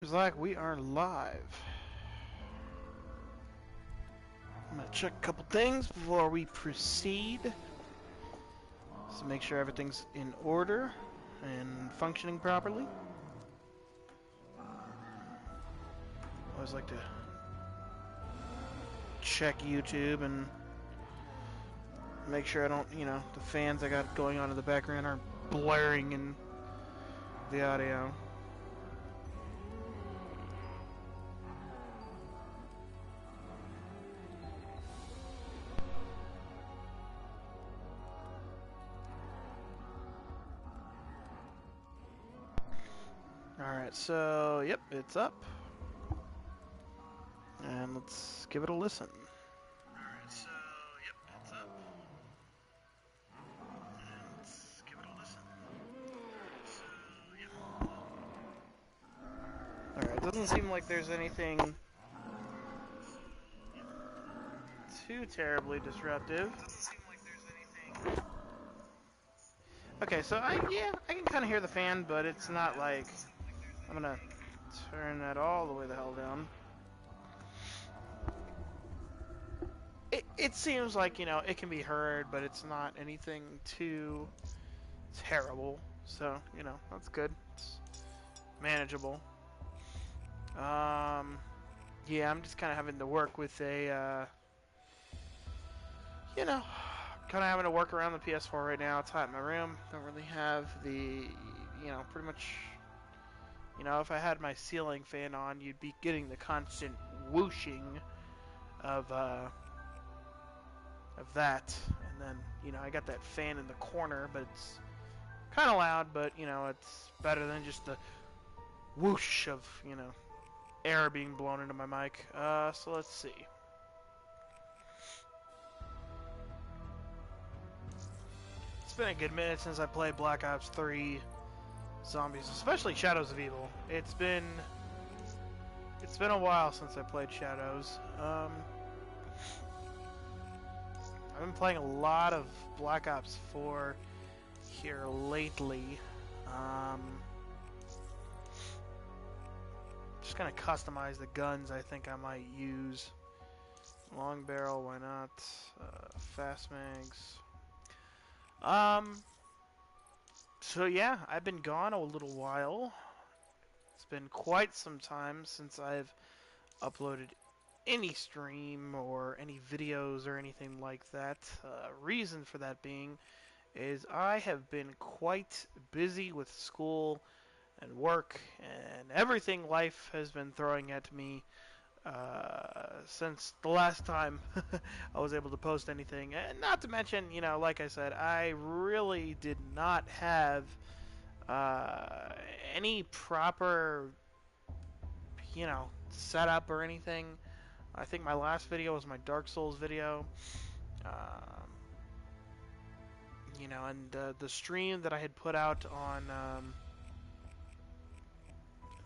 Seems like we are live. I'm gonna check a couple things before we proceed. So make sure everything's in order and functioning properly. Always like to check YouTube and make sure I don't, the fans I got going on in the background aren't blaring in the audio. Alright, so, yep, it's up. And let's give it a listen. Alright, so, yep, it's up. And let's give it a listen. So, yep. Alright, it doesn't seem like there's anything too terribly disruptive. Okay, so I can kind of hear the fan, but it's not like I'm gonna turn that all the way the hell down. It seems like, it can be heard, but it's not anything too terrible. So, that's good. It's manageable. Yeah, I'm just kind of having to work with a, kind of having to work around the PS4 right now. It's hot in my room. Don't really have the, pretty much, if I had my ceiling fan on, you'd be getting the constant whooshing of that. And then, I got that fan in the corner, but it's kind of loud, but, it's better than just the whoosh of, air being blown into my mic. So let's see. It's been a good minute since I played Black Ops 3 Zombies, especially Shadows of Evil. It's been a while since I played Shadows. I've been playing a lot of Black Ops 4 here lately. Just gonna customize the guns I think I might use. Long barrel, why not? Fast mags. So yeah, I've been gone a little while. It's been quite some time since I've uploaded any stream or any videos or anything like that. Reason for that being is I have been quite busy with school and work and everything life has been throwing at me since the last time I was able to post anything. And not to mention, like I said, I really did not have any proper, setup or anything. I think my last video was my Dark Souls video. Um, and the stream that I had put out on.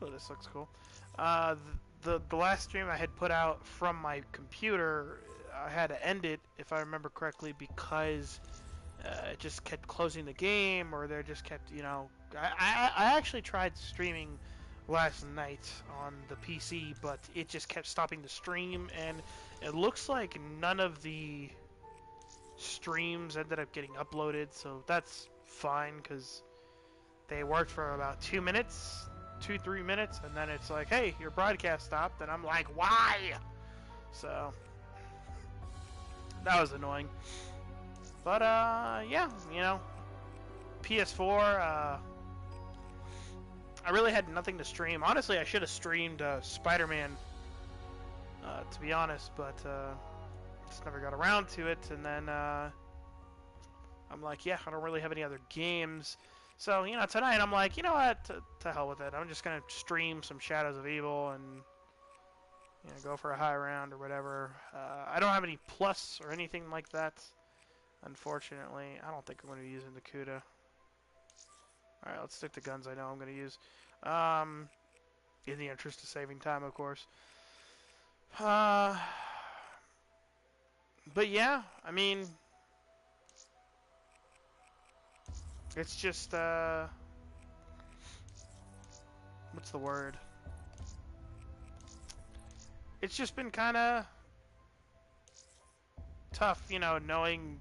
Oh, this looks cool. The last stream I had put out from my computer, I had to end it, if I remember correctly, because it just kept closing the game, or they just kept, I actually tried streaming last night on the PC, but it just kept stopping the stream, and it looks like none of the streams ended up getting uploaded, so that's fine, because they worked for about 2 minutes, 3 minutes, and then it's like, hey, your broadcast stopped, and I'm like, why? So, that was annoying. But, yeah, PS4, I really had nothing to stream. Honestly, I should have streamed Spider-Man, to be honest, but just never got around to it. And then I'm like, yeah, I don't really have any other games. So, tonight I'm like, you know what, to hell with it. I'm just going to stream some Shadows of Evil and go for a high round or whatever. I don't have any plus or anything like that, unfortunately. I don't think I'm going to be using the Kuda. Alright, let's stick to guns I know I'm going to use. In the interest of saving time, of course. But yeah, I mean, it's just, what's the word? it's just been kind of tough, you know, knowing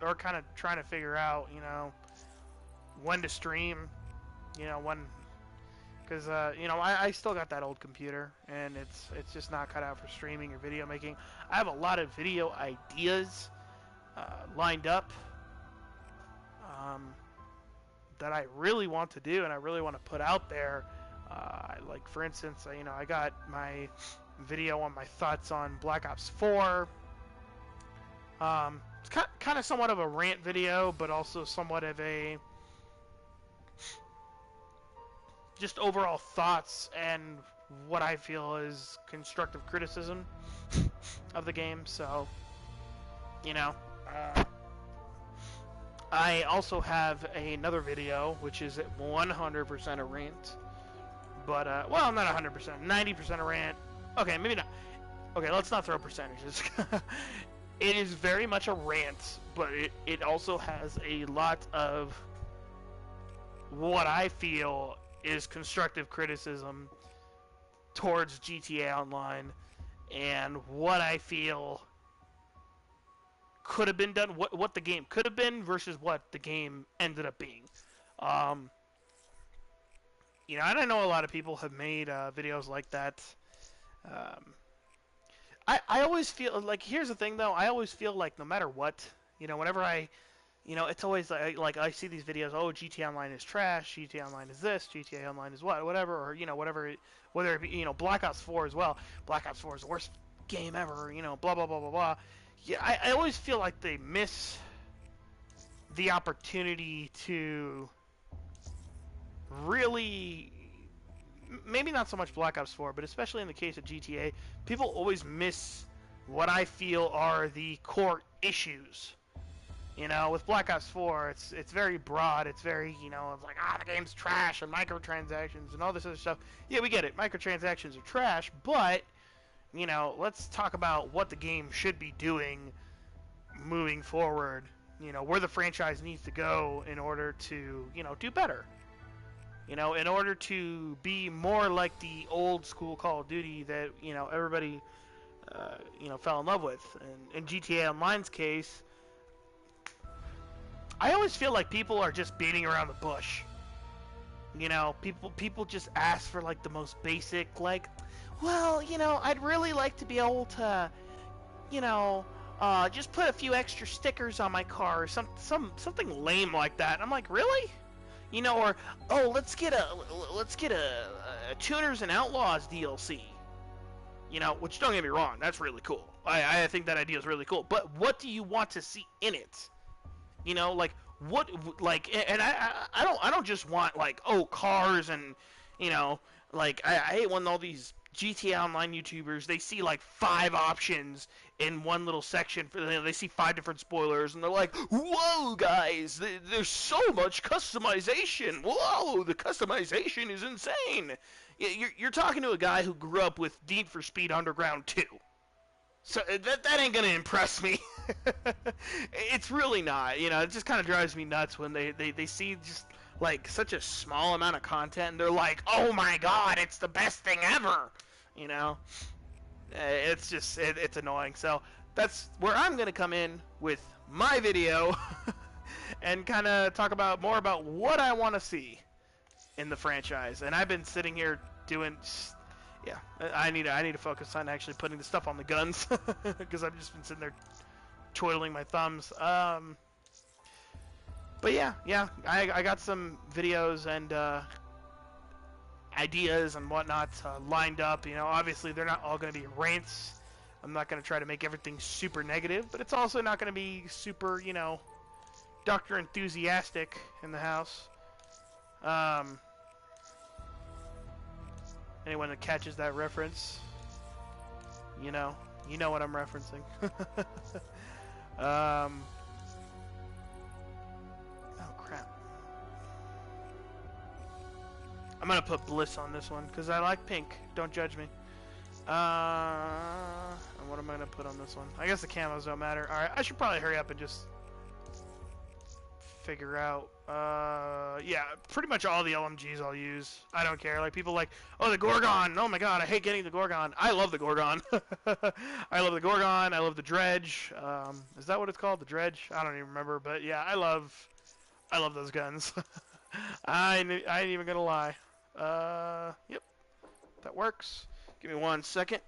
or kind of trying to figure out, you know, when to stream, you know, when, because you know, I still got that old computer, and it's just not cut out for streaming or video making. I have a lot of video ideas lined up that I really want to do and I really want to put out there. Like for instance, you know, I got my video on my thoughts on Black Ops 4. It's kind of somewhat of a rant video, but also somewhat of a just overall thoughts and what I feel is constructive criticism of the game. So, you know, I also have another video which is 100% a rant, but well, not 100%, 90% a rant. Okay, maybe not. Okay, let's not throw percentages. It is very much a rant, but it also has a lot of what I feel is constructive criticism towards GTA Online and what I feel could have been done, what the game could have been versus what the game ended up being. You know, and I know a lot of people have made videos like that. I always feel like, here's the thing though, I always feel like no matter what, you know, whenever you know, it's always like I see these videos, oh, GTA Online is trash, GTA Online is this, GTA Online is whatever, or, you know, whether it be, you know, Black Ops 4 as well, Black Ops 4 is the worst game ever, you know, blah, blah, blah, blah, blah. Yeah, I always feel like they miss the opportunity to really, maybe not so much Black Ops 4, but especially in the case of GTA, people always miss what I feel are the core issues. You know, with Black Ops 4, it's very broad, it's very, you know, it's like, the game's trash, and microtransactions, and all this other stuff. Yeah, we get it, microtransactions are trash, but, you know, let's talk about what the game should be doing moving forward, you know, where the franchise needs to go in order to, you know, do better. You know, in order to be more like the old school Call of Duty that, you know, everybody, you know, fell in love with. And in GTA Online's case, I always feel like people are just beating around the bush. You know, people just ask for, like, the most basic, like, well, you know, I'd really like to be able to, you know, just put a few extra stickers on my car, or something lame like that. And I'm like, really? You know, or, oh, let's get a Tuners and Outlaws DLC. You know, which, don't get me wrong, that's really cool. I think that idea is really cool. But what do you want to see in it? You know, like, what, like, and I don't just want, like, oh, cars and, you know, like, I hate when all these GTA Online YouTubers, they see like 5 options in one little section. For, you know, they see 5 different spoilers, and they're like, whoa, guys, there's so much customization. Whoa, the customization is insane. You're talking to a guy who grew up with Need for Speed Underground 2. So that ain't gonna impress me. It's really not. You know, it just kind of drives me nuts when they see just like such a small amount of content and they're like, oh my god, it's the best thing ever. You know, it's just it's annoying. So that's where I'm gonna come in with my video and kind of talk about more about what I want to see in the franchise. And I've been sitting here doing. Yeah, I need to focus on actually putting the stuff on the guns because I've just been sitting there twiddling my thumbs. But yeah, I got some videos and ideas and whatnot lined up. You know, obviously they're not all going to be rants. I'm not going to try to make everything super negative, but it's also not going to be super, you know, Dr. Enthusiastic in the house. Anyone that catches that reference, you know what I'm referencing. Oh crap! I'm gonna put Bliss on this one because I like pink. Don't judge me. And what am I gonna put on this one? I guess the camos don't matter. All right, I should probably hurry up and just figure out. Yeah, pretty much all the LMGs I'll use. I don't care. Like, people like, oh, the Gorgon! Oh my god, I hate getting the Gorgon. I love the Gorgon. I love the Gorgon, I love the Dredge. Is that what it's called? The Dredge? I don't even remember, but yeah, I love those guns. I ain't even gonna lie. Yep, that works. Give me 1 second.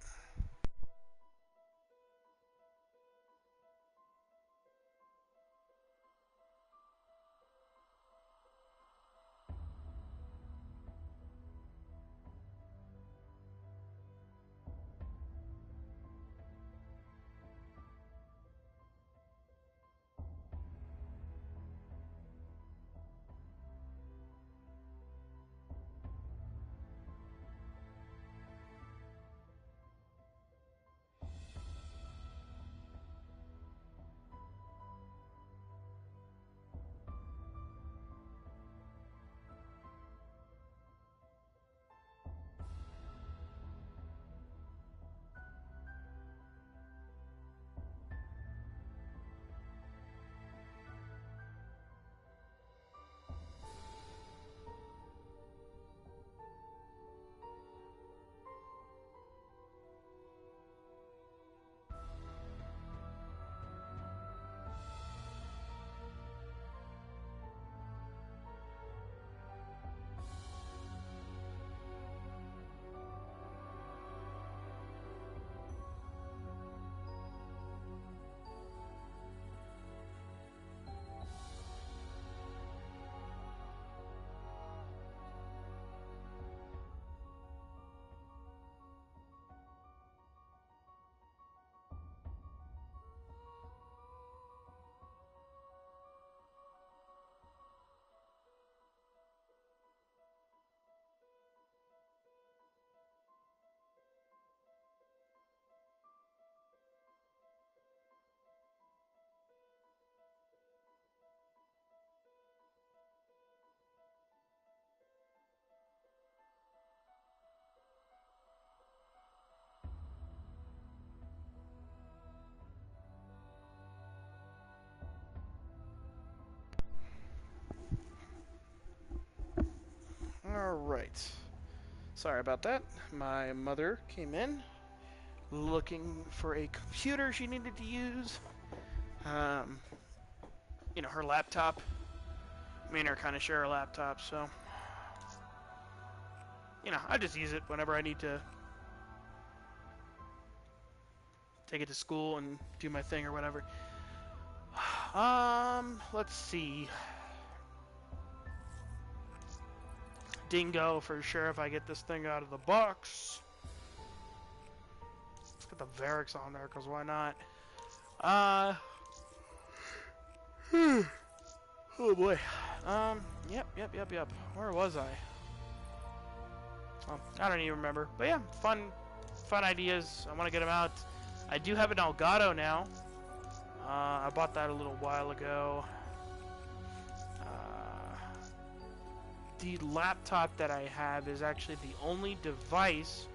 Alright. Sorry about that. My mother came in looking for a computer she needed to use. You know, her laptop. Me and her kind of share a laptop, so... You know, I just use it whenever I need to take it to school and do my thing or whatever. Let's see. Dingo for sure if I get this thing out of the box. Let's get the Varix on there, because why not? Oh boy. Yep. Where was I? I don't even remember. But yeah, fun ideas. I want to get them out. I do have an Elgato now. I bought that a little while ago. The laptop that I have is actually the only device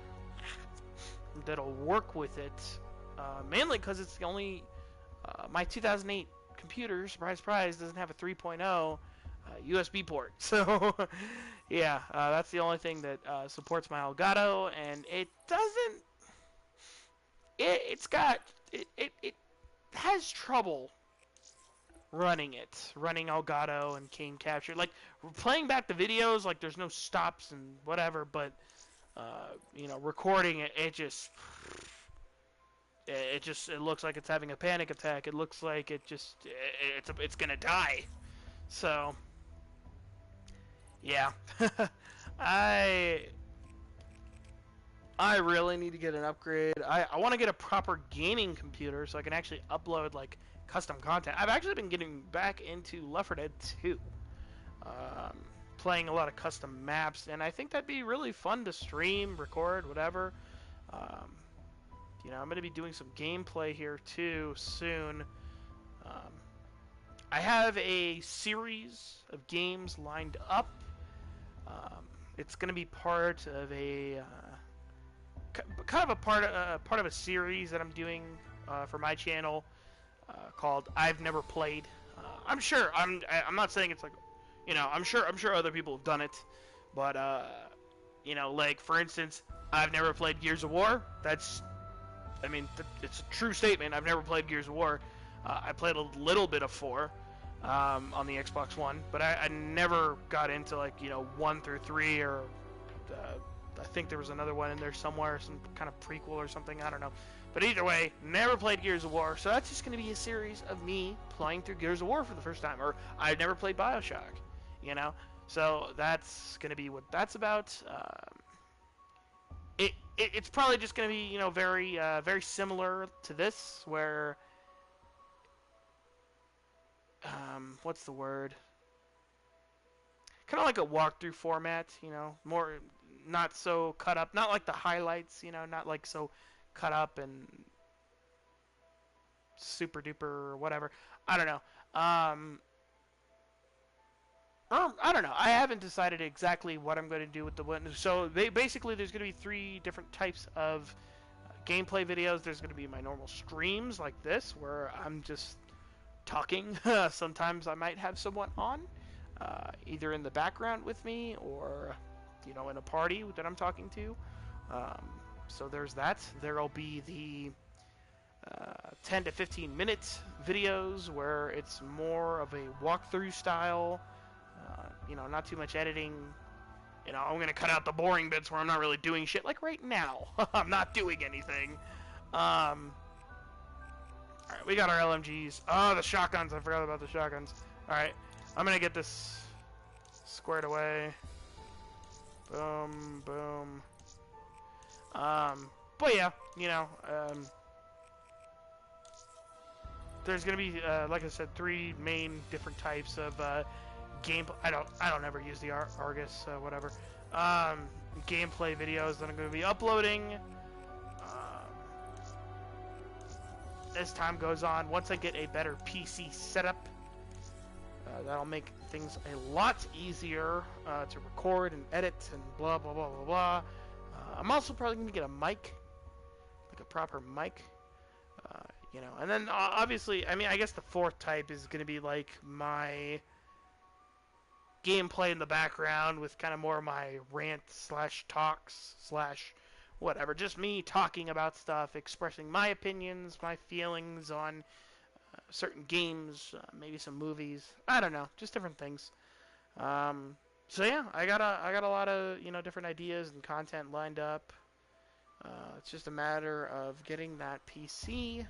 that'll work with it. Mainly because it's the only... my 2008 computer, surprise, surprise, doesn't have a 3.0 USB port. So, yeah, that's the only thing that supports my Elgato, and it doesn't... It has trouble running Elgato and Cane Capture. Like, playing back the videos, like, there's no stops and whatever, but, you know, recording it, it looks like it's having a panic attack. It looks like it's gonna die. So, yeah. I really need to get an upgrade. I want to get a proper gaming computer so I can actually upload, like, custom content. I've actually been getting back into Left 4 Dead 2. Playing a lot of custom maps, and I think that'd be really fun to stream, record, whatever. You know, I'm going to be doing some gameplay here, too, soon. I have a series of games lined up. It's going to be part of a... kind of a part of a series that I'm doing for my channel called I've Never Played. I'm sure. I'm not saying it's like, I'm sure other people have done it, but like for instance, I've never played Gears of War. It's a true statement. I've never played Gears of War. I played a little bit of 4 on the Xbox One, but I never got into 1 through 3 or I think there was another one in there somewhere, some kind of prequel or something. I don't know. But either way, never played Gears of War, so that's just going to be a series of me playing through Gears of War for the first time. Or I've never played Bioshock, So that's going to be what that's about. It's probably just going to be, very very similar to this, where what's the word? Kind of like a walkthrough format, more not so cut up, not like the highlights, not like so cut up and super duper or whatever. I don't know. I don't know. I haven't decided exactly what I'm going to do with the one. So basically, there's going to be 3 different types of gameplay videos. There's going to be my normal streams like this, where I'm just talking. Sometimes I might have someone on, either in the background with me or, in a party that I'm talking to. So there's that. There'll be the 10 to 15 minute videos where it's more of a walkthrough style. Not too much editing. I'm going to cut out the boring bits where I'm not really doing shit. Like right now, I'm not doing anything. Alright, we got our LMGs. Oh, the shotguns. I forgot about the shotguns. Alright, I'm going to get this squared away. Boom, boom. But yeah, there's going to be, like I said, 3 main different types of game. I don't ever use the Argus, whatever. Gameplay videos that I'm going to be uploading. As time goes on, once I get a better PC setup, that'll make things a lot easier to record and edit and blah blah blah blah blah. I'm also probably going to get a mic, like a proper mic, and then obviously, I guess the 4th type is going to be like my gameplay in the background with kind of more of my rant / talks / whatever, just me talking about stuff, expressing my opinions, my feelings on certain games, maybe some movies. I don't know, just different things. So yeah, I got a lot of different ideas and content lined up. It's just a matter of getting that PC.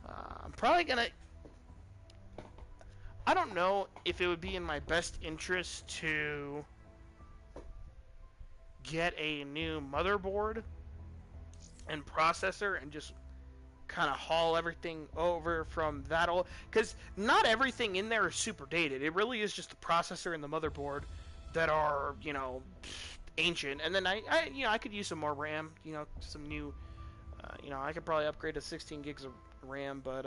I'm probably gonna. I don't know if it would be in my best interest to get a new motherboard and processor and just kind of haul everything over from that old, because not everything in there is super dated. It really is just the processor and the motherboard that are ancient. And then I could use some more RAM, some new, I could probably upgrade to 16 gigs of RAM, but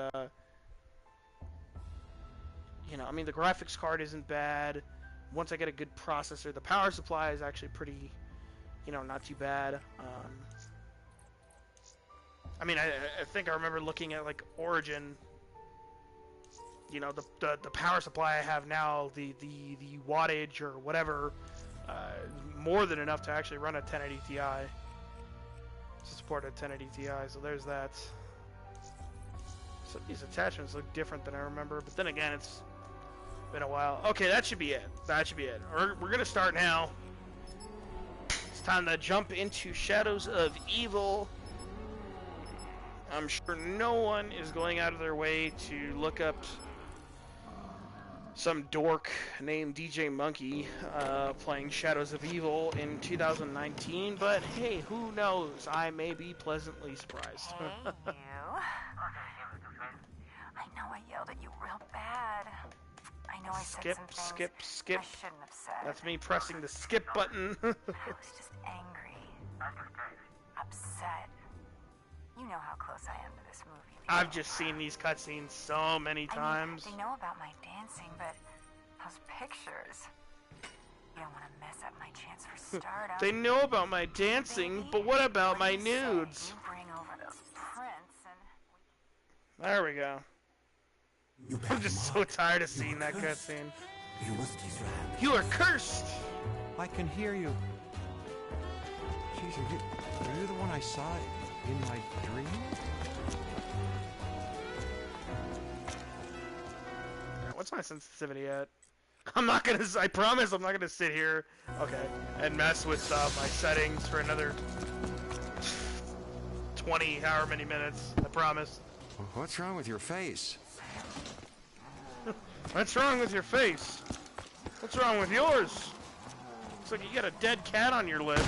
the graphics card isn't bad. Once I get a good processor, the power supply is actually pretty, not too bad. I think I remember looking at like Origin. The power supply I have now, the wattage or whatever, more than enough to actually run a 1080 Ti. To support a 1080 Ti, so there's that. So these attachments look different than I remember, but then again, it's been a while. Okay, that should be it. We're gonna start now. It's time to jump into Shadows of Evil. I'm sure no one is going out of their way to look up some dork named DJ Monkey playing Shadows of Evil in 2019, but hey, who knows? I may be pleasantly surprised. Hey, you. I know I yelled at you real bad. I know I said some things skip. I shouldn't have said. That's me pressing the skip button. I was just angry. Upset. You know how close I am to this movie. I've just seen these cutscenes so many times. They know about my dancing, but those pictures. You don't want to mess up my chance for stardom. They know about my dancing, but what about my nudes? You bring over those prints and... There we go. I'm just so tired of seeing that cutscene. You must kiss your hand. You are cursed! I can hear you. Jeez, are you the one I saw in my dream? What's my sensitivity at? I promise I'm not gonna sit here, okay, and mess with my settings for another 20, however many minutes. I promise. What's wrong with your face? What's wrong with your face? What's wrong with yours? Looks like you got a dead cat on your lip.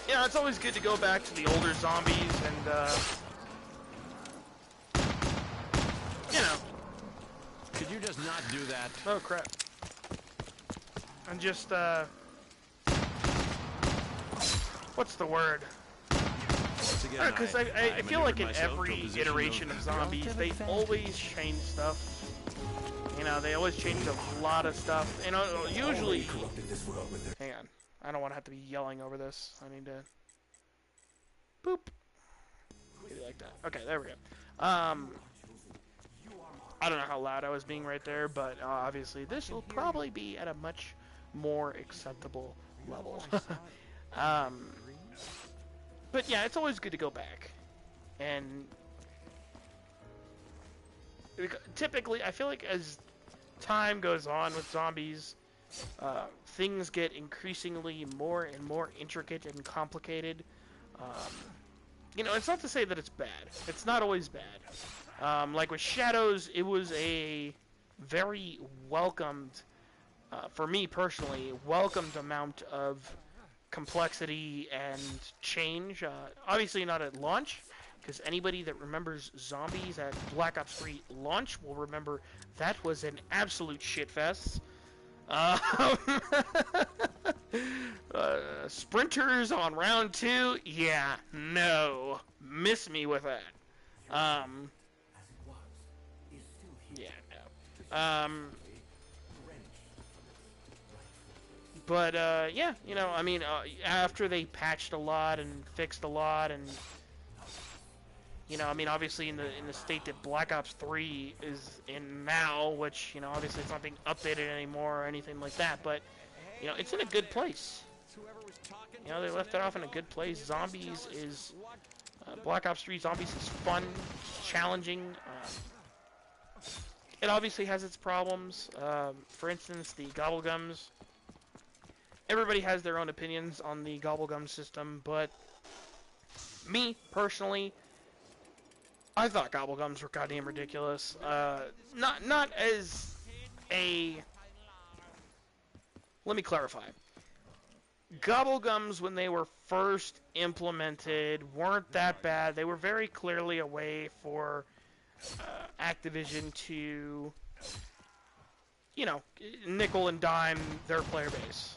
Yeah, it's always good to go back to the older zombies and, you know. Could you just not do that? Oh, crap. And just, what's the word? Because I feel like in every iteration of zombies, they always change stuff. You know, they always change a lot of stuff. You know, usually... Hang on. I don't want to have to be yelling over this. I need to... Boop. Maybe like that. Okay, there we go. I don't know how loud I was being right there, but obviously this will probably be at a much more acceptable level. But yeah, it's always good to go back. And typically, I feel like as time goes on with zombies, things get increasingly more and more intricate and complicated. You know, it's not to say that it's bad. It's not always bad. Like with Shadows, it was a very welcomed, for me personally, welcomed amount of complexity and change. Obviously not at launch, because anybody that remembers zombies at Black Ops 3 launch will remember that was an absolute shitfest. Sprinters on round 2, yeah, no, miss me with that. Yeah, no. But, yeah, you know, I mean, after they patched a lot and fixed a lot, and, you know, I mean, obviously in the state that Black Ops 3 is in now, which, you know, obviously it's not being updated anymore or anything like that, but, you know, it's in a good place. You know, they left it off in a good place. Zombies is, Black Ops 3 Zombies is fun, challenging. It obviously has its problems. For instance, the Gobblegums. Everybody has their own opinions on the Gobblegum system, but me, personally, I thought Gobblegums were goddamn ridiculous. Not as a... Let me clarify. Gobblegums, when they were first implemented, weren't that bad. They were very clearly a way for Activision to, you know, nickel and dime their player base.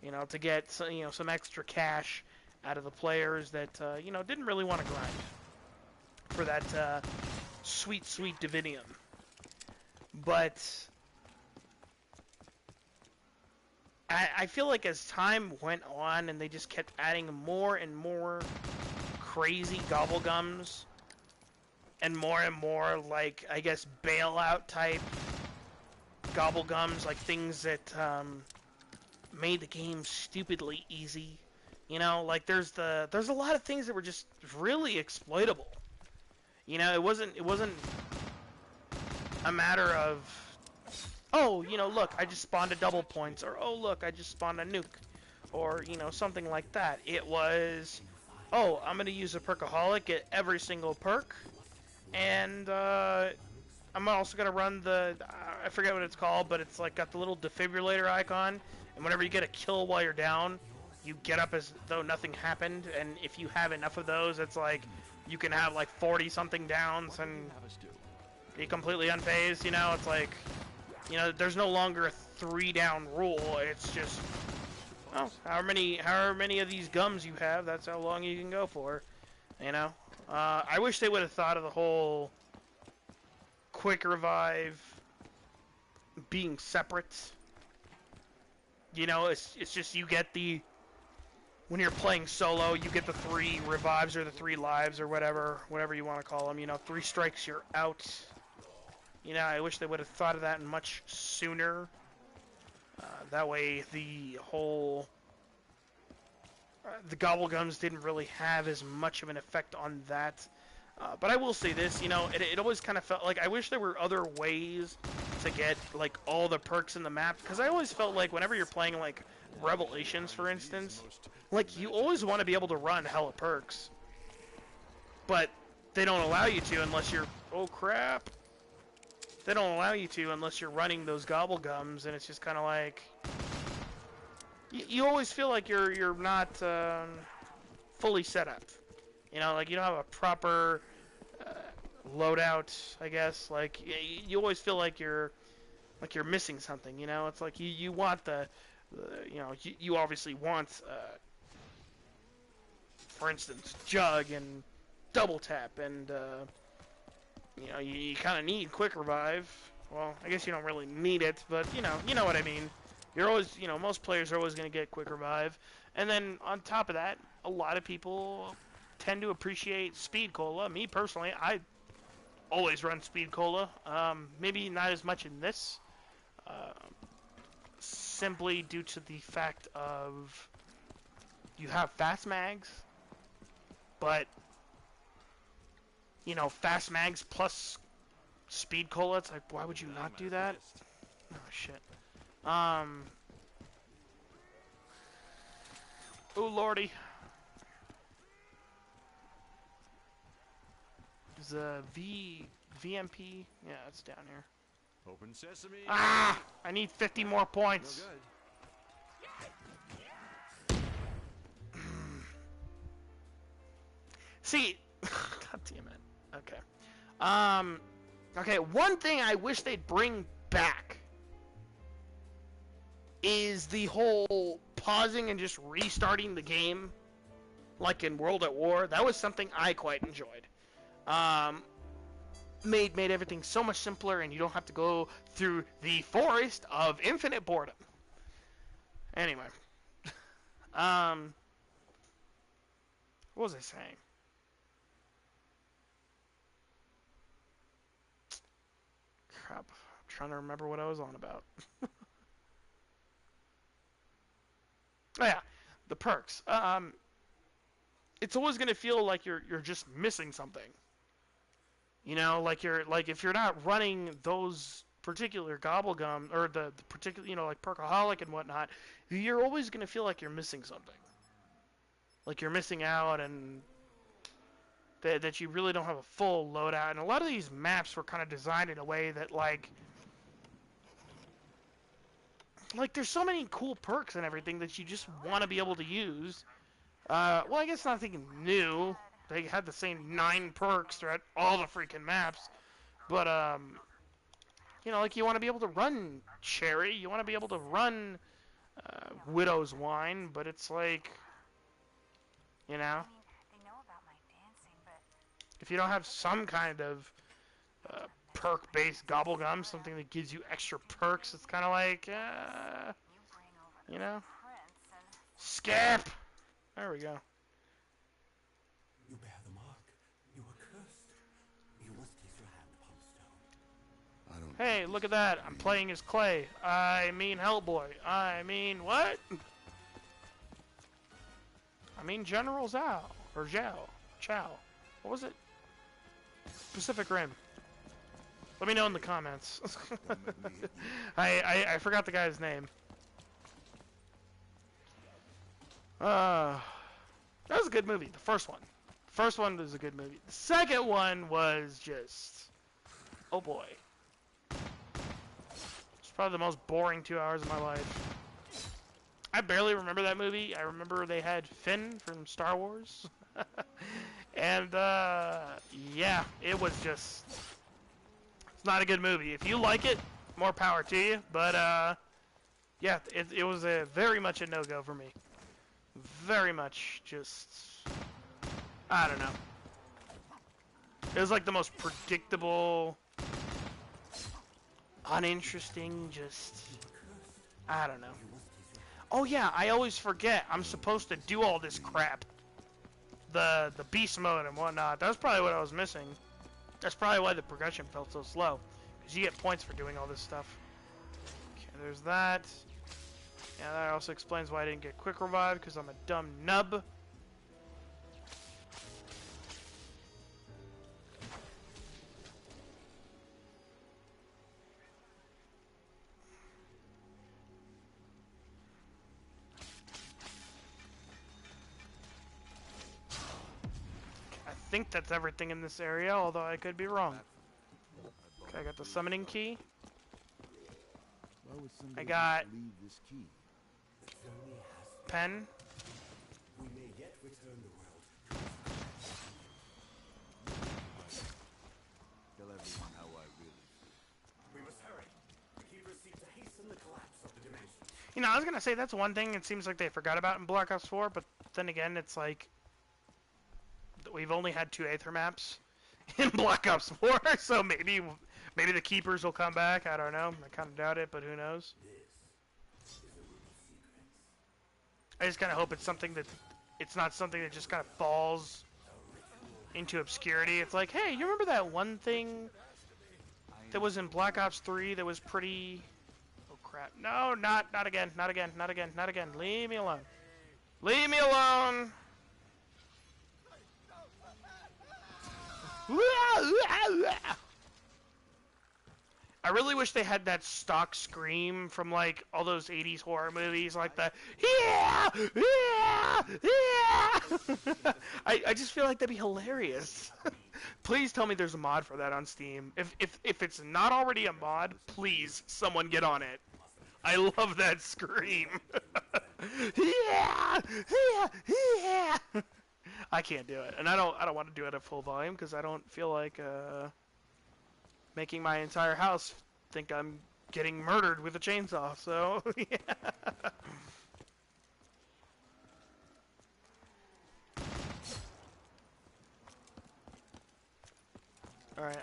You know, to get, you know, some extra cash out of the players that, you know, didn't really want to grind for that sweet, sweet Divinium. But I feel like as time went on and they just kept adding more and more crazy Gobblegums and more, like, I guess, bailout type Gobblegums, like things that made the game stupidly easy. You know, like there's a lot of things that were just really exploitable. You know, it wasn't a matter of, oh, you know, look, I just spawned a double points, or oh, look, I just spawned a nuke, or, you know, something like that. It was, oh, I'm gonna use a perkaholic, get every single perk, and I'm also gonna run the, I forget what it's called, but it's like got the little defibrillator icon, and whenever you get a kill while you're down, you get up as though nothing happened, and if you have enough of those, it's like, you can have like 40-something downs and be completely unfazed, you know? It's like, you know, there's no longer a 3-down rule, it's just, oh, however many of these gums you have, that's how long you can go for, you know? I wish they would have thought of the whole quick revive being separate. You know, it's just you get the when you're playing solo, you get the 3 revives or the 3 lives or whatever you want to call them. You know, 3 strikes, you're out. You know, I wish they would have thought of that much sooner. That way, the whole the Gobblegums didn't really have as much of an effect on that. But I will say this, you know, it always kind of felt like I wish there were other ways to get like all the perks in the map, because I always felt like whenever you're playing like Revelations, for instance, like you always want to be able to run hella perks, but they don't allow you to unless you're oh crap. They don't allow you to unless you're running those Gobblegums, and it's just kind of like you always feel like you're not fully set up. You know, like you don't have a proper loadout, I guess. Like you always feel like you're missing something. You know, it's like you want you know, you obviously want, for instance, Jug and Double Tap, and you know, you kind of need Quick Revive. Well, I guess you don't really need it, but you know what I mean. You're always, you know, most players are always going to get Quick Revive. And then on top of that, a lot of people tend to appreciate Speed Cola. Me personally, I always run Speed Cola. Maybe not as much in this, simply due to the fact of you have fast mags, but you know, fast mags plus Speed Cola, it's like, why would you not do that? Oh shit. Oh lordy. Is VMP? Yeah, it's down here. Open sesame. Ah! I need 50 more points. No good. See, god damn it. Okay. Okay, one thing I wish they'd bring back is the whole pausing and just restarting the game, like in World at War. That was something I quite enjoyed. Made everything so much simpler, and you don't have to go through the forest of infinite boredom. Anyway, what was I saying? Crap, I'm trying to remember what I was on about. Oh yeah, the perks. It's always gonna feel like you're just missing something. You know, like if you're not running those particular Gobblegum or the particular, you know, like Perkaholic and whatnot, you're always gonna feel like you're missing something. Like you're missing out, and that you really don't have a full loadout. And a lot of these maps were kind of designed in a way that like there's so many cool perks and everything that you just want to be able to use. Well, I guess nothing new. They had the same 9 perks throughout all the freaking maps. But, you know, like you want to be able to run Cherry. You want to be able to run Widow's Wine. But it's like, you know, They know about my dancing, but if you don't have some kind of perk-based Gobblegum, something that gives you extra perks, it's kind of like, you bring over you know, Prince and skip. There we go. You bear the mark. You are cursed. You must kiss your hand upon the stone. I don't. Hey, look at that. I'm playing as Clay. I mean Hellboy. I mean what? I mean General Zhao. Or Zhao. Chow. What was it? Pacific Rim. Let me know in the comments. I forgot the guy's name. That was a good movie. The first one. The first one was a good movie. The second one was just... oh boy. It's probably the most boring 2 hours of my life. I barely remember that movie. I remember they had Finn from Star Wars. And, yeah, it was just... it's not a good movie. If you like it, more power to you. But, yeah, it was very much a no-go for me. Very much just... I don't know. It was like the most predictable, uninteresting, just... I don't know. Oh yeah, I always forget. I'm supposed to do all this crap. The beast mode and whatnot. That's probably what I was missing. That's probably why the progression felt so slow. Because you get points for doing all this stuff. Okay, there's that. Yeah, that also explains why I didn't get quick revive, because I'm a dumb nub. I think that's everything in this area, although I could be wrong. Okay, I got the summoning key. I got pen. We may yet return the world. Tell everyone how I really We must hurry. The keepers seek to hasten the collapse of the dimension. You know, I was gonna say that's one thing it seems like they forgot about in Black Ops 4, but then again, it's like we've only had 2 Aether maps in Black Ops 4, so maybe the keepers will come back. I don't know. I kind of doubt it, but who knows? I just kind of hope it's something that it's not something that just kind of falls into obscurity. It's like, hey, you remember that one thing that was in Black Ops 3 that was pretty... Oh crap. No, not again, not again, not again, not again. Leave me alone. Leave me alone! I really wish they had that stock scream from like all those 80s horror movies, like the yeah, yeah, yeah. I just feel like that'd be hilarious. Please tell me there's a mod for that on Steam. If it's not already a mod, please someone get on it. I love that scream. Yeah, yeah, yeah. I can't do it, and I don't want to do it at full volume because I don't feel like making my entire house think I'm getting murdered with a chainsaw. So yeah. All right.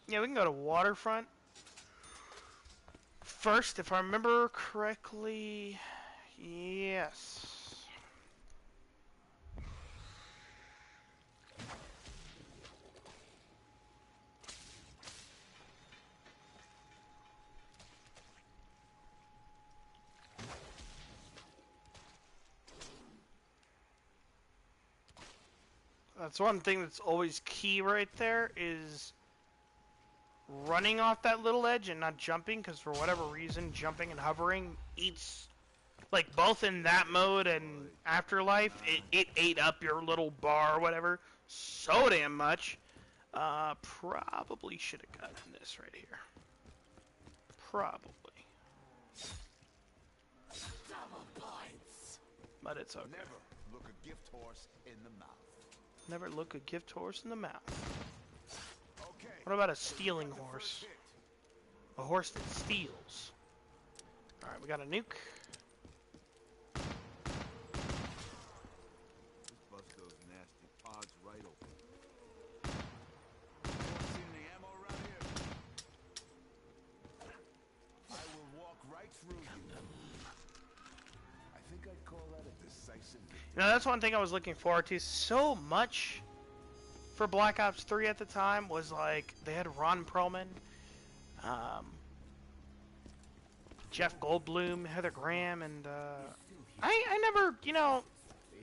Yeah, we can go to Waterfront first, if I remember correctly. Yes. That's one thing that's always key right there is running off that little edge and not jumping, because for whatever reason jumping and hovering eats, like both in that mode and Afterlife, it ate up your little bar or whatever so damn much. Probably should have gotten this right here. Probably. Double points. But it's okay. never look a gift horse in the mouth. Never look a gift horse in the mouth. Okay. What about a stealing horse? A horse that steals. Alright, we got a nuke. Just bust those nasty pods right open. Anyone seen any ammo around here? I will walk right through you. I think I'd call that a decisive victory. You know, that's one thing I was looking forward to so much for Black Ops 3 at the time, was like, they had Ron Perlman, Jeff Goldblum, Heather Graham, and I never, you know,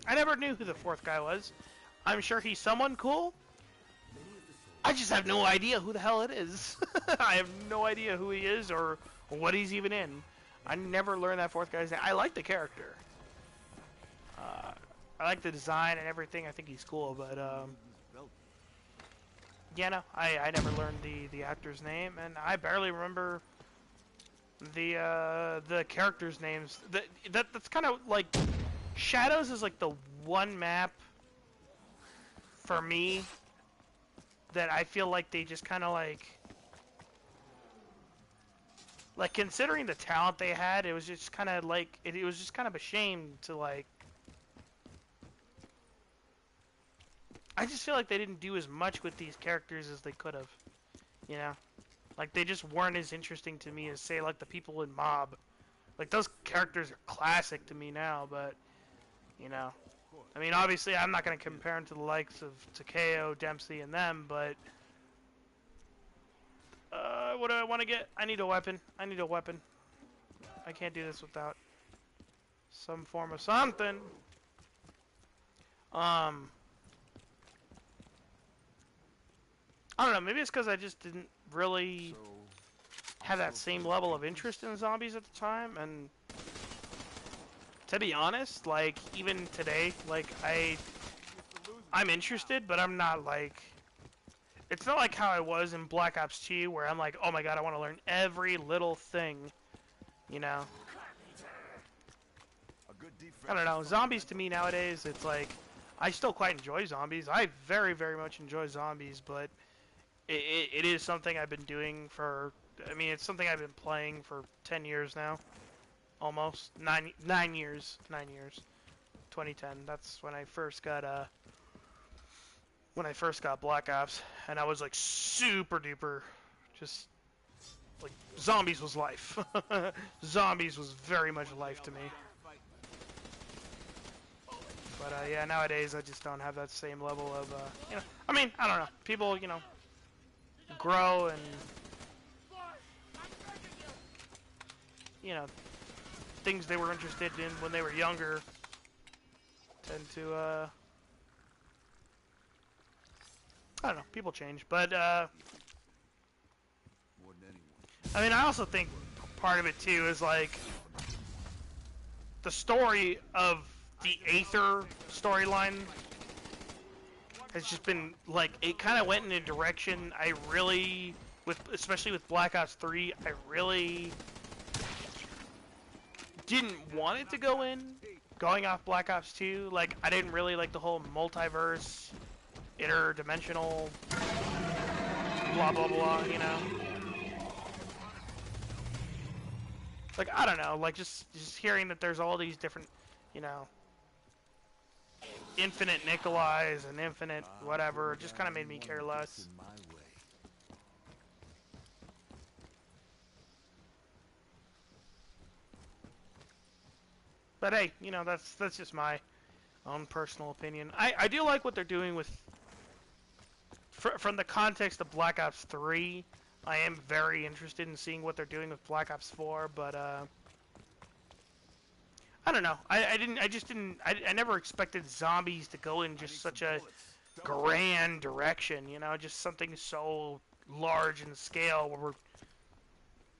I never knew who the 4th guy was. I'm sure he's someone cool. I just have no idea who the hell it is. I have no idea who he is or what he's even in. I never learned that 4th guy's name. I like the character. I like the design and everything. I think he's cool, but yeah, no, I never learned the actor's name, and I barely remember the characters' names. That's kind of like Shadows is like the one map for me that I feel like they just kind of like considering the talent they had, it was just kind of like it was just kind of a shame to like. I just feel like they didn't do as much with these characters as they could have, you know? Like, they just weren't as interesting to me as, say, like, the people in Mob, Like, those characters are classic to me now, but, you know. I mean, obviously, I'm not going to compare them to the likes of Takeo, Dempsey, and them, but... what do I want to get? I need a weapon. I need a weapon. I can't do this without some form of something. I don't know, maybe it's because I just didn't really have that same level of interest in zombies at the time, and to be honest, like, even today, like, I'm interested, but I'm not, like, it's not like how I was in Black Ops 2, where I'm like, oh my god, I want to learn every little thing, you know? I don't know, zombies to me nowadays, it's like, I still quite enjoy zombies. I very, very much enjoy zombies, but it is something I've been doing for, I mean, it's something I've been playing for 10 years now. Almost. 9 years. 9 years. 2010. That's when I first got, Black Ops. And I was, like, super duper, just, like, zombies was life. Zombies was very much life to me. But, yeah, nowadays I just don't have that same level of, you know, I mean, I don't know. People, you know, grow and, you know, things they were interested in when they were younger tend to, I don't know, people change. But, I mean, I also think part of it, too, is, like, the story of the Aether storyline has just been, like, it kind of went in a direction I really, especially with Black Ops 3, I really didn't want it to go in. Going off Black Ops 2, like, I didn't really like the whole multiverse, interdimensional, blah, blah, blah, you know? Like, I don't know, like, just hearing that there's all these different, you know, infinite Nikolais and infinite whatever, it just kind of made me care less. But hey, you know, that's just my own personal opinion. I do like what they're doing with, from the context of Black Ops 3, I am very interested in seeing what they're doing with Black Ops 4, but, I don't know. I never expected zombies to go in just such a grand direction, you know, just something so large in scale where we're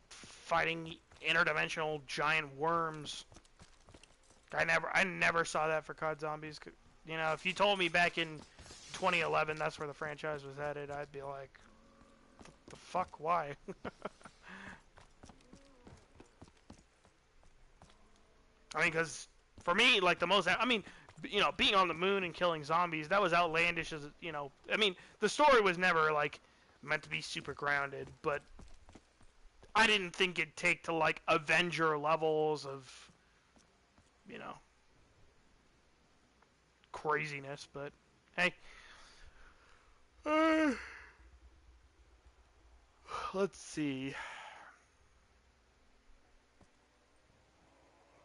fighting interdimensional giant worms. I never saw that for COD Zombies. You know, if you told me back in 2011 that's where the franchise was headed, I'd be like, the fuck, why? I mean, because for me, like, the most, I mean, you know, being on the moon and killing zombies, that was outlandish as, you know, I mean, the story was never, like, meant to be super grounded, but I didn't think it'd take to, like, Avenger levels of, you know, craziness, but, hey. Let's see.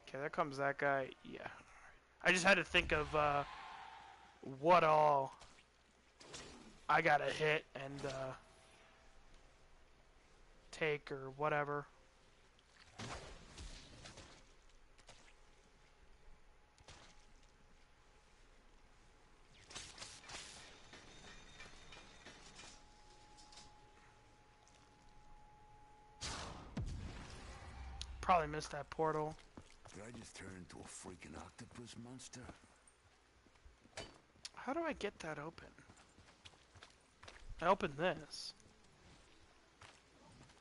Okay, there comes that guy. Yeah. I just had to think of what all I gotta hit and take or whatever. Probably missed that portal. Did I just turn into a freaking octopus monster? How do I get that open? I opened this.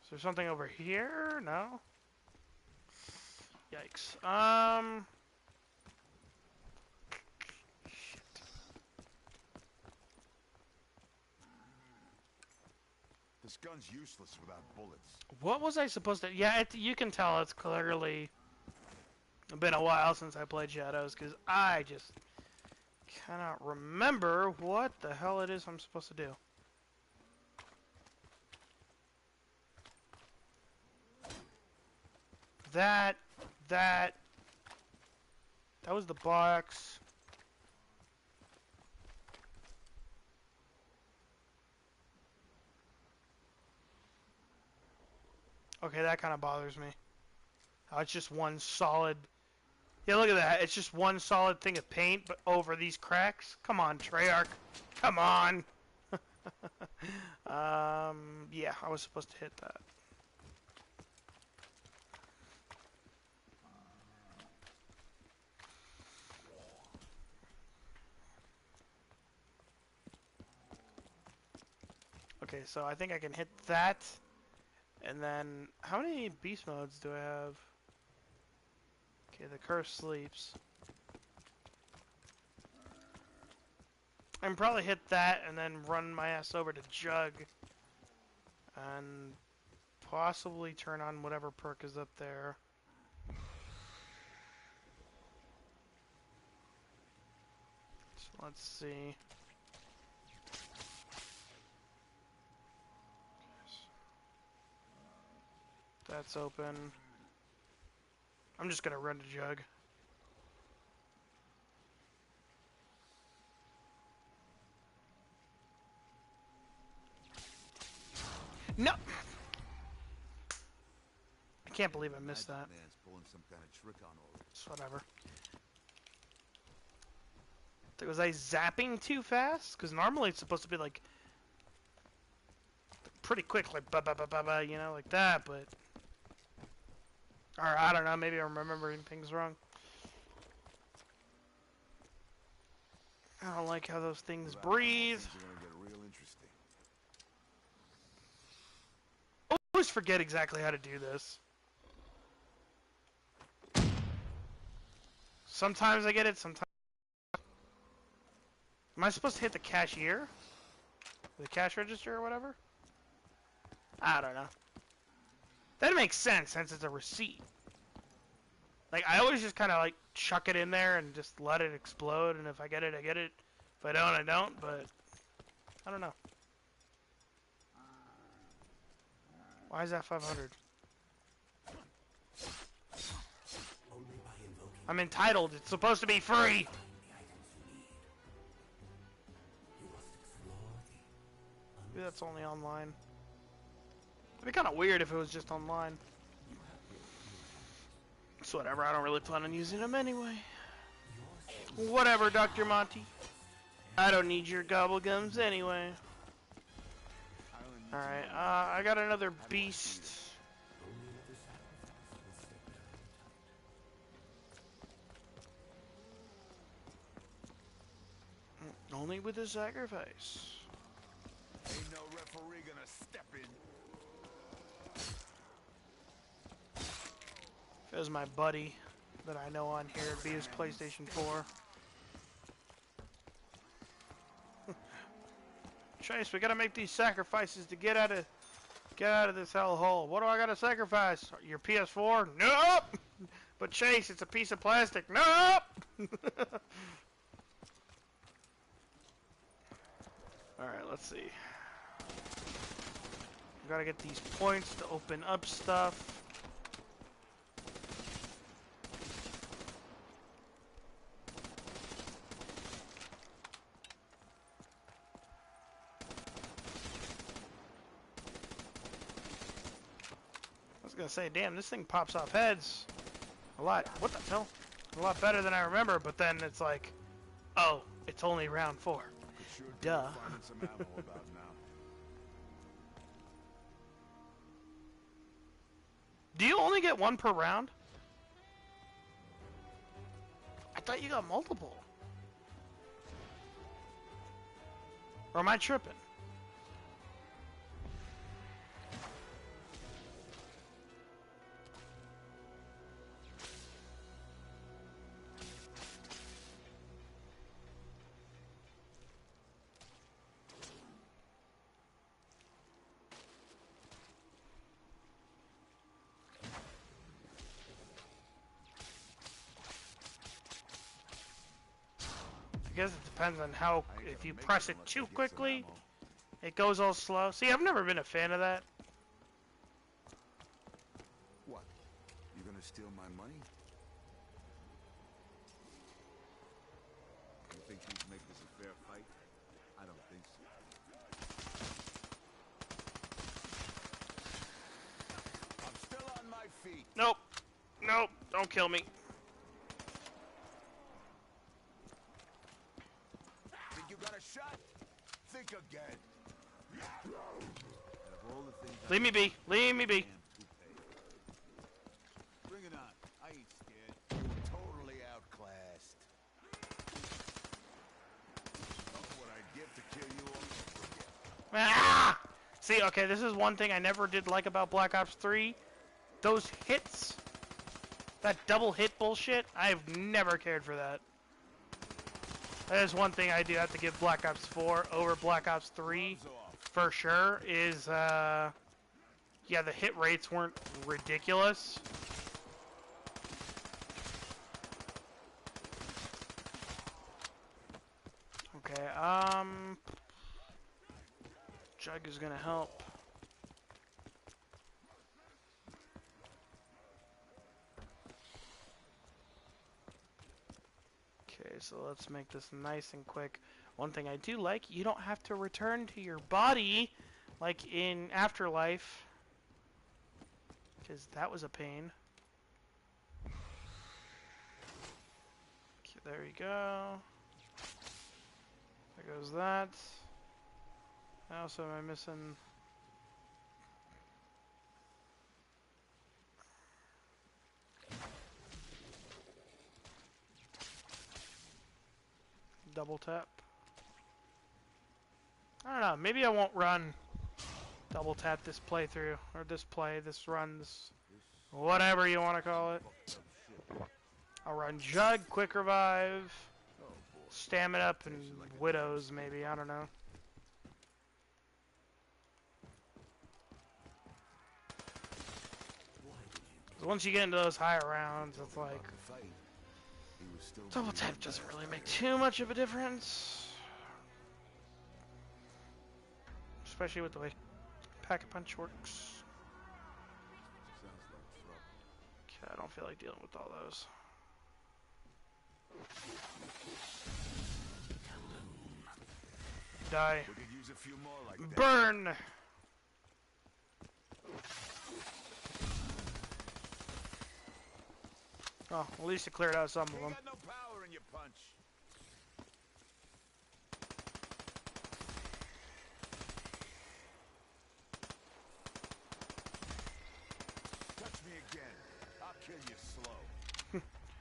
Is there something over here? No? Yikes. Shit. This gun's useless without bullets. What was I supposed to... Yeah, you can tell it's clearly been a while since I played Shadows, because I just cannot remember what the hell it is I'm supposed to do. that. That was the box. Okay, that kind of bothers me. Oh, it's just one solid... Yeah, look at that. It's just one solid thing of paint, but over these cracks. Come on, Treyarch. Come on. Yeah, I was supposed to hit that. Okay, so I think I can hit that. And then, how many beast modes do I have? Okay, the curse sleeps. I can probably hit that and then run my ass over to Jug. And possibly turn on whatever perk is up there. So let's see. That's open. I'm just gonna run to Jug. No! I can't believe I missed that. Man's pulling some kind of trick on all of It's whatever. Was I zapping too fast? Because normally it's supposed to be like pretty quick, like ba ba ba ba ba, you know, like that, but... Or I don't know, maybe I'm remembering things wrong. I don't like how those things breathe. Things are gonna get real interesting. I always forget exactly how to do this. Sometimes I get it, sometimes... Am I supposed to hit the cashier? The cash register or whatever? I don't know. That makes sense since it's a receipt. Like, I always just kind of like chuck it in there and just let it explode, and if I get it, I get it. If I don't, I don't, but I don't know. Why is that 500? I'm entitled. It's supposed to be free. Maybe that's only online. It'd be kind of weird if it was just online. It's whatever, I don't really plan on using them anyway. Whatever, Dr. Monty. I don't need your gobblegums anyway. Alright, I got another beast. Only with a sacrifice. Ain't no referee gonna step in. If it was my buddy that I know on here, it'd be his PlayStation 4. Chase, we gotta make these sacrifices to get out of this hellhole. What do I gotta sacrifice? Your PS4? Nope! But Chase, it's a piece of plastic. Nope! Alright, let's see. Gotta get these points to open up stuff. I was gonna say, damn, this thing pops off heads a lot. What the hell? A lot better than I remember, but then it's like, oh, it's only round 4. Sure Duh. finding some ammo about now. Do you only get one per round? I thought you got multiple. Or am I tripping? I guess it depends on how, if you press it too quickly, it goes all slow. See, I've never been a fan of that. What? You gonna to steal my money? You think these make this a fair fight? I don't think so. I'm still on my feet. Nope. Nope. Don't kill me. Think you got a shot? Think again. Out of all the things Leave me be. Leave me be. Bring it on. I ain't scared. Totally outclassed. Look what I'd give to kill you all. Ah! See, okay, this is one thing I never did like about Black Ops 3. Those hits. That double hit bullshit. I've never cared for that. That is one thing I do have to give Black Ops 4 over Black Ops 3 for sure is, yeah, the hit rates weren't ridiculous. Okay, Jug is gonna help. Okay, so let's make this nice and quick. One thing I do like, you don't have to return to your body like in Afterlife, because that was a pain. Okay, there we go. There goes that. Now, so am I missing? Double tap. I don't know, maybe I won't run double tap this playthrough, or this run, whatever you want to call it. I'll run Jug, Quick Revive, Stamina Up, and Widows maybe, I don't know. 'Cause once you get into those higher rounds, it's like, double tap doesn't really make too much of a difference. Especially with the way Pack-a-Punch works. Okay, I don't feel like dealing with all those. Die. Burn! Oh, at least it cleared out some of them. No power in your punch. Touch me again. I'll kill you slow.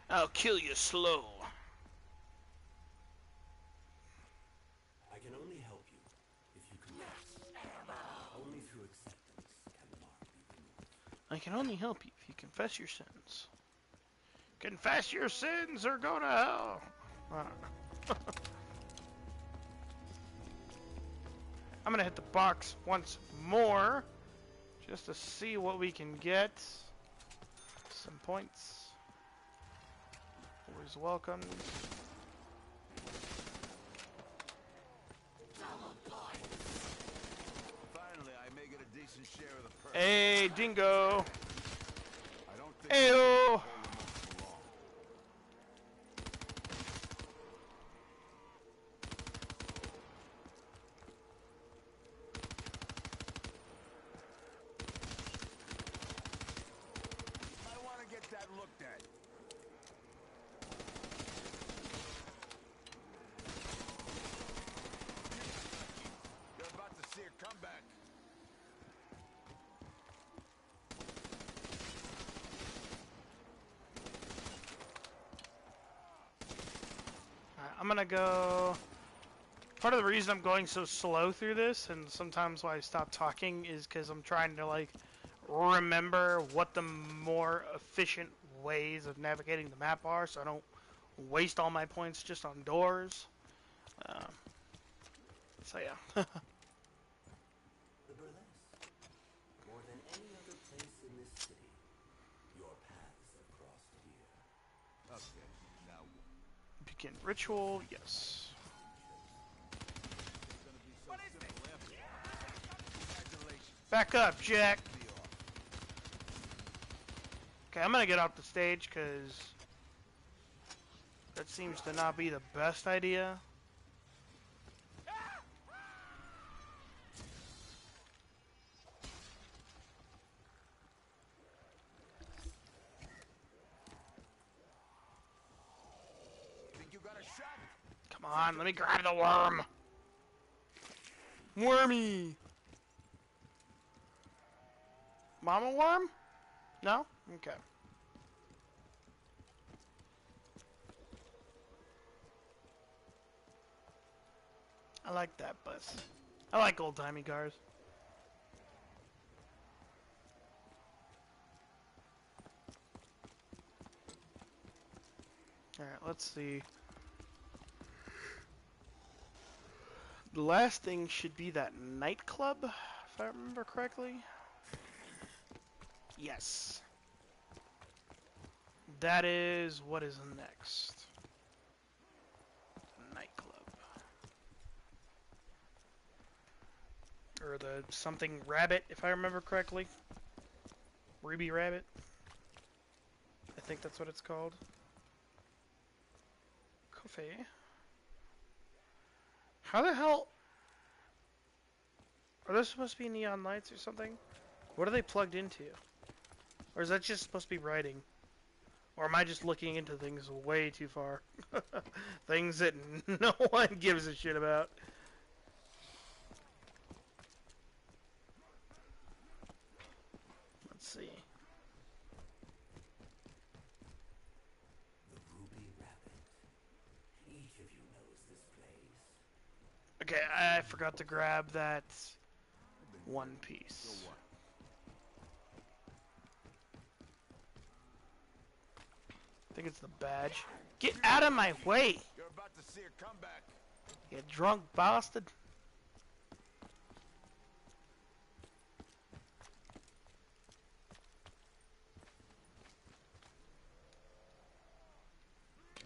I'll kill you slow. I can only help you if you confess. Only through acceptance can the mark be removed. I can only help you if you confess your sins. Confess your sins or go to hell. I'm gonna hit the box once more just to see what we can get. Some points. Always welcome. Finally, I may get a decent share of the perks. Hey, Dingo. I don't think Ayo. I want to get that looked at. You're about to see a comeback. Alright, I'm gonna go. Part of the reason I'm going so slow through this, and sometimes why I stop talking, is because I'm trying to like remember what the more efficient ways of navigating the map are, so I don't waste all my points just on doors. So yeah. The burlesque. More than any other place in this city, your paths have crossed here. Okay, now what? Begin ritual, yes. What is this? Congratulations. Back up, Jack. Okay, Okay, I'm gonna get off the stage because that seems to not be the best idea. Think you got a shot? Come on, let me grab the worm. Wormy. Mama worm? No? Okay. I like that bus. I like old-timey cars. Alright, let's see. The last thing should be that nightclub, if I remember correctly. Yes. That is what is next. Nightclub. Or the something rabbit, if I remember correctly. Ruby Rabbit. I think that's what it's called. Coffee. How the hell... Are those supposed to be neon lights or something? What are they plugged into? Or is that just supposed to be writing? Or am I just looking into things way too far? Things that no one gives a shit about. Let's see. The Ruby Rabbit. Each of you knows this place. Okay, I forgot to grab that one piece. I think it's the badge. Get out of my way! You're about to see a comeback. You drunk bastard.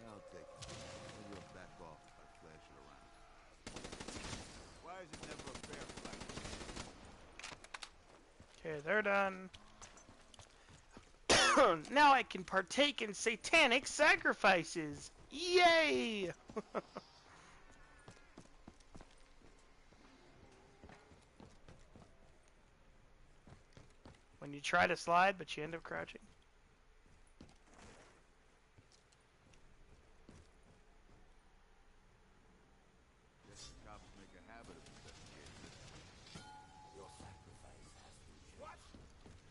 I'll take it. Maybe you'll back off if I flash it around. Why is it never a fair fight? Okay, they're done. Now I can partake in satanic sacrifices. Yay! When you try to slide, but you end up crouching. Guess the cops make a habit of investigating this. Your sacrifice has been chosen. What?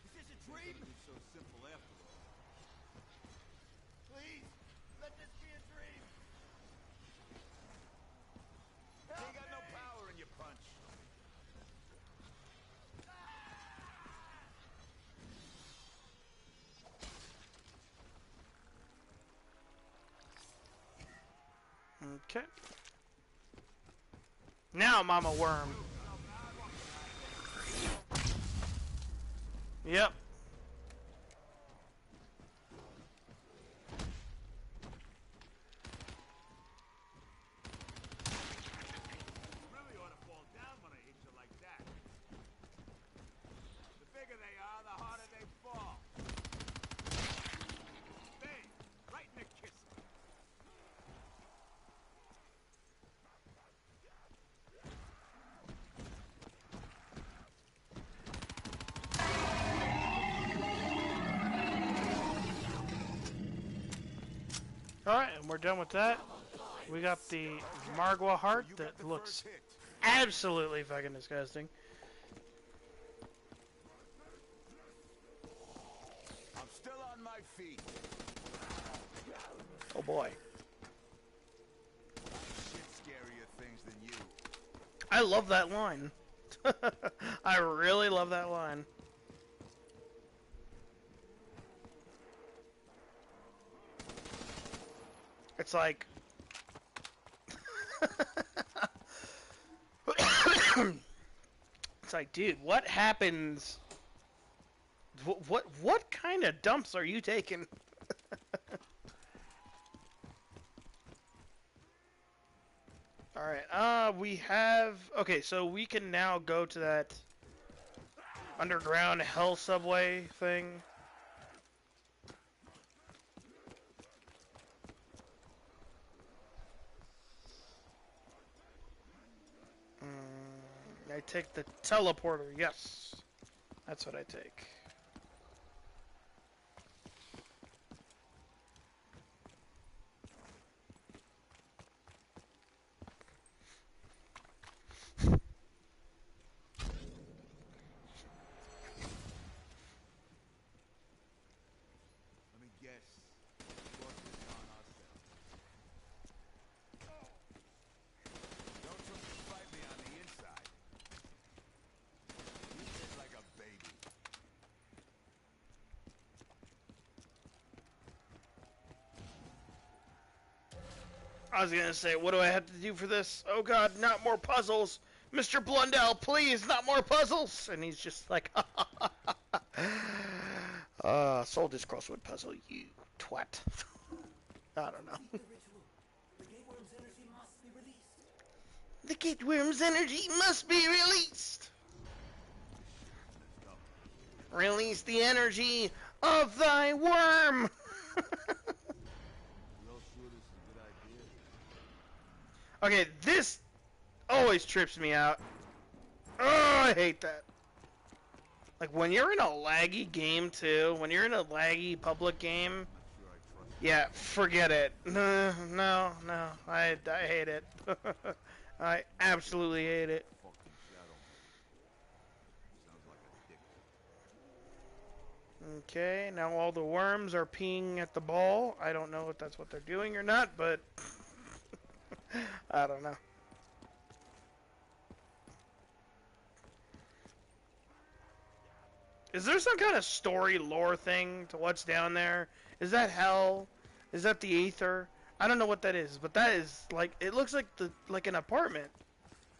Is this a dream? It's so simple after all. Please, let this be a dream. You ain't got no power in your punch. Okay. Now, Mama Worm. Yep. You really ought to fall down when I hit you like that. The bigger they are, the harder they fall. Bang! Right in the kisser. Alright, and we're done with that. We got the Margwa heart You got that the looks first hit. absolutely fucking disgusting. I'm still on my feet. Oh boy. Shit scarier things than you. I love that line. I really love that line. It's like... It's like, dude, what happens... What kind of dumps are you taking? Alright, we have... Okay, so we can now go to that underground hell subway thing. take the teleporter. Yes. That's what I take. Let me guess. Boss is on ourselves. Don't try to fight me on the inside. You hit like a baby. I was gonna say, what do I have to do for this? Oh god, not more puzzles! Mr. Blundell, please, not more puzzles! And he's just like, Soldier's Crossword puzzle, you twat. I don't know. The ritual. The gateworm's energy must be released. The gateworm's energy must be released! Release the energy of thy worm! Real shooters is a good idea. Okay, this always trips me out. Oh, I hate that. Like, when you're in a laggy game, too, when you're in a laggy public game, Sure I trust yeah, forget it. No, I hate it. I absolutely hate it. fucking Shadow. Sounds like a dick. Okay, now all the worms are peeing at the ball. I don't know if that's what they're doing or not, but I don't know. Is there some kind of story lore thing to what's down there? Is that hell? Is that the ether? I don't know what that is, but that is like, it looks like an apartment.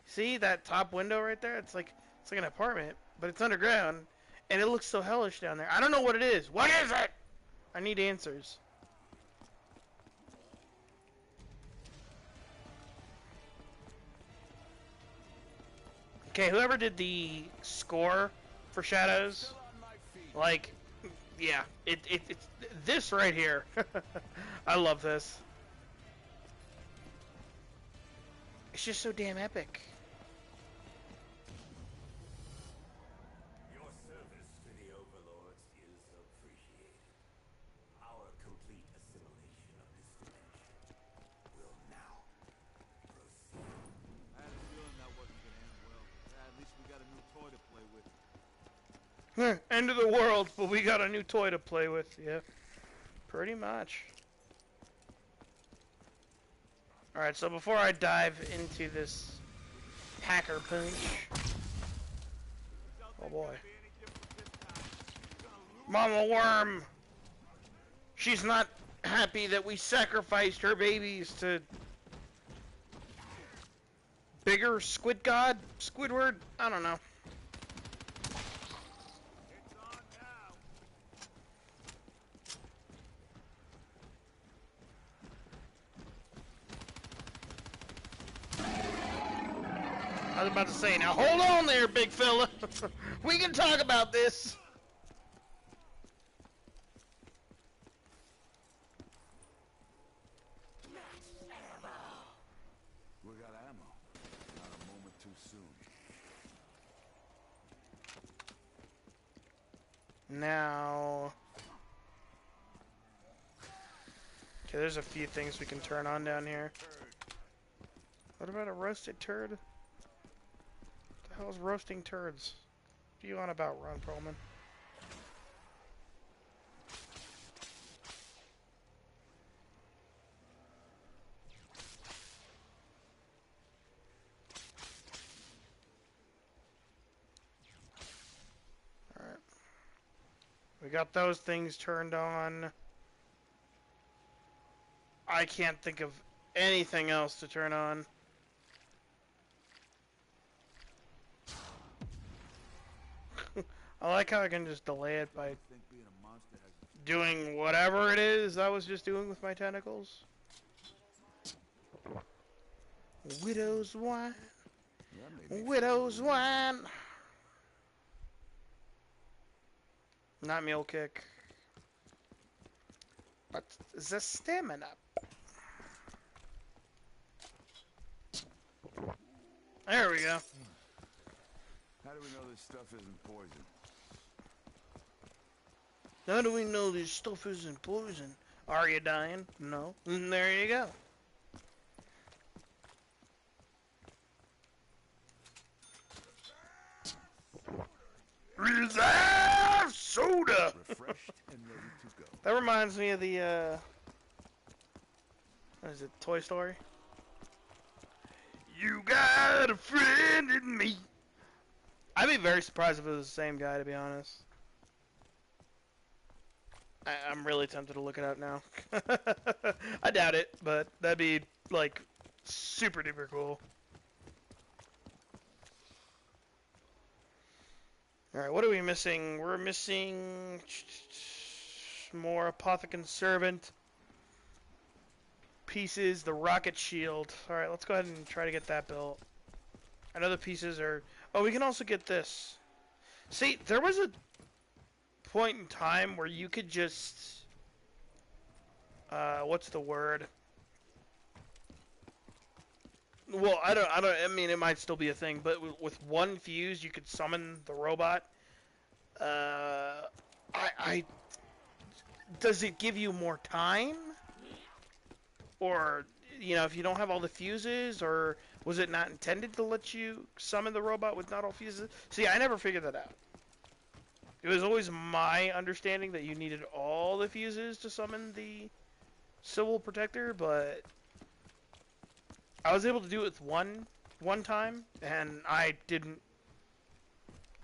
See that top window right there? It's like an apartment, but it's underground, and it looks so hellish down there. I don't know what it is. What is it? I need answers. Okay, whoever did the score for Shadows, Still on my feet. like, yeah, it's this right here. I love this. It's just so damn epic. Your service to the overlords is appreciated. Our complete assimilation of this dimension will now proceed. I had a feeling that wasn't gonna end well. At least we got a new toy to play with. End of the world, but we got a new toy to play with. Yeah, pretty much. Alright, so before I dive into this hacker punch, oh boy. Mama Worm! She's not happy that we sacrificed her babies to bigger squid god? Squidward? I don't know. It's on now. I was about to say, now hold on there, big fella. We can talk about this. We got ammo. Not a moment too soon. Now... Okay, there's a few things we can turn on down here. What about a roasted turd? What the hell is roasting turds? What are you on about, Ron Perlman? Alright. We got those things turned on. I can't think of anything else to turn on. I like how I can just delay it by I think being a monster has doing whatever it is I was just doing with my tentacles. Widow's wine. that made me Widow's wine. Not mule kick. But the stamina. There we go. How do we know this stuff isn't poison? How do we know this stuff isn't poison? Are you dying? No. And there you go. Reserve soda! Refreshed and ready to go. That reminds me of the, what is it, Toy Story? You got a friend in me. I'd be very surprised if it was the same guy, to be honest. I'm really tempted to look it up now. I doubt it, but that'd be, like, super duper cool. Alright, what are we missing? We're missing more Apothecon Servant pieces, the rocket shield. Alright, let's go ahead and try to get that built. I know the pieces are... Oh, we can also get this. See, there was a point in time where you could just... what's the word? Well, I mean, it might still be a thing, but with one fuse, you could summon the robot. Does it give you more time? Or, you know, if you don't have all the fuses, or was it not intended to let you summon the robot with not all fuses? See, I never figured that out. It was always my understanding that you needed all the fuses to summon the Civil Protector, but I was able to do it with one time, and I didn't.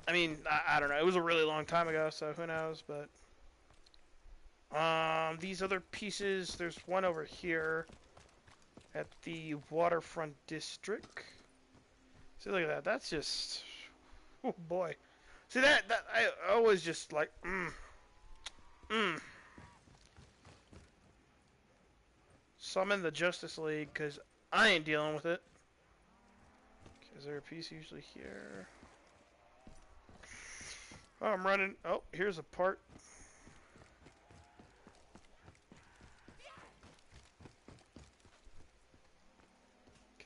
I mean, I don't know. It was a really long time ago, so who knows, but these other pieces, there's one over here at the Waterfront District. See, look at that. That's just, oh boy. See, that I always just like, summon the Justice League, because I ain't dealing with it. Is there a piece usually here? Oh, I'm running. Oh, here's a part.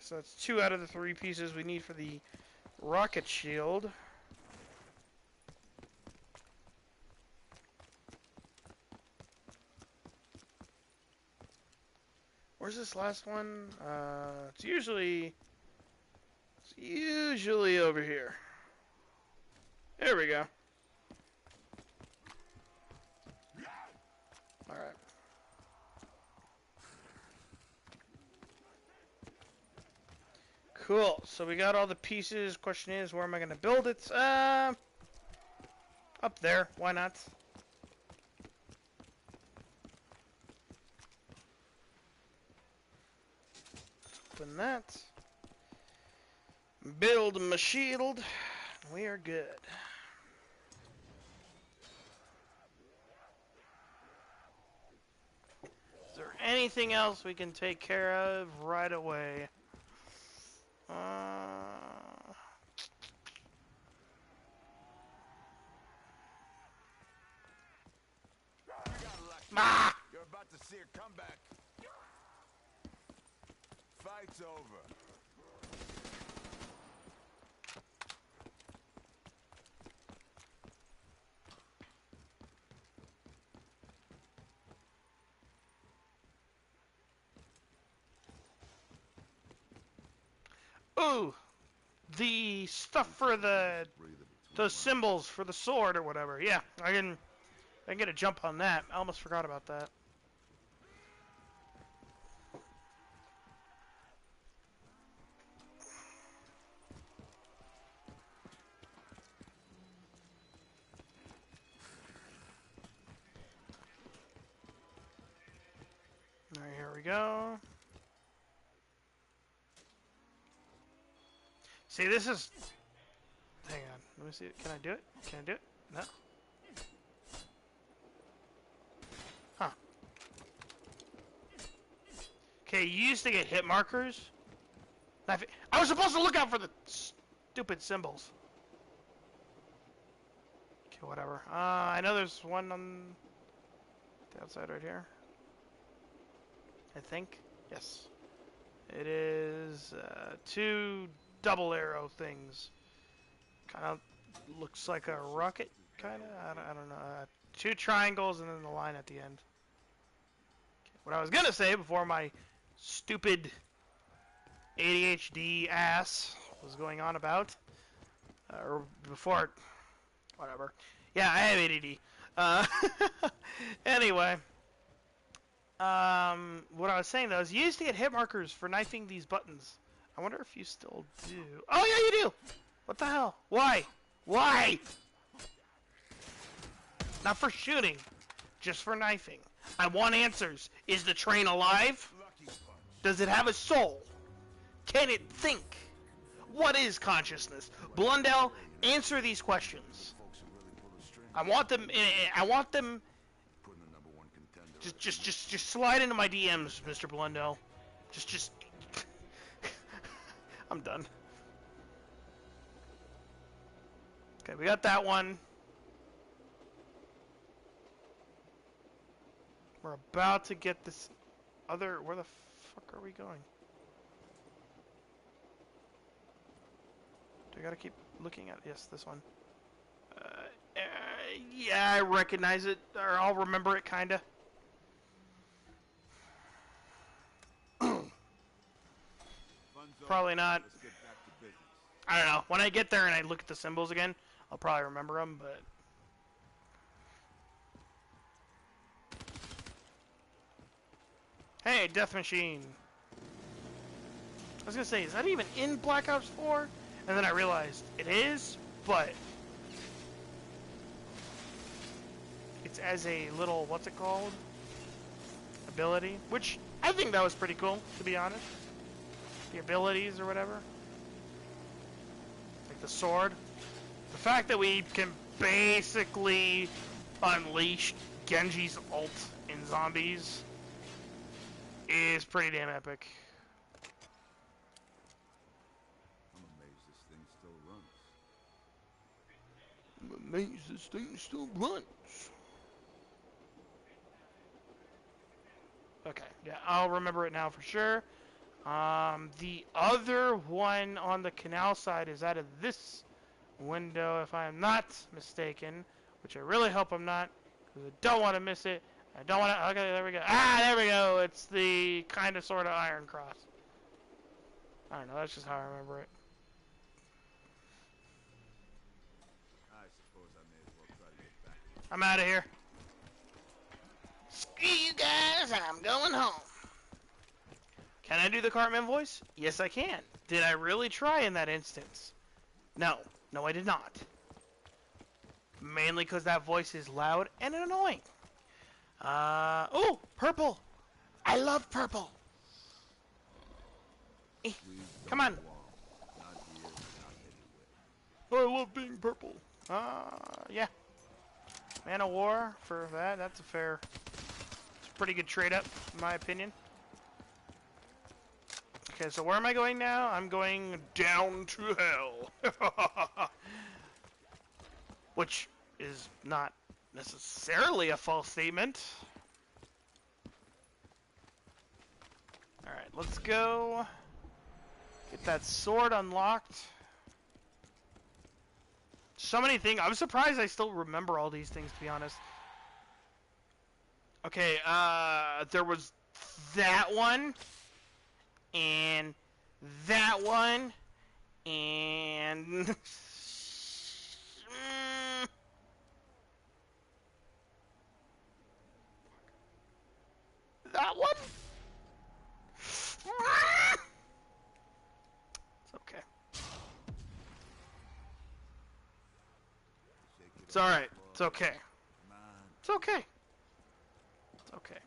So that's 2 out of the 3 pieces we need for the rocket shield. Where's this last one? It's usually over here. There we go. All right. Cool. So we got all the pieces. Question is, where am I going to build it? Up there. Why not? Open that. Build my shield. We are good. Is there anything else we can take care of right away? You're about to see a comeback. Fight's over. Ooh, the stuff for the symbols for the sword or whatever. Yeah, I can get a jump on that. I almost forgot about that. All right, here we go. See, this is... Hang on. Let me see. Can I do it? Can I do it? No. Huh. Okay, you used to get hit markers. I was supposed to look out for the stupid symbols. Okay, whatever. I know there's one on the outside right here. I think. Yes. It is 2 double arrow things. Kind of looks like a rocket, kind of. I don't know. 2 triangles and then the line at the end. Okay. What I was gonna say before my stupid ADHD ass was going on about, or before, whatever. Yeah, I have ADD. Anyway, what I was saying though is you used to get hit markers for knifing these buttons. I wonder if you still do. Oh yeah, you do. What the hell? Why? Why? Not for shooting, just for knifing. I want answers. Is the train alive? Does it have a soul? Can it think? What is consciousness? Blundell, answer these questions. I want them. I want them. Just slide into my DMs, Mr. Blundell. Just. I'm done. Okay, we got that one. We're about to get this other. Where the fuck are we going? Do I gotta keep looking at? Yes, this one. Yeah, I recognize it, or I'll remember it, kinda. Probably not. I don't know. When I get there and I look at the symbols again, I'll probably remember them, but... Hey, Death Machine! I was gonna say, is that even in Black Ops 4? And then I realized it is, but... it's as a little, what's it called? Ability. Which, I think that was pretty cool, to be honest. The abilities or whatever. Like the sword. The fact that we can basically unleash Genji's ult in zombies is pretty damn epic. I'm amazed this thing still runs. I'm amazed this thing still runs. Okay, yeah, I'll remember it now for sure. The other one on the canal side is out of this window, if I am not mistaken, which I really hope I'm not, because I don't want to miss it. I don't want to. Okay, there we go. Ah, there we go. It's the kind of sort of Iron Cross. I don't know. That's just how I remember it. I suppose I may as well try to get back. I'm out of here. Screw you guys. I'm going home. Can I do the Cartman voice? Yes, I can. Did I really try in that instance? No. No, I did not. Mainly because that voice is loud and annoying. Oh, purple. I love purple. Come on. I love being purple. Yeah. Man of War for that. That's a fair. It's a pretty good trade up, in my opinion. Okay, so where am I going now? I'm going down to hell. Which is not necessarily a false statement. Alright, let's go. Get that sword unlocked. So many things. I'm surprised I still remember all these things, to be honest. Okay, there was that one. And that one. And... that one? It's okay. It's alright. It's okay. It's okay. It's okay.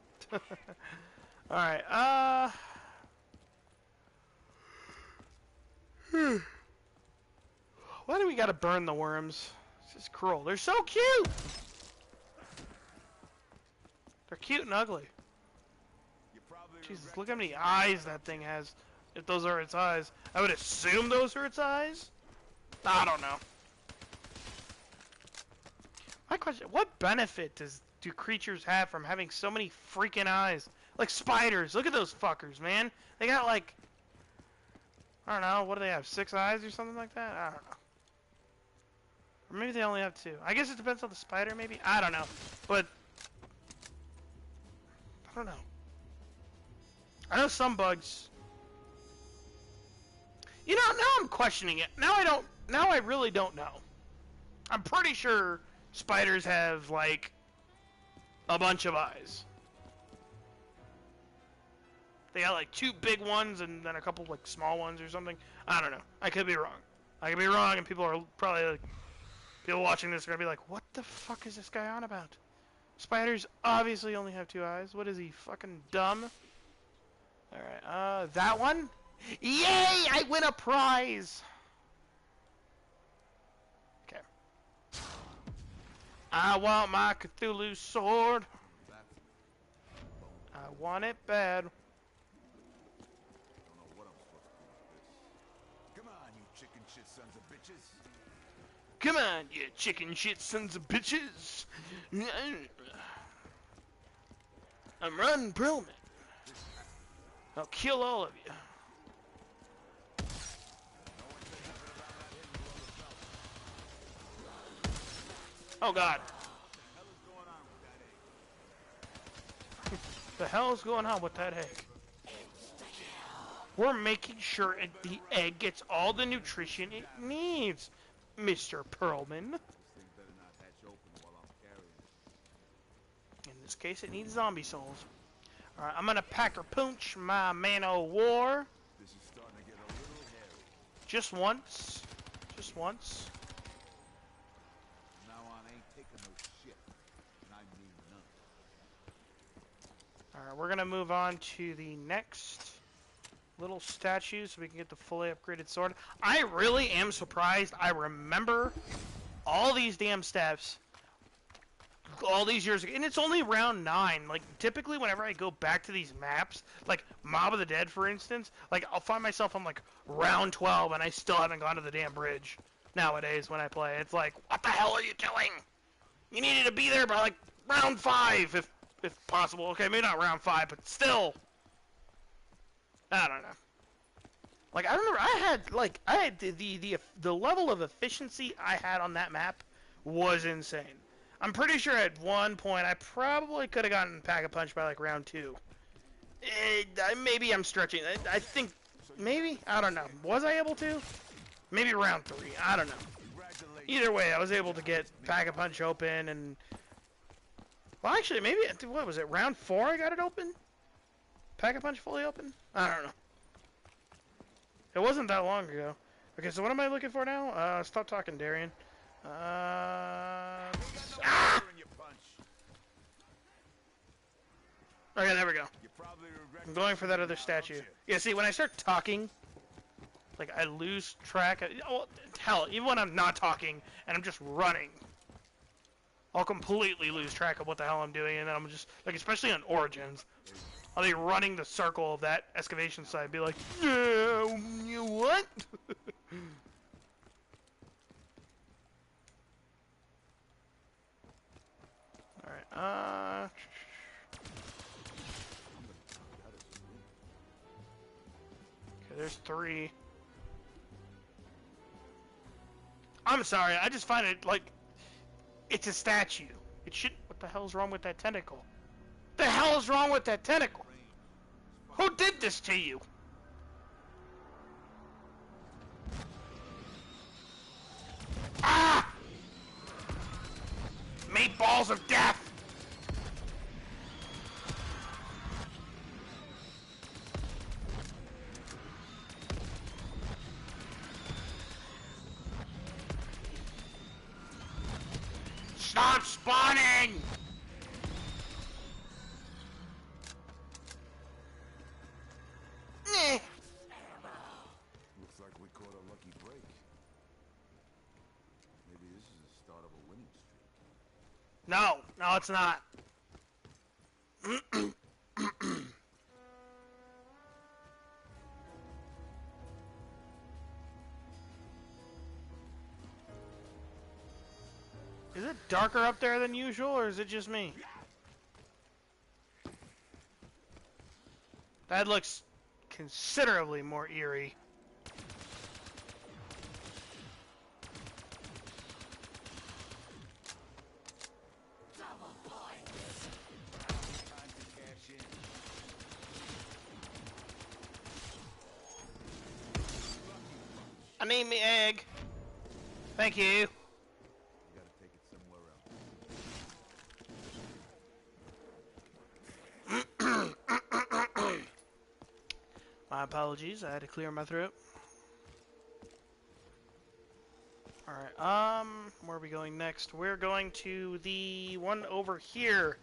Alright, why do we gotta burn the worms? This is cruel. They're so cute! They're cute and ugly. Jesus, look how many eyes that thing has. If those are its eyes. I would assume those are its eyes? I don't know. My question, what benefit do creatures have from having so many freaking eyes? Like spiders. Look at those fuckers, man. They got like... I don't know, what do they have? 6 eyes or something like that? I don't know. Or maybe they only have 2. I guess it depends on the spider, maybe? I don't know. But, I don't know. I know some bugs. You know, now I'm questioning it. Now I really don't know. I'm pretty sure spiders have, like, a bunch of eyes. They got, like, 2 big ones and then a couple, like, small ones or something. I don't know. I could be wrong. I could be wrong, and people are probably, like, people watching this are gonna be like, what the fuck is this guy on about? Spiders obviously only have 2 eyes. What is he, fucking dumb? Alright, that one? Yay! I win a prize! Okay. I want my Cthulhu sword. I want it bad. Don't know what I'm supposed to do with this. Come on, you chicken shit sons of bitches. Come on, you chicken shit sons of bitches. I'm Ron Perlman. I'll kill all of you. Oh god. The hell is going on with that egg? We're making sure the egg gets all the nutrition it needs, Mr. Perlman. In this case, it needs zombie souls. Alright, I'm gonna pack or punch my man o' war. This is starting to get a little hairy. Just once. Just once. From now on, I ain't taking no shit. And I mean none. Alright, we're gonna move on to the next little statue so we can get the fully upgraded sword. I really am surprised I remember all these damn steps all these years ago, and it's only round 9. Like, typically whenever I go back to these maps, like Mob of the Dead for instance, like I'll find myself on like round 12 and I still haven't gone to the damn bridge nowadays when I play. It's like, what the hell are you doing? You needed to be there by like round 5 if possible. Okay, maybe not round 5, but still. I don't know. Like, I remember I had the level of efficiency I had on that map was insane. I'm pretty sure at one point I probably could have gotten Pack-a-Punch by like round 2. Maybe I'm stretching. I think, maybe? I don't know. Was I able to? Maybe round 3. I don't know. Either way, I was able to get Pack-a-Punch open and... Well, actually, maybe, what was it, round 4 I got it open? Pack-a-Punch fully open? I don't know. It wasn't that long ago. Okay, so what am I looking for now? Stop talking, Darian. Okay, there we go. I'm going for that other statue. Yeah, see, when I start talking, like, I lose track of... Oh, hell, even when I'm not talking and I'm just running, I'll completely lose track of what the hell I'm doing, and then I'm just... Like, especially on Origins, I'll be running the circle of that excavation site, be like, yeah, you what? Alright, okay, there's 3. I'm sorry, I just find it, like, it's a statue. It should... What the hell's wrong with that tentacle? The hell is wrong with that tentacle? Who did this to you? Ah! Meatballs of death! Stop spawning! Looks like we caught a lucky break. Maybe this is the start of a winning streak. No, it's not. Is it darker up there than usual, or is it just me? That looks considerably more eerie. I need me egg. Thank you. You gotta take it somewhere else. My apologies, I had to clear my throat. Alright, where are we going next? We're going to the one over here.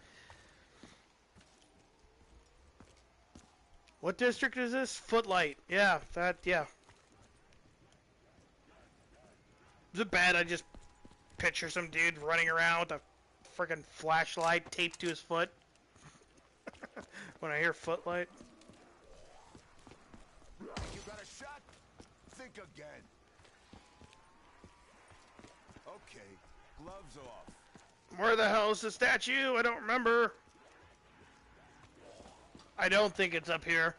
What district is this? Footlight. Yeah, yeah. Is it bad I just picture some dude running around with a freaking flashlight taped to his foot? When I hear Footlight. You got a shot? Think again. Okay, gloves off. Where the hell is the statue? I don't remember. I don't think it's up here.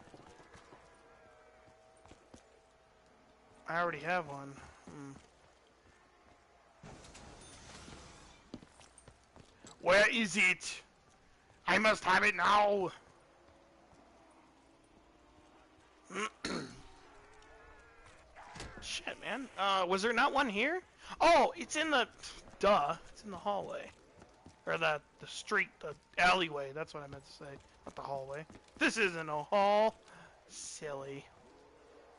I already have one. Where is it? I must have it now. Shit, man. Was there not one here? Oh, it's in the... Duh. It's in the hallway. Or the street, the alleyway. That's what I meant to say. Not the hallway. This isn't a hall. Silly.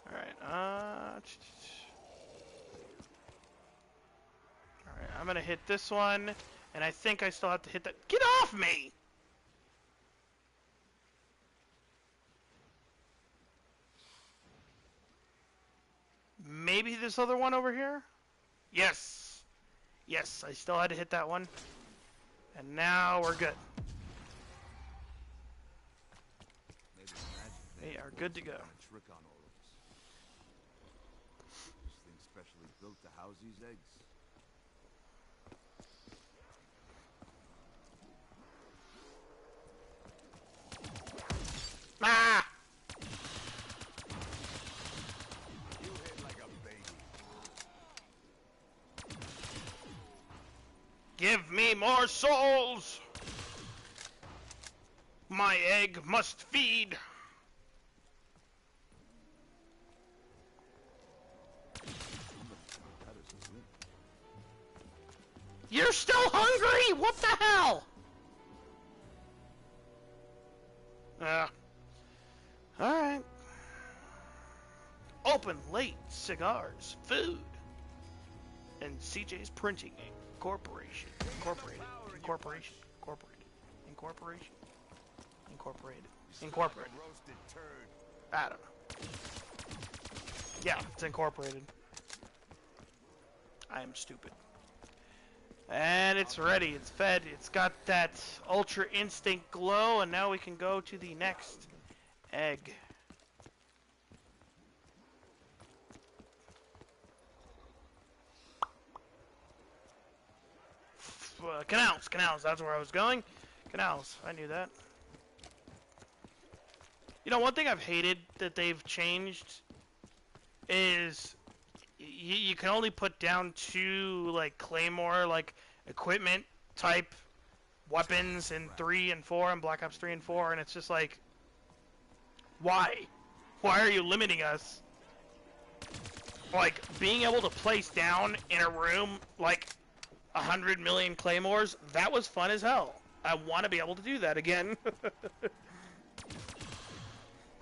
Alright, Alright, I'm gonna hit this one. And I think I still have to hit that. Get off me! Maybe this other one over here? Yes! Yes, I still had to hit that one. And now we're good. They are good to go. Trick on all of us. This thing specially built to house these eggs. Ah! You hit like a baby. Give me more souls! My egg must feed! You're still hungry? What the hell? Alright. Open late cigars, food, and CJ's Printing Corporation. Incorporated. Roasted turd. I don't know. Yeah, it's incorporated. I am stupid. And it's ready, it's fed, it's got that Ultra Instinct glow, and now we can go to the next egg. Canals, that's where I was going. Canals, I knew that. You know, one thing I've hated that they've changed is you can only put down 2, like, Claymore, like, equipment type weapons in 3 and 4, and Black Ops 3 and 4, and it's just like, why? Why are you limiting us? Like, being able to place down in a room, like, 100 million Claymores, that was fun as hell. I want to be able to do that again.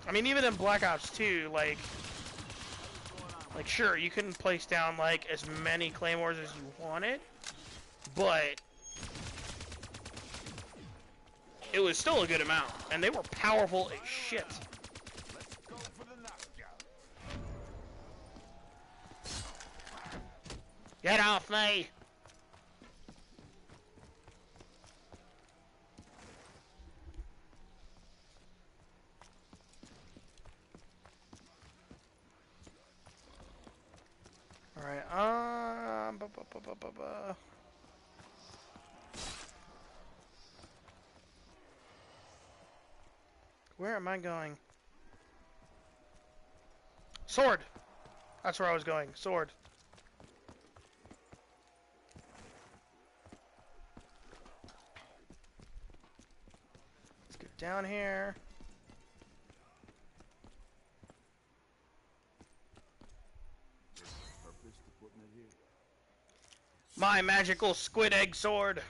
I mean, even in Black Ops 2, like, sure, you couldn't place down, like, as many Claymores as you wanted, but it was still a good amount, and they were powerful as shit. Let's go for the knockout. Get off me! Alright, where am I going? Sword! That's where I was going. Sword. Let's get down here. My magical squid egg sword.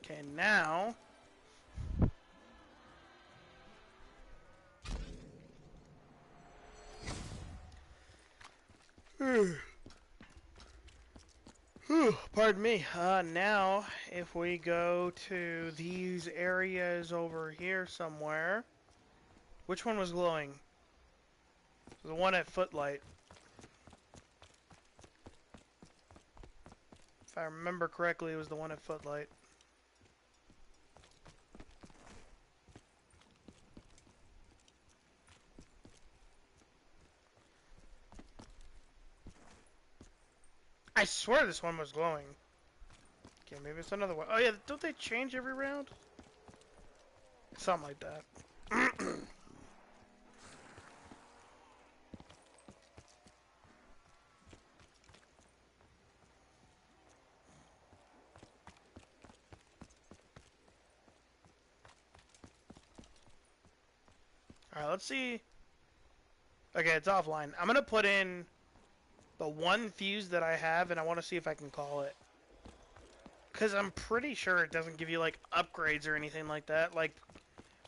Okay, now... Pardon me. Now, if we go to these areas over here somewhere... Which one was glowing? The one at Footlight. If I remember correctly, it was the one at Footlight. I swear this one was glowing. Okay, maybe it's another one. Oh yeah, don't they change every round? Something like that. Alright, let's see. Okay, it's offline. I'm gonna put in the one fuse that I have, and I want to see if I can call it. Because I'm pretty sure it doesn't give you, like, upgrades or anything like that. Like,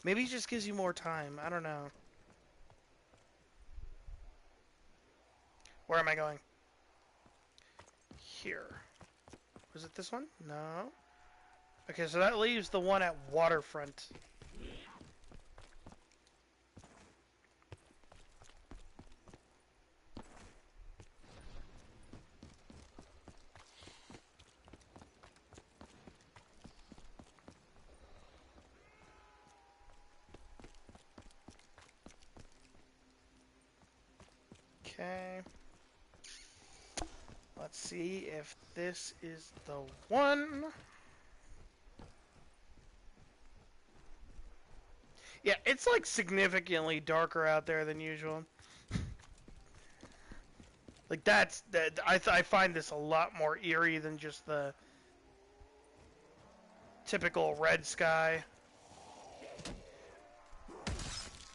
maybe it just gives you more time. I don't know. Where am I going? Here. Was it this one? No. Okay, so that leaves the one at Waterfront. Okay. Let's see if this is the one. Yeah, it's like significantly darker out there than usual. Like that. I find this a lot more eerie than just the typical red sky.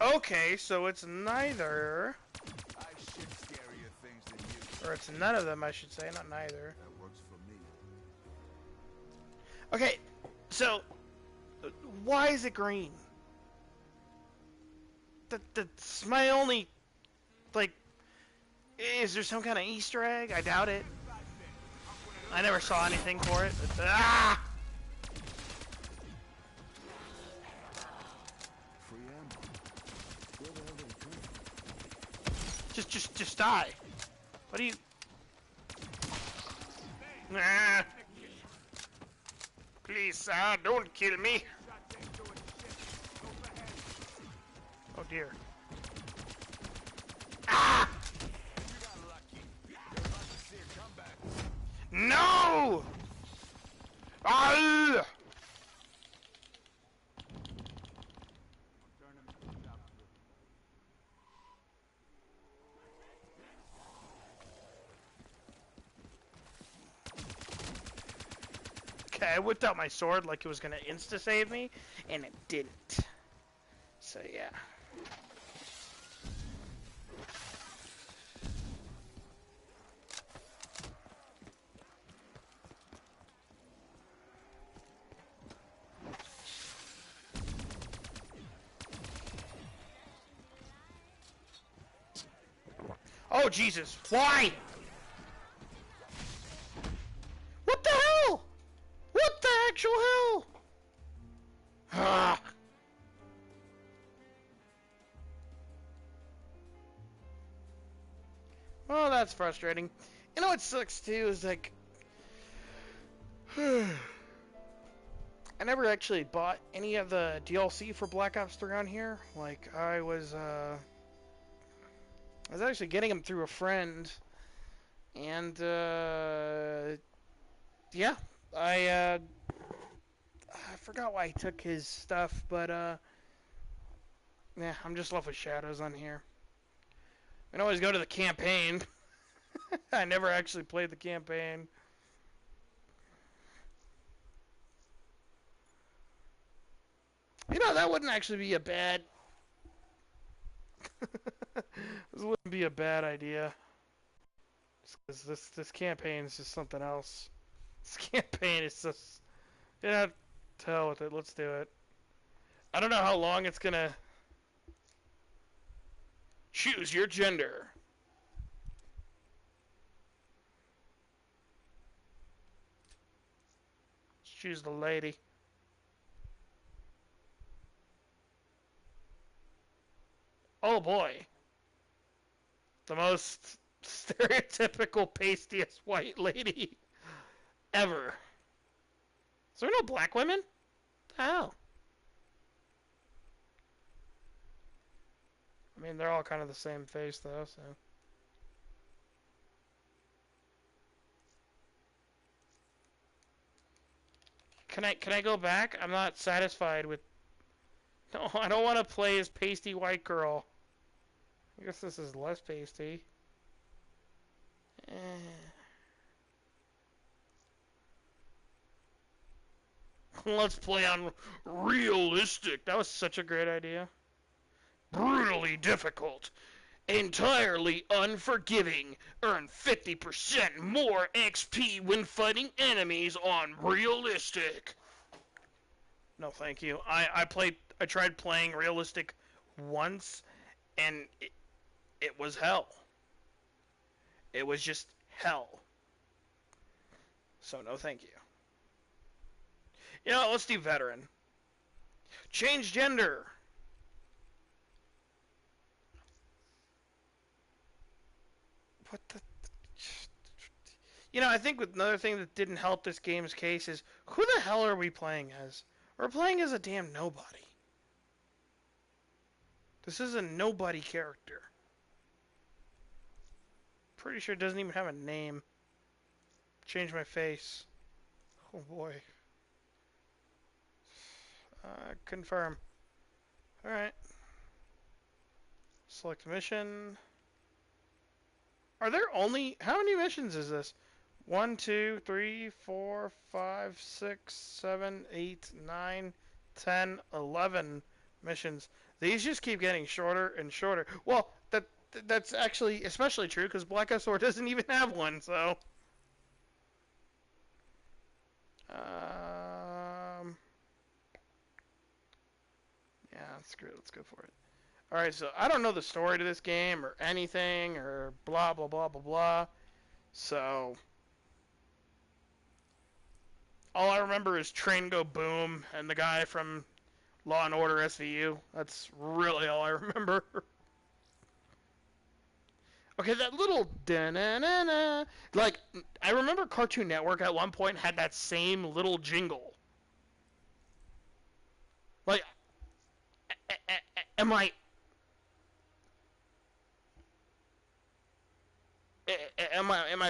Okay, so it's neither. I shit scarier things than you. Or it's none of them, I should say, not neither. That works for me. Okay, so why is it green? That's my only, like, is there some kind of Easter egg? I doubt it. I never saw anything for it. Ah! Free ammo. Where the hell did it come from? Just die. What do you? Ah. Please, sir, don't kill me. Oh dear. Ah! No! Ah! Okay, I whipped out my sword like it was gonna insta-save me, and it didn't. So yeah. Oh Jesus, why? What the hell? What the actual hell? Ah. Well, that's frustrating. You know what sucks too is like I never actually bought any of the DLC for Black Ops 3 on here. Like I was actually getting them through a friend, and yeah, I forgot why I took his stuff, but yeah, I'm just left with Shadows on here. We can always go to the campaign. I never actually played the campaign. You know, that wouldn't actually be a bad This wouldn't be a bad idea. This campaign is just something else. This campaign is just... Yeah, to hell with it. Let's do it. I don't know how long it's gonna... Choose your gender. Let's choose the lady. Oh boy. The most stereotypical pastiest white lady ever. Is there no black women? What the hell? I mean, they're all kind of the same face, though, so... Can I go back? I'm not satisfied with... No, I don't want to play as pasty white girl. I guess this is less pasty. Let's play on realistic. That was such a great idea. Brutally difficult. Entirely unforgiving. Earn 50% more XP when fighting enemies on realistic. No, thank you. I tried playing realistic once, and it was hell. It was just hell. So no, thank you. You know, let's do veteran. Change gender. What the... You know, I think another thing that didn't help this game's case is, who the hell are we playing as? We're playing as a damn nobody. This is a nobody character. Pretty sure it doesn't even have a name. Change my face. Oh boy. Confirm. Alright. Select mission. Are there only... How many missions is this? 1, 2, 3, 4, 5, 6, 7, 8, 9, 10, 11 missions. These just keep getting shorter and shorter. Well, that's actually especially true because Black Ops 4 doesn't even have one, so... Yeah, screw it. Let's go for it. Alright, so I don't know the story to this game or anything or blah, blah, blah, blah, blah. So... all I remember is Train Go Boom and the guy from Law and Order SVU. That's really all I remember. Okay, that little da-na-na-na, like, I remember Cartoon Network at one point had that same little jingle. Like, am I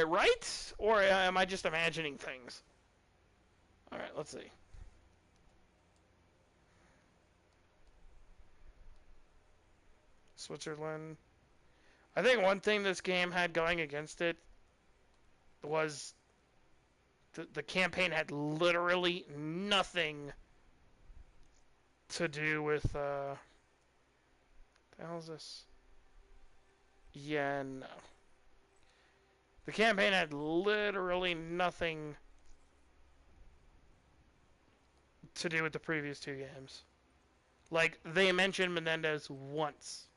right, or am I just imagining things? All right, let's see. Switzerland. I think one thing this game had going against it was the campaign had literally nothing to do with, the hell is this? Yeah, no. The campaign had literally nothing to do with the previous two games. Like, they mentioned Menendez once.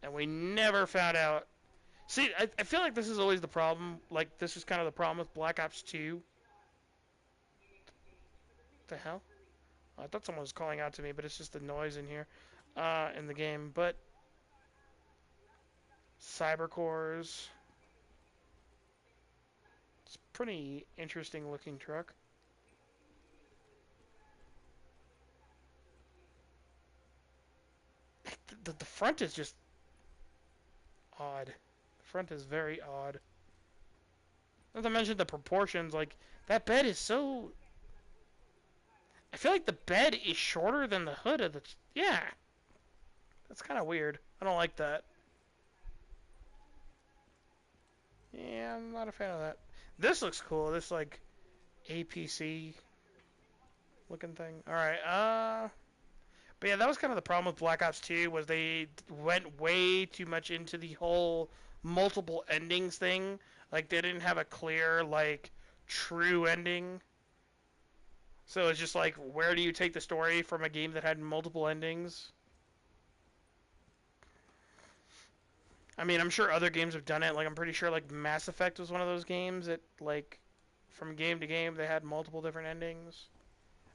And we never found out. See, I feel like this is always the problem. Like, this is kind of the problem with Black Ops 2. What the hell? I thought someone was calling out to me, but it's just the noise in here. In the game. But... Cybercores. It's a pretty interesting looking truck. The front is just odd. The front is very odd. Not to mention the proportions, like, that bed is so... I feel like the bed is shorter than the hood of the... Yeah. That's kind of weird. I don't like that. Yeah, I'm not a fan of that. This looks cool. This, like, APC looking thing. Alright, But yeah, that was kind of the problem with Black Ops 2, was they went way too much into the whole multiple endings thing. Like, they didn't have a clear, like, true ending. So it's just like, where do you take the story from a game that had multiple endings? I mean, I'm sure other games have done it. Like, I'm pretty sure, like, Mass Effect was one of those games that, like, from game to game, they had multiple different endings.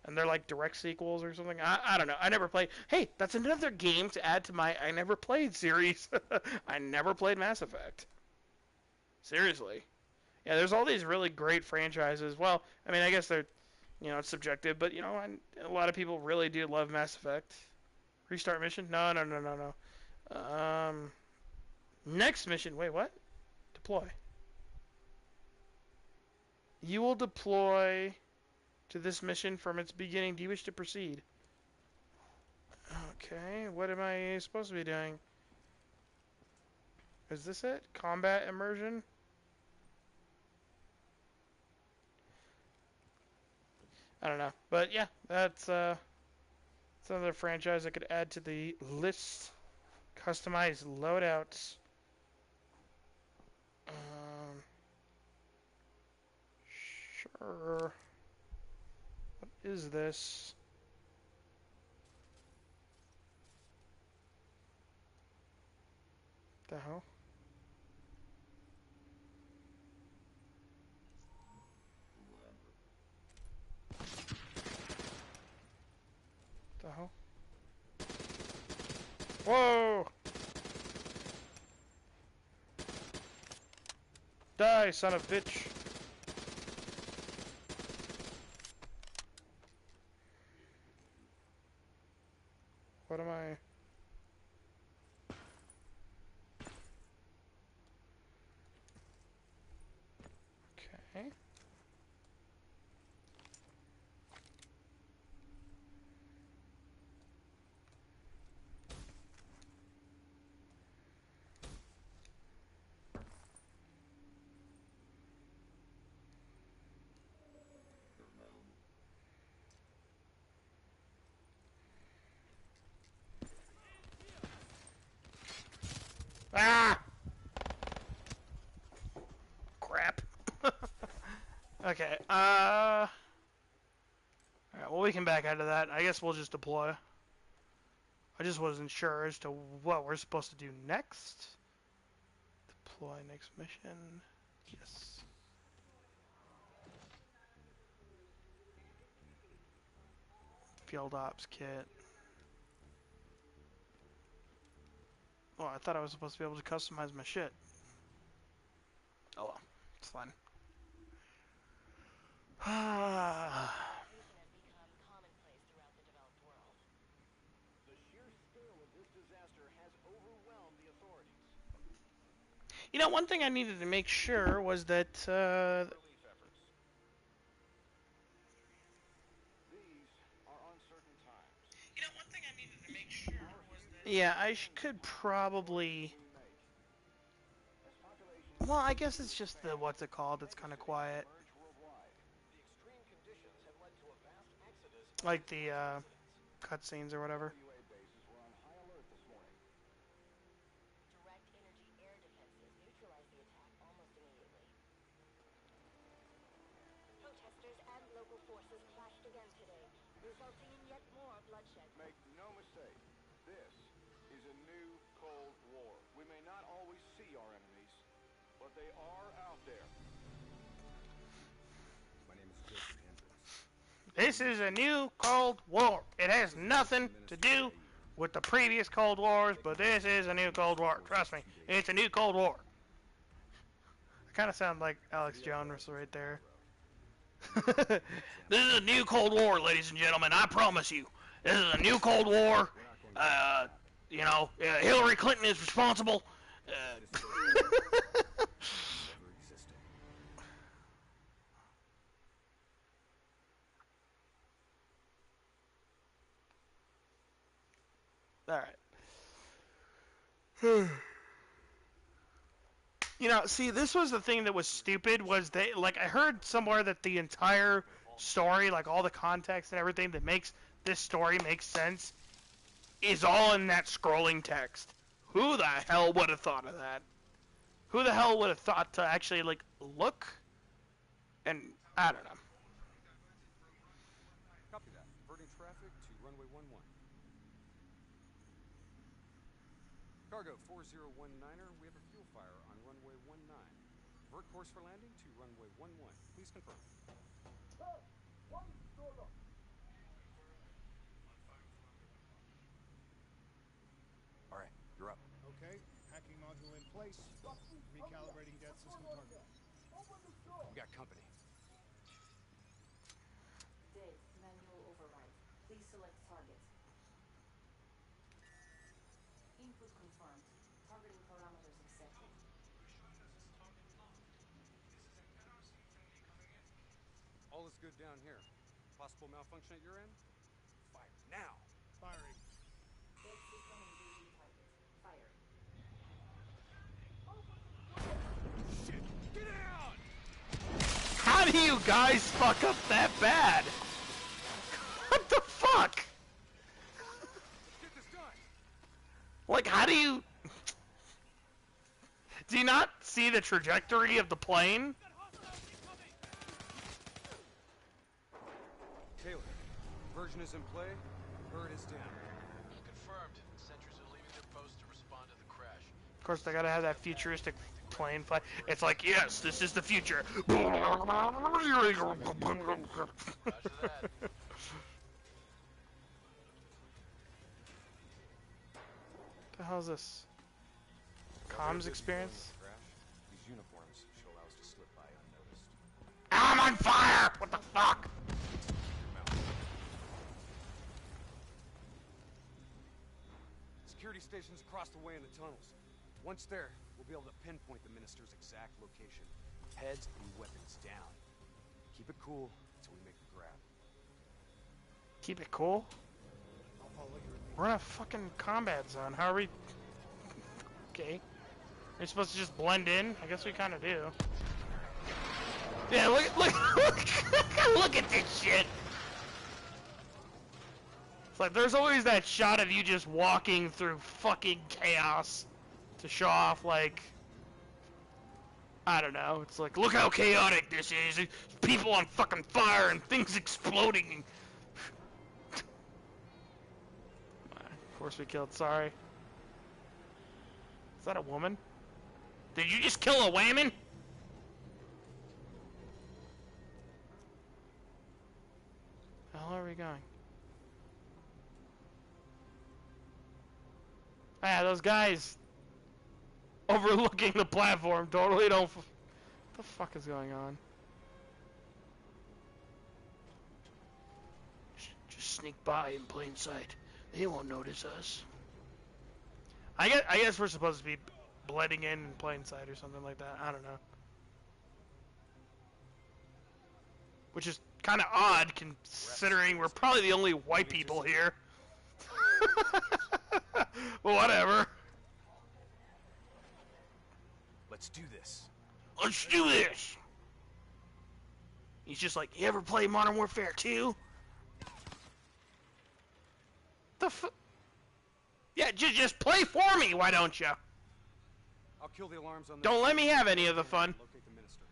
And they're like direct sequels or something. I don't know. I never played. Hey, that's another game to add to my I never played series. I never played Mass Effect. Seriously. Yeah, there's all these really great franchises. Well, I mean, I guess they're, it's subjective, but, a lot of people really do love Mass Effect. Restart mission? No, no, no, no, no. Next mission. Wait, what? Deploy. You will deploy to this mission from its beginning. Do you wish to proceed? Okay, what am I supposed to be doing? Is this it? Combat immersion? I don't know. But yeah, that's another franchise I could add to the list. Customized loadouts. Sure. What is this? The hell? The hell? Whoa! Die, son of a bitch! What am I? Okay. Ah! Crap. Okay, alright, well, we can back out of that. I guess we'll just deploy. I just wasn't sure as to what we're supposed to do next. Deploy next mission. Yes. Field Ops Kit. Oh, I thought I was supposed to be able to customize my shit. Oh well, it's fine. One thing I needed to make sure was that, yeah, I could probably... Well, I guess it's just the, what's it called, it's kind of quiet. Like the, cutscenes or whatever. Protesters and local forces clashed again today, resulting in yet more bloodshed. Make no mistake, this is a new Cold War. We may not always see our enemies, but they are out there. My name is Joseph Hendricks. This is a new Cold War. It has nothing to do with the previous Cold Wars, but this is a new Cold War. Trust me, it's a new Cold War. I kind of sound like Alex Jones right there. This is a new Cold War, ladies and gentlemen. I promise you. This is a new Cold War. Hillary Clinton is responsible. Alright. See, this was the thing that was stupid, was they, like, I heard somewhere that the entire story, like, all the context and everything that makes this story make sense, is all in that scrolling text. Who the hell would have thought of that? Who the hell would have thought to actually, like, look? And, I don't know. Copy that. Diverting traffic to runway 11. Cargo 4019er, we have a fuel fire on runway 19. Divert course for landing to runway 11. Please confirm. All right, you're up. Okay, hacking module in place. Recalibrating depth system target. We got company. Dave, manual override. Please select target. Input confirmed. Targeting parameters accepted. All is good down here. Possible malfunction at your end? Fire now! Firing. Dead system and DE target. Firing. Shit! Get out! How do you guys fuck up that bad? What the fuck? Get this done! Like, how do you... Do you not see the trajectory of the plane? Taylor, version is in play. Bird is down. Confirmed. Sentries are leaving their post to respond to the crash. Of course, they gotta have that futuristic plane fly. It's like, yes, this is the future. Roger that. The hell is this? Comms experience? Crash. These uniforms should allow us to slip by unnoticed. I'm on fire! What the fuck? Security stations across the way in the tunnels. Once there, we'll be able to pinpoint the minister's exact location. Heads and weapons down. Keep it cool until we make the grab. Keep it cool? I'll follow your lead. We're in a fucking combat zone. How are we... Okay. We're supposed to just blend in? I guess we kind of do. Yeah, look, look at this shit! It's like, there's always that shot of you just walking through fucking chaos to show off, like... I don't know, it's like, look how chaotic this is! People on fucking fire and things exploding! Of course we killed, sorry. Is that a woman? Did you just kill a whammon? How the hell are we going? Ah, those guys overlooking the platform totally don't... What the fuck is going on? Just sneak by in plain sight. They won't notice us. I guess we're supposed to be blending in plain sight or something like that. I don't know. Which is kind of odd considering we're probably the only white people here. Well, whatever. Let's do this. Let's do this. He's just like, you ever play Modern Warfare 2? The f... Yeah, just play for me, why don't you? I'll kill the alarms on the... Don't let me have any of the fun. Locate the minister.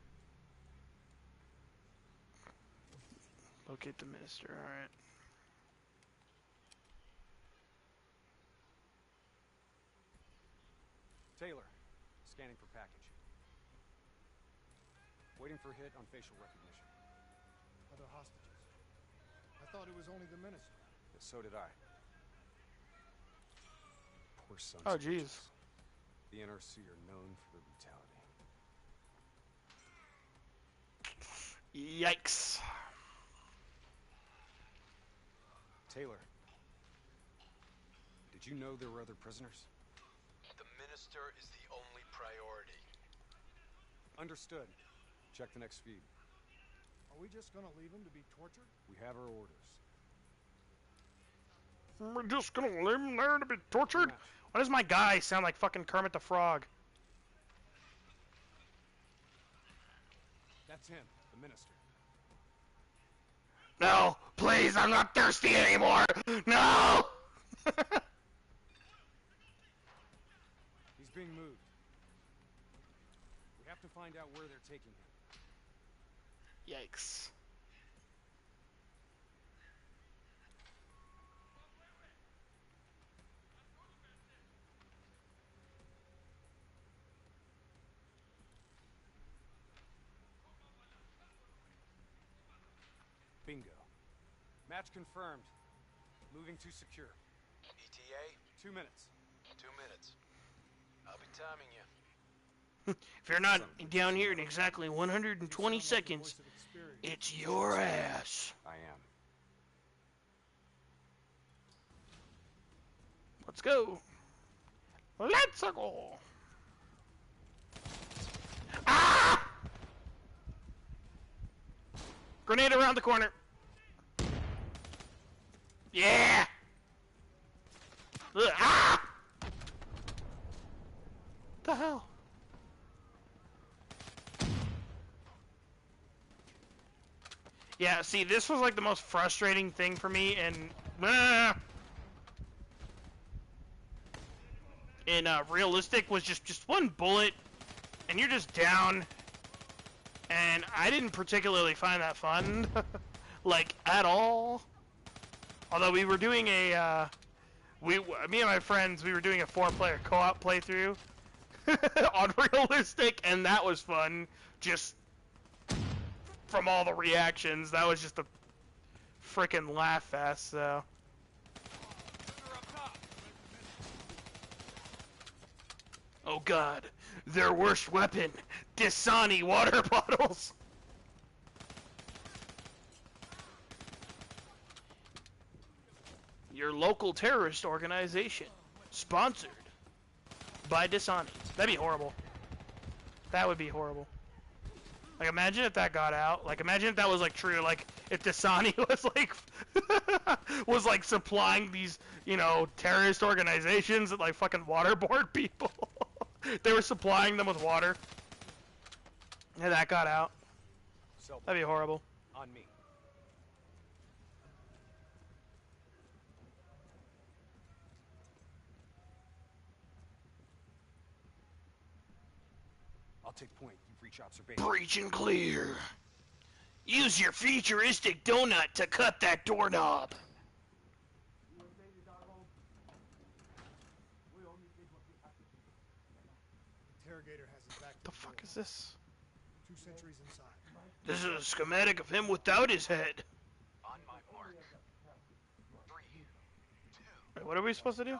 Locate the minister, alright. Taylor, scanning for package. Waiting for hit on facial recognition. Other hostages. I thought it was only the minister. So did I. Poor sons. Oh, of jeez. bitches. The NRC are known for their brutality. Yikes. Taylor, did you know there were other prisoners? The minister is the only priority. Understood. Check the next feed. Are we just gonna leave him to be tortured? We have our orders. We're just gonna leave him there to be tortured? Why does my guy sound like fucking Kermit the Frog? That's him, the minister. No, please, I'm not thirsty anymore! No! being moved. We have to find out where they're taking him. Yikes. Bingo. Match confirmed. Moving to secure. ETA? 2 minutes. 2 minutes. I'll be timing you. If you're not down here in exactly 120 seconds, it's your ass. I am. Let's go. Let's go. Ah! Grenade around the corner. Yeah. Ugh, ah! The hell? Yeah, see, this was like the most frustrating thing for me in realistic was just one bullet and you're just down, and I didn't particularly find that fun like at all. Although we were doing a me and my friends, we were doing a 4-player co-op playthrough on realistic, and that was fun. Just from all the reactions, that was just a freaking laugh fest. So. Oh God, their worst weapon, Dasani water bottles. Your local terrorist organization, sponsored by Dasani. That'd be horrible. That would be horrible. Like, imagine if that got out. Like, imagine if that was, like, true. Like, if Dasani was, like, was, like, supplying these, you know, terrorist organizations that, like, fucking waterboard people. They were supplying them with water. And that got out. That'd be horrible. On me. I'll take point. You breach observation. Breach and clear. Use your futuristic donut to cut that doorknob. Interrogator has his back to The fuck is this? 2 sentries inside. This is a schematic of him without his head. On my mark. 3, 2, Wait, what are we supposed to do?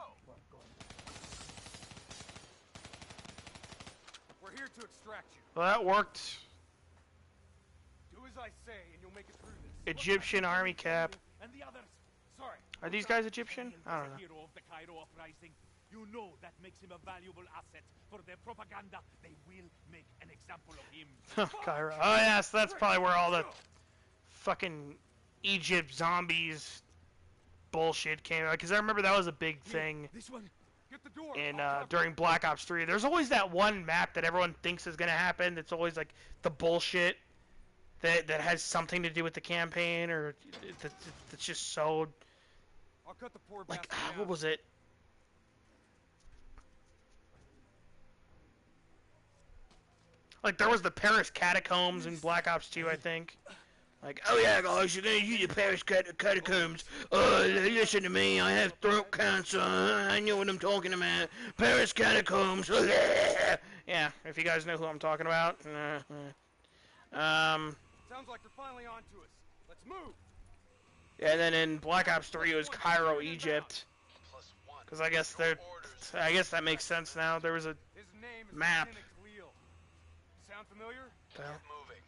We're here to extract you. Well, that worked. Do as I say, and you'll make it through this. Egyptian army cap. And the others. Sorry. Are these guys Egyptian? I don't know. Hero of the Cairo uprising. You know that makes him a valuable asset for their propaganda. They will make an example of him. Cairo. Oh yes, that's probably where all the fucking Egypt zombies bullshit came out. Because I remember that was a big thing This one. Get the door. in during Black Ops 3. There's always that one map that everyone thinks is gonna happen. That's always like the bullshit that has something to do with the campaign, or that's just so I'll cut the poor like bastard what down. was it? Like, there was the Paris catacombs in Black Ops 2, I think. Like, oh yeah, guys, you're gonna use the Paris catacombs. Listen to me, I have throat cancer. I know what I'm talking about. Paris catacombs. Yeah, if you guys know who I'm talking about. Sounds like they're finally on to us. Let's move. Yeah, and then in Black Ops 3, it was Cairo, Egypt. +1. Because I guess that makes sense now. There was a His name is map. Lieutenant Khalil. Sound familiar? Get moving.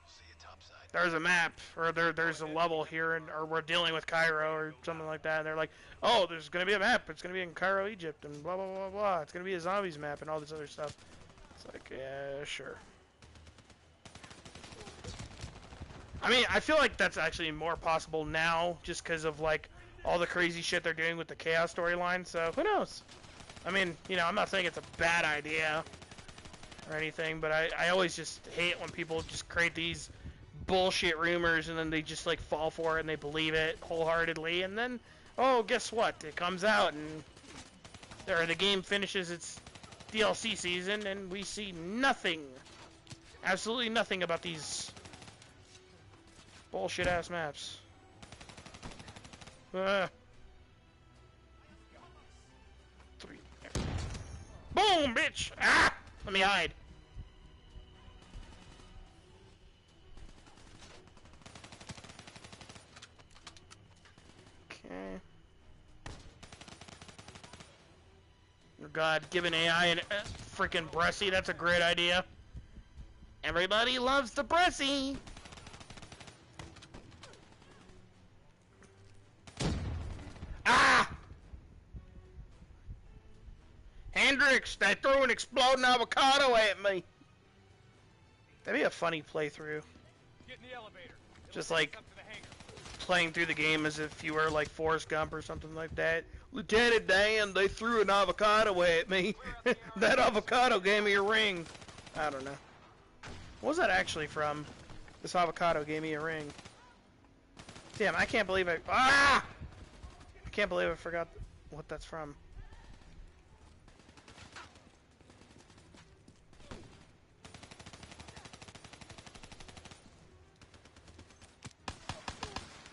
See you topside. There's a map, or there's a level here, or we're dealing with Cairo, or something like that. And they're like, oh, there's gonna be a map. It's gonna be in Cairo, Egypt, and blah blah blah blah. It's gonna be a zombies map and all this other stuff. It's like, yeah, sure. I mean, I feel like that's actually more possible now, just because of like all the crazy shit they're doing with the Chaos storyline. So who knows? I mean, you know, I'm not saying it's a bad idea or anything, but I always just hate when people just create these bullshit rumors and then they just like fall for it and they believe it wholeheartedly, and then, oh, guess what? It comes out and or the game finishes its DLC season, and we see nothing, absolutely nothing about these bullshit-ass maps. Three. Boom, bitch! Ah! Let me hide. Okay. Oh God, give an AI a freaking Bressie, that's a great idea. Everybody loves the Bressie! Ah! Hendrix, they threw an exploding avocado at me! That'd be a funny playthrough. Get in the elevator. Just like playing through the game as if you were like Forrest Gump or something like that. Lieutenant Dan, they threw an avocado at me. That avocado gave me a ring. I don't know. What was that actually from? This avocado gave me a ring. Damn, I can't believe I... Ah! I can't believe I forgot what that's from.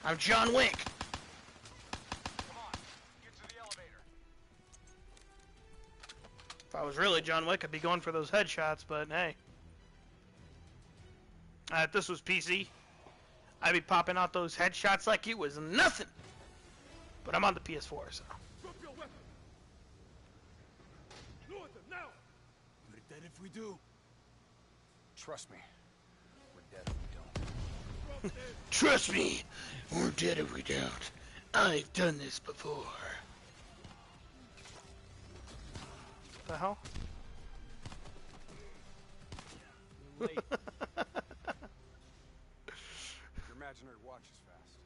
I'm John Wick. Come on, get to the elevator. If I was really John Wick, I'd be going for those headshots, but hey. If this was PC, I'd be popping out those headshots like it was nothing. But I'm on the PS4, so. Drop your weapon. Load them now. We're dead if we do. Trust me. We're dead if we don't. Trust me, we're dead if we don't. I've done this before. The hell? Your imaginary watch is fast.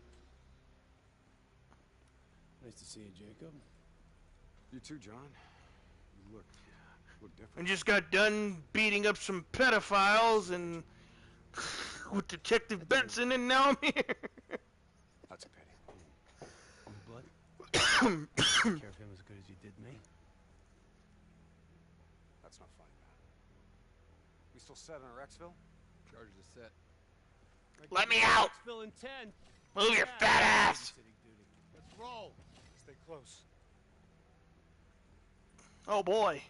Nice to see you, Jacob. You too, John. You look I different. just got done beating up some pedophiles and with Detective Benson, and now I'm here. That's a pity. New blood? Take care of him as good as you did me. That's not funny, man. We still set on our exfil? Charges are set. Let me out! Exfil in 10. Move your fat ass! Let's roll. Stay close. Oh boy.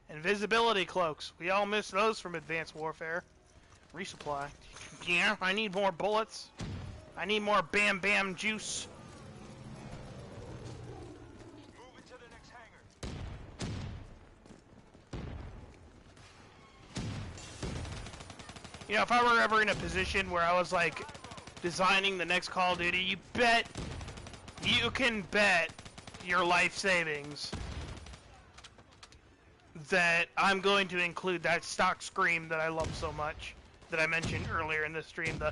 Invisibility cloaks. We all miss those from Advanced Warfare. Resupply. Yeah, I need more bullets. I need more bam bam juice. Move into the next hangar. You know, if I were ever in a position where I was like designing the next Call of Duty, you can bet your life savings that I'm going to include that stock scream that I love so much, that I mentioned earlier in the stream, the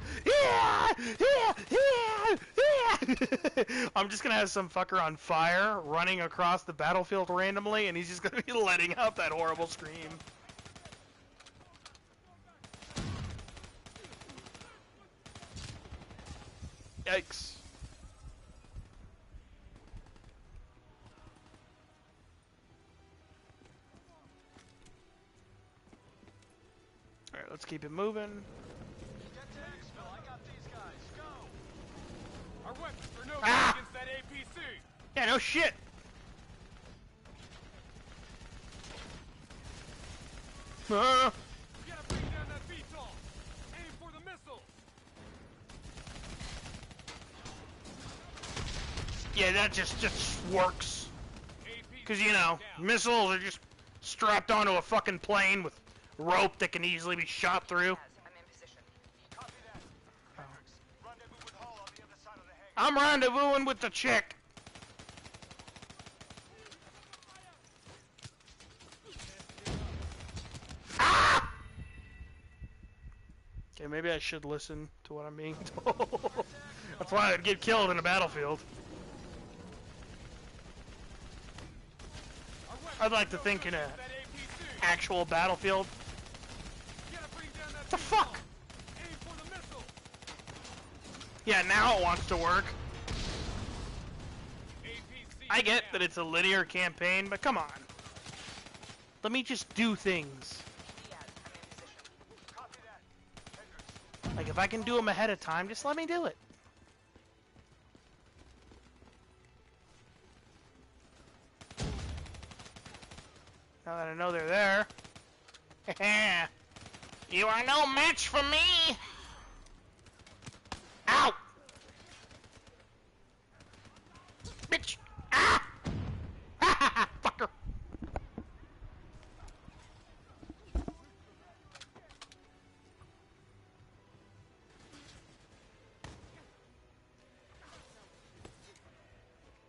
I'm just gonna have some fucker on fire running across the battlefield randomly, and he's just gonna be letting out that horrible scream. Yikes. Alright, let's keep it moving. Get to exfil. I got these guys. Go. Our weapons are no Ah! good against that APC. Yeah, no shit. You gotta bring down that VTOL. Aim for the missile. Yeah, that just works. APC Because, you know, down. missiles are just strapped onto a fucking plane with rope that can easily be shot through. I'm in position. Copy that. Hendricks, rendezvous with Hall on the other side of the hangar. I'm rendezvousing with the chick. Ah! Okay, maybe I should listen to what I'm being told. That's why I'd get killed in a battlefield. I'd like to think in a That APC. actual battlefield. You gotta bring down that The fuck? Aim for the missile. Yeah, now it wants to work. APC I get down. that it's a linear campaign, but come on. Let me just do things. Like, if I can do them ahead of time, just let me do it. Now that I know they're there. You are no match for me! Ow! Bitch! Ah! Ha ha ha! Fucker!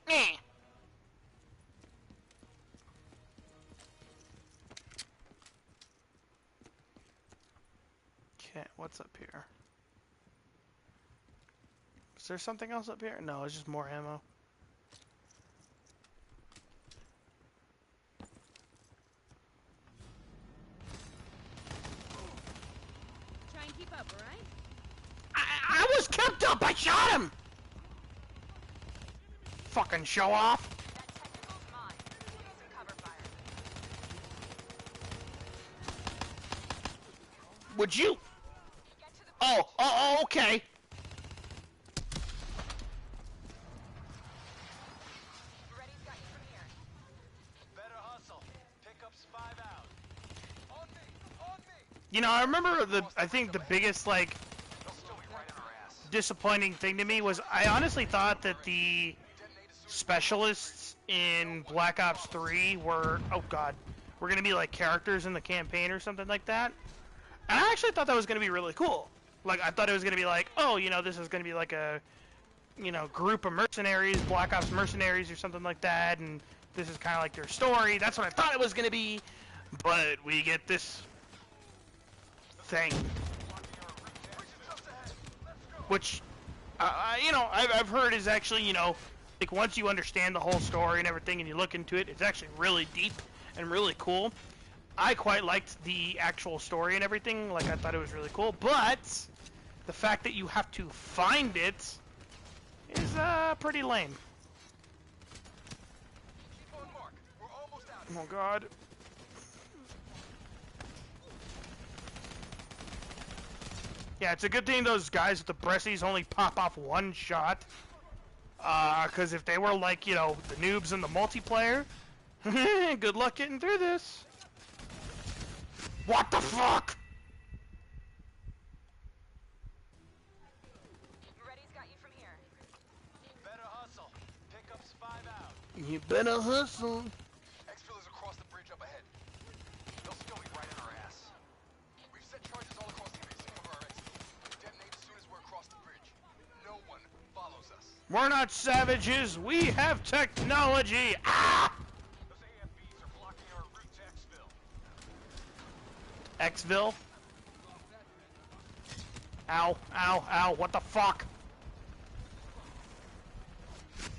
Eh. Okay, what's up here? Is there something else up here? No, it's just more ammo. Try and keep up, alright? I was kept up! I shot him! Fucking show off! That technical's mine. Give some cover fire. Would you? Get to the Oh, okay. Ready's got you from here. Better hustle. Pickups 5 out. On me! On me! You know, I remember I think the biggest, like, They'll still be right on our ass. disappointing thing to me was I honestly thought that the specialists in Black Ops 3 were, oh god, were going to be like characters in the campaign or something like that. And I actually thought that was going to be really cool. Like, I thought it was going to be like, oh, you know, this is going to be like a, you know, group of mercenaries, Black Ops mercenaries or something like that, and this is kind of like their story. That's what I thought it was going to be. But we get this thing. Which, you know, I've heard is actually, you know, like once you understand the whole story and everything and you look into it, it's actually really deep and really cool. I quite liked the actual story and everything, like I thought it was really cool, but the fact that you have to find it is pretty lame. Keep on mark. We're almost out. Oh god. Yeah, it's a good thing those guys with the breasties only pop off one shot. Because if they were like, you know, the noobs in the multiplayer, good luck getting through this. What the fuck? Ready's got you from here. Better hustle. Pickups 5 out. You better hustle. Exfil is across the bridge up ahead. They'll still be right on our ass. We've set charges all across the base to cover our exit. Detonate as soon as we're across the bridge. No one follows us. We're not savages. We have technology. Ah! Those AFBs are blocking our route to Exfil. Xville. Ow, ow, ow, what the fuck?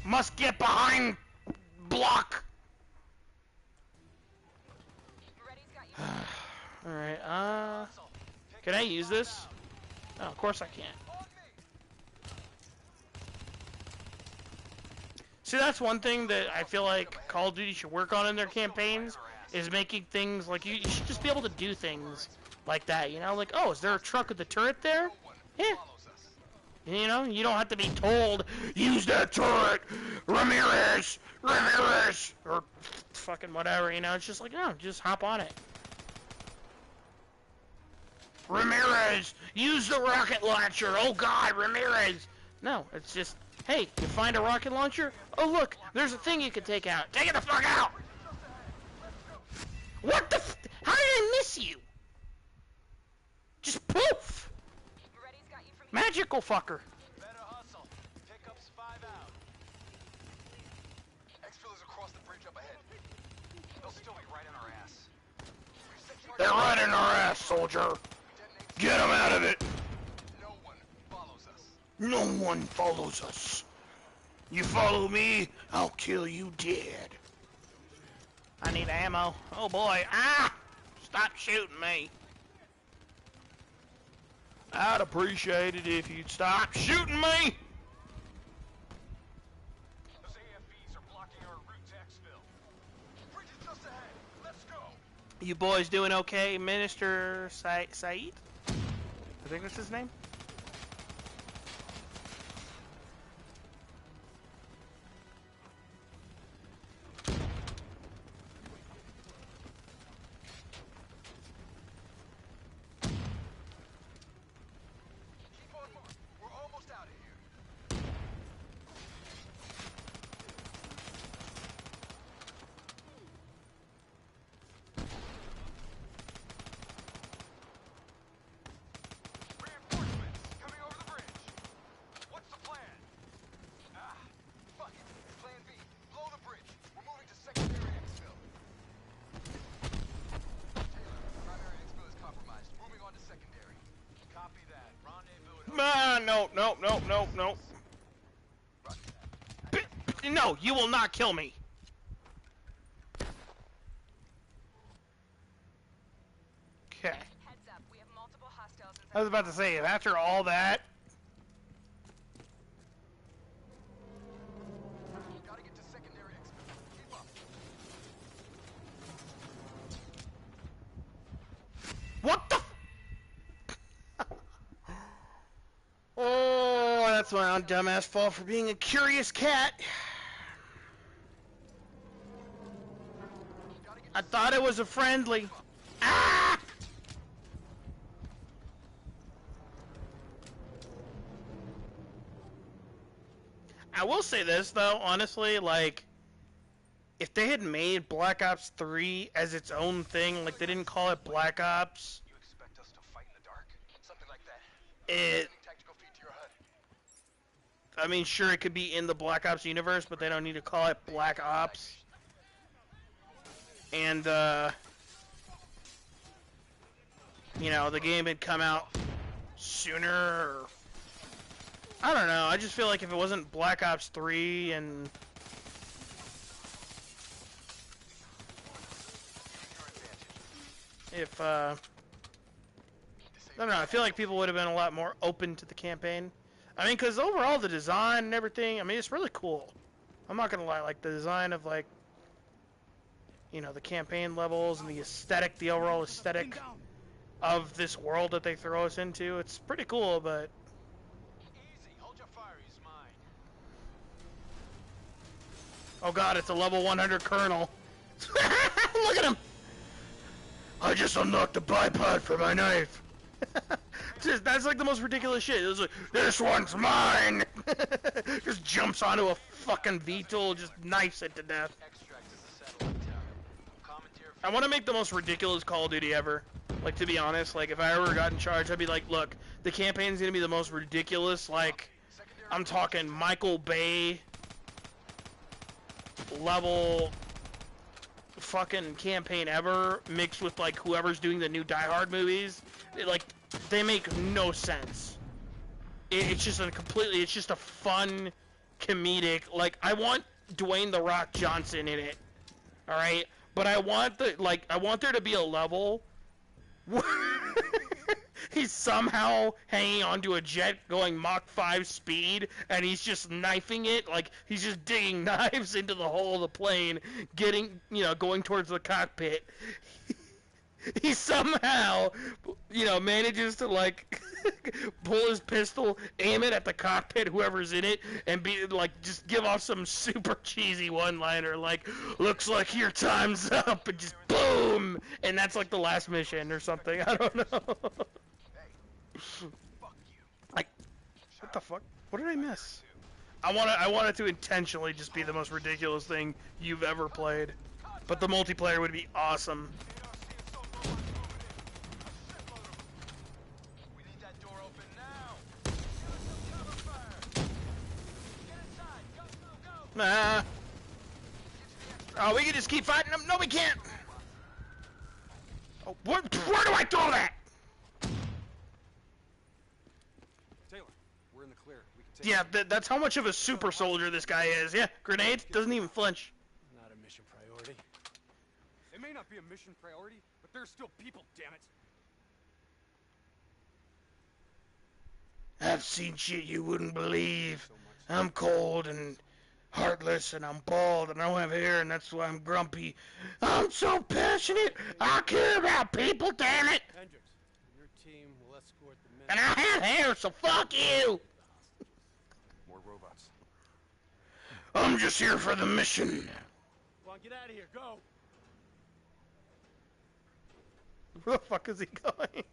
Must get behind block. Ready's got you. Alright, can I use this? Oh, of course I can't. See, that's one thing that I feel like Call of Duty should work on in their campaigns, is making things, like, you should just be able to do things like that, you know? Like, oh, is there a truck with the turret there? Yeah. You know, you don't have to be told, use that turret, Ramirez, Ramirez, or fucking whatever, you know? It's just like, no, just hop on it. Ramirez, use the rocket launcher, oh god, Ramirez. No, it's just, hey, you find a rocket launcher? Oh look, there's a thing you can take out. Take it the fuck out! What the f- How did I miss you? Just poof! Ready's got you from here. Magical fucker. Better hustle. Pickups 5 out. Exfil is across the bridge up ahead. They'll still be right on our ass. We've set charges. They're right in our ass, soldier. Get them out of it. No one follows us. No one follows us. You follow me, I'll kill you dead. I need ammo. Oh boy. Ah! Stop shooting me. I'd appreciate it if you'd stop shooting me. Those AFBs are blocking our route to Exfil. Bridge is just ahead. Let's go. You boys doing okay, Minister Saeed? I think that's his name. Keep on moving. We're almost out of here. Reinforcements coming over the bridge. What's the plan? Ah, fuck it. Plan B. Blow the bridge. We're moving to secondary exfil. Taylor, primary exfil is compromised. Moving on to secondary. Copy that. Rendezvous at No. No, you will not kill me. Okay. Heads up, we have multiple hostiles inside. I was about to say, after all that, Gotta get to secondary exfil. Keep up. what the? Oh, that's my own dumbass fault for being a curious cat. I thought it was a friendly. Ah! I will say this though, honestly, like, if they had made Black Ops 3 as its own thing, like they didn't call it Black Ops, You expect us to fight in the dark? Something like that. it, Sending tactical feed to your HUD. I mean, sure, it could be in the Black Ops universe, but they don't need to call it Black Ops. And, you know, the game had come out sooner, or, I don't know, I just feel like if it wasn't Black Ops 3 and, if, I don't know, I feel like people would have been a lot more open to the campaign. I mean, because overall, the design and everything, I mean, it's really cool. I'm not gonna lie, like, the design of, like, you know, the campaign levels and the aesthetic, the overall aesthetic of this world that they throw us into, it's pretty cool, but... Easy. Hold your fire. He's mine. Oh god, it's a level 100 Colonel. Look at him! I just unlocked the bipod for my knife. That's like the most ridiculous shit. It was like, this one's mine! Just jumps onto a fucking VTOL, just knifes it to death. Extract is the satellite tower. Commandeer. I want to make the most ridiculous Call of Duty ever. Like, to be honest, like, if I ever got in charge, I'd be like, look, the campaign's gonna be the most ridiculous, like, I'm talking Michael Bay level fucking campaign ever, mixed with, like, whoever's doing the new Die Hard movies. Like, they make no sense. It's just it's just a fun, comedic, like, I want Dwayne The Rock Johnson in it, alright? But I want there to be a level where he's somehow hanging onto a jet going Mach 5 speed, and he's just knifing it, like, he's just digging knives into the hull of the plane, getting, you know, going towards the cockpit. He somehow, you know, manages to, like, pull his pistol, aim it at the cockpit, whoever's in it, and be, like, just give off some super cheesy one-liner, like, looks like your time's up, and just boom! And that's, like, the last mission or something, I don't know. Like, what the fuck? What did I miss? I want it to intentionally just be the most ridiculous thing you've ever played. But the multiplayer would be awesome. We need that door open now. Give us some cover fire. Get inside. Go, go, go. Nah. Oh, we can just keep fighting them? No, we can't. Oh, where do I throw that? Taylor, we're in the clear. We can take Yeah, that's how much of a super soldier this guy is. Yeah, grenades, doesn't even flinch. Not a mission priority. It may not be a mission priority, but there's still people, damn it. I've seen shit you wouldn't believe. I'm cold and heartless. listen, I'm bald and I don't have hair and that's why I'm grumpy. I'm so passionate. I care about people, damn it. Hendricks, your team will escort the men. And I have hair, so fuck you. More robots. I'm just here for the mission. Come on, get out of here. Go. Where the fuck is he going?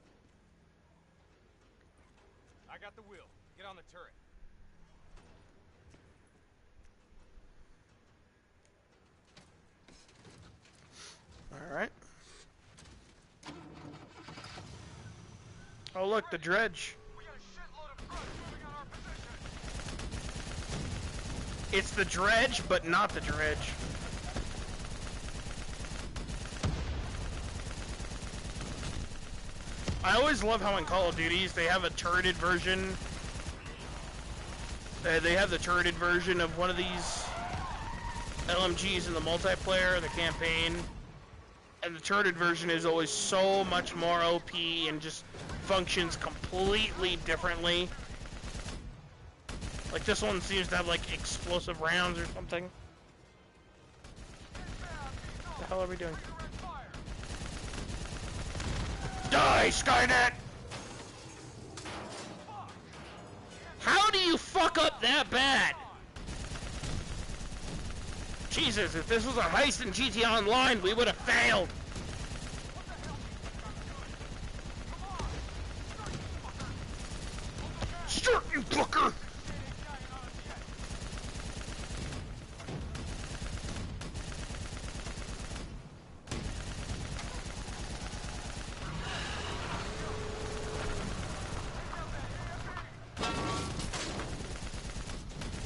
I got the wheel. Get on the turret. Alright. Oh look, the dredge. We got a shitload of trucks moving on our position. It's the dredge, but not the dredge. I always love how in Call of Duties they have a turreted version. They have the turreted version of one of these LMGs in the multiplayer, the campaign. And the turreted version is always so much more OP and just functions completely differently. Like this one seems to have like explosive rounds or something. What the hell are we doing? Die, Skynet! How do you fuck up that bad? Jesus, if this was a heist in GTA Online, we would have failed. Start, you fucker!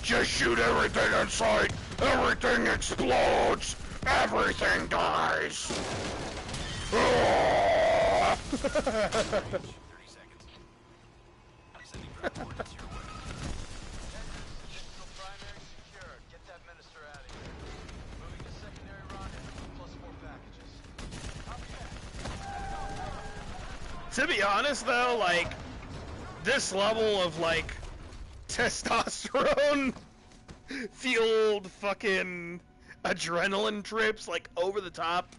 Just shoot everything in sight! Everything explodes! Everything dies! 30 seconds. I'm sending coordinates your way. Digital primary secured. Get that minister out of here. Moving to secondary rendezvous. +4 packages. Copy that. To be honest though, like, this level of like testosterone fueled fucking adrenaline trips, like over the top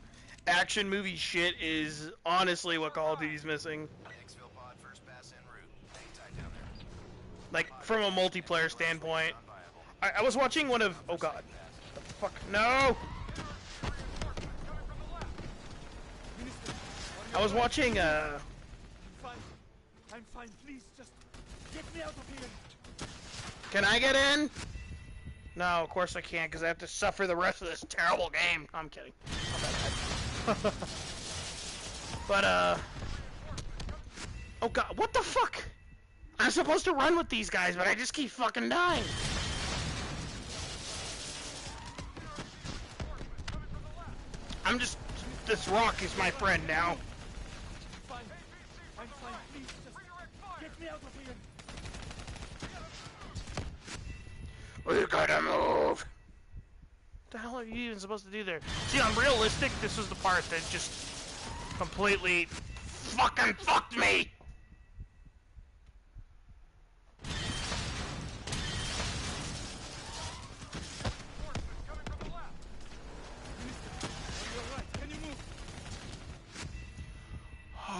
action movie shit is honestly what Call of Duty's missing. Exfil pod first pass en route. Hang tight down there. Like from a multiplayer standpoint. I was watching one of, oh god. The fuck, no! I was watching I'm fine, please, just get me out of here. Can I get in? No, of course I can't, because I have to suffer the rest of this terrible game. I'm kidding. But, oh god, what the fuck? I'm supposed to run with these guys, but I just keep fucking dying. I'm just, this rock is my friend now. I'm fine, please, just get me out of here. We gotta move! What the hell are you even supposed to do there? See, on Realistic, this was the part that just completely fucking fucked me!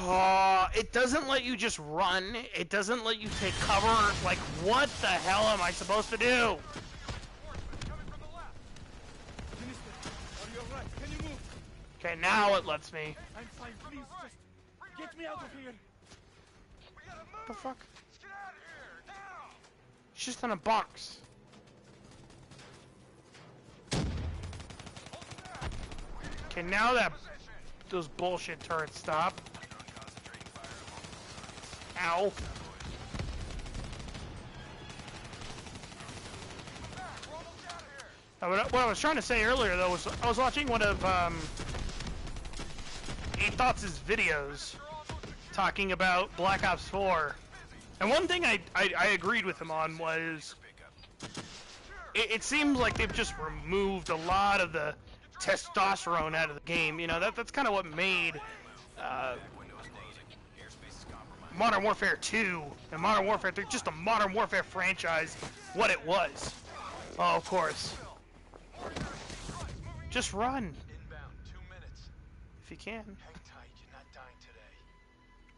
Oh, it doesn't let you just run. It doesn't let you take cover. Like, what the hell am I supposed to do? Okay, now it lets me. I'm fine, please, just get me out of here. What the fuck? It's just in a box. Okay, now that those bullshit turrets stop. Ow. What I was trying to say earlier, though, was I was watching one of Thoughts' videos talking about Black Ops 4, and one thing I agreed with him on was it seems like they've just removed a lot of the testosterone out of the game. You know, that's kind of what made Modern Warfare 2 and Modern Warfare 3, just the Modern Warfare franchise, what it was. Oh, of course. Just run. Inbound, 2 minutes. If you can. Hang tight, you're not dying today.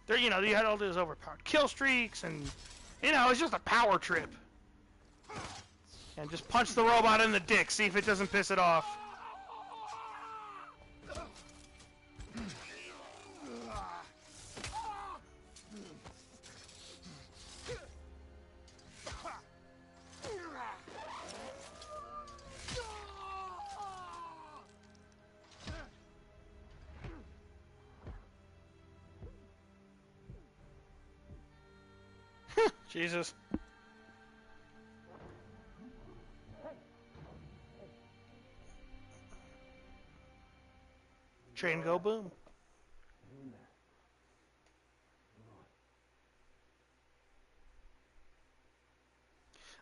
There, you know, you had all those overpowered kill streaks, and, you know, it's just a power trip. And just punch the robot in the dick, see if it doesn't piss it off. Jesus. Train go boom.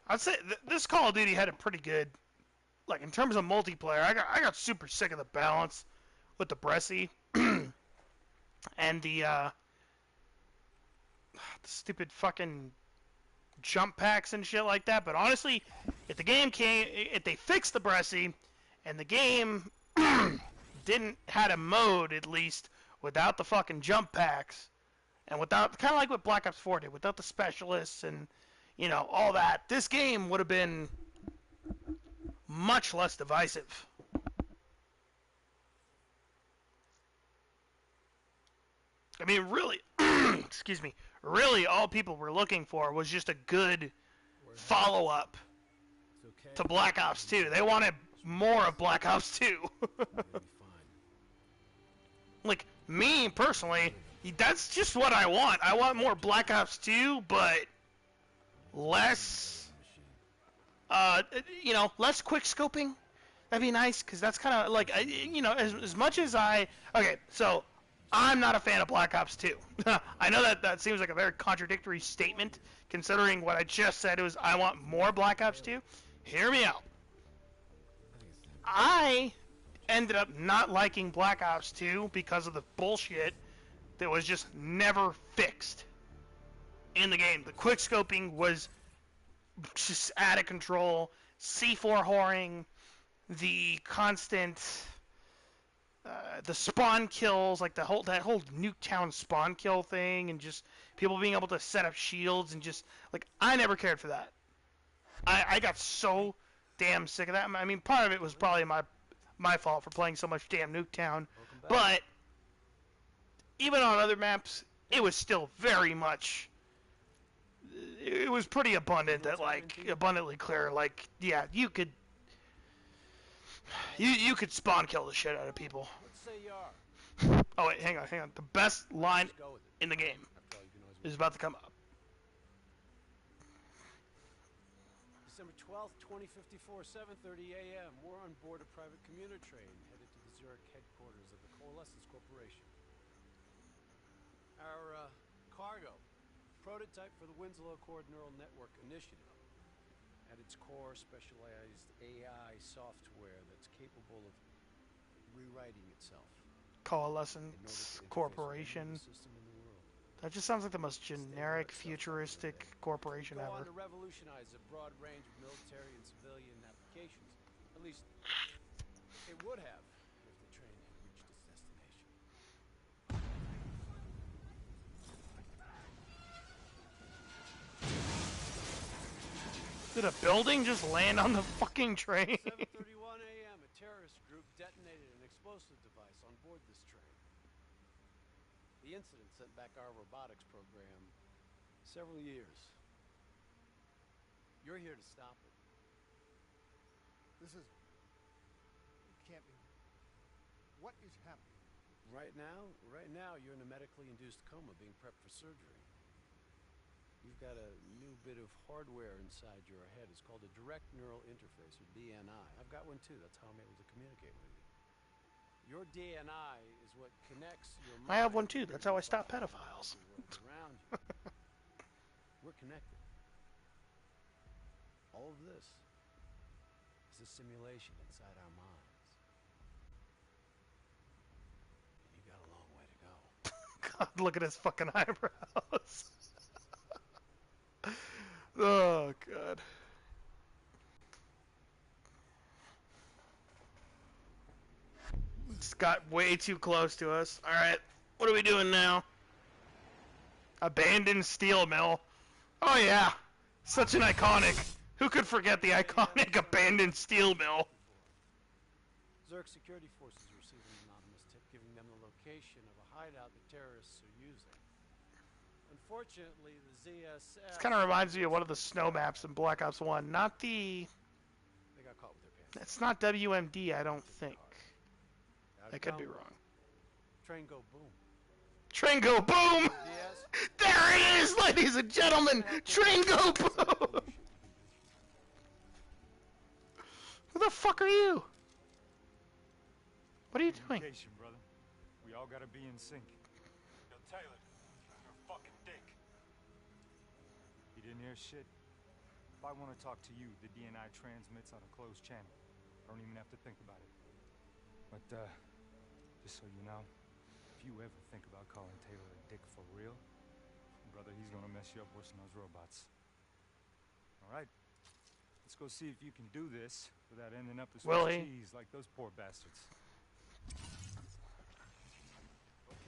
I'd say this Call of Duty had a pretty good, like in terms of multiplayer. I got super sick of the balance with the Bresci and the stupid fucking jump packs and shit like that. But honestly, if they fixed the Bresci and the game didn't had a mode at least without the fucking jump packs and without, kind of like what Black Ops 4 did, without the specialists and, you know, all that, this game would have been much less divisive. I mean, really, excuse me, really all people were looking for was just a good follow-up to Black Ops 2. They wanted more of Black Ops 2. Like, me, personally, that's just what I want. I want more Black Ops 2, but less, you know, less quick scoping. That'd be nice, because that's kind of like, you know, as much as okay, so I'm not a fan of Black Ops 2. I know that seems like a very contradictory statement, considering what I just said was I want more Black Ops 2. Hear me out. I ended up not liking Black Ops 2 because of the bullshit that was just never fixed in the game. The quick scoping was just out of control. C4 whoring, the constant, the spawn kills, like that whole Nuketown spawn kill thing, and just people being able to set up shields and just like I never cared for that. I got so damn sick of that. I mean, part of it was probably my fault for playing so much damn Nuketown, but even on other maps, it was still very much. It was pretty abundant that, like, abundantly clear. Like, yeah, you could spawn kill the shit out of people. Oh wait, hang on. The best line in the game is about to come up. December 12th, 2054, 7:30 a.m. We're on board a private commuter train headed to the Zurich headquarters of the Coalescence Corporation. Our cargo, prototype for the Winslow Accord Neural Network Initiative. At its core, specialized AI software that's capable of rewriting itself. Coalescence Corporation. That just sounds like the most generic, futuristic corporation Go ever. on to revolutionize a broad range of military and civilian applications. At least, it would have if the train had reached its destination. Did a building just land on the fucking train? 7:31 a.m. A terrorist group detonated an explosive device on board this train. The incident sent back our robotics program several years. You're here to stop it. This is... It can't be... What is happening? Right now, you're in a medically induced coma being prepped for surgery. You've got a new bit of hardware inside your head. It's called a direct neural interface, or DNI. I've got one too. That's how I'm able to communicate with you. Your DNI is what connects your mind. I have one too. That's how I stop pedophiles. Around you. We're connected. All of this is a simulation inside our minds. And you got a long way to go. God, look at his fucking eyebrows. Oh, God. got way too close to us. Alright, what are we doing now? Abandoned steel mill. Oh yeah, such an iconic. Who could forget the iconic abandoned steel mill? Zerg security forces received an anonymous tip giving them the location of a hideout the terrorists are using. Unfortunately, the ZSF... This kind of reminds me of one of the snow maps in Black Ops 1. Not the... They got caught with their pants. It's not WMD, I don't think. I could be wrong. Train go boom. Train go boom! There it is, ladies and gentlemen! Train go boom! Who the fuck are you? What are you doing? Brother. We all gotta be in sync. Yo, Taylor, you're a fucking dick. You didn't hear shit? If I want to talk to you, the DNI transmits on a closed channel. I don't even have to think about it. But, just so you know, if you ever think about calling Taylor a dick for real, brother, he's gonna mess you up worse than those robots. Alright? Let's go see if you can do this without ending up the Swiss cheese like those poor bastards.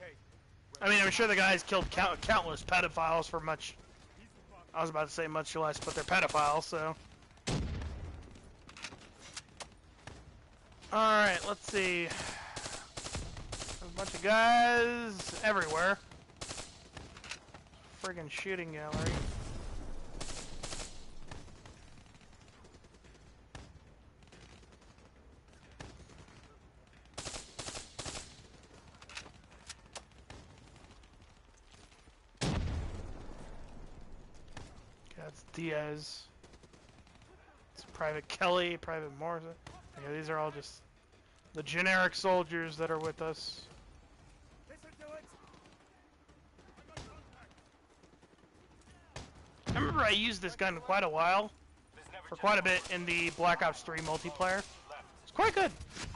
Okay. I mean, I'm sure the guys killed countless pedophiles for much... I was about to say much less, but they're pedophiles, so... Alright, let's see. There's a bunch of guys everywhere. Friggin' shooting gallery. That's Diaz. It's Private Kelly, Private Morrison. Okay, these are all just the generic soldiers that are with us. I remember I used this gun quite a while, for quite a bit in the Black Ops 3 multiplayer. It's quite good.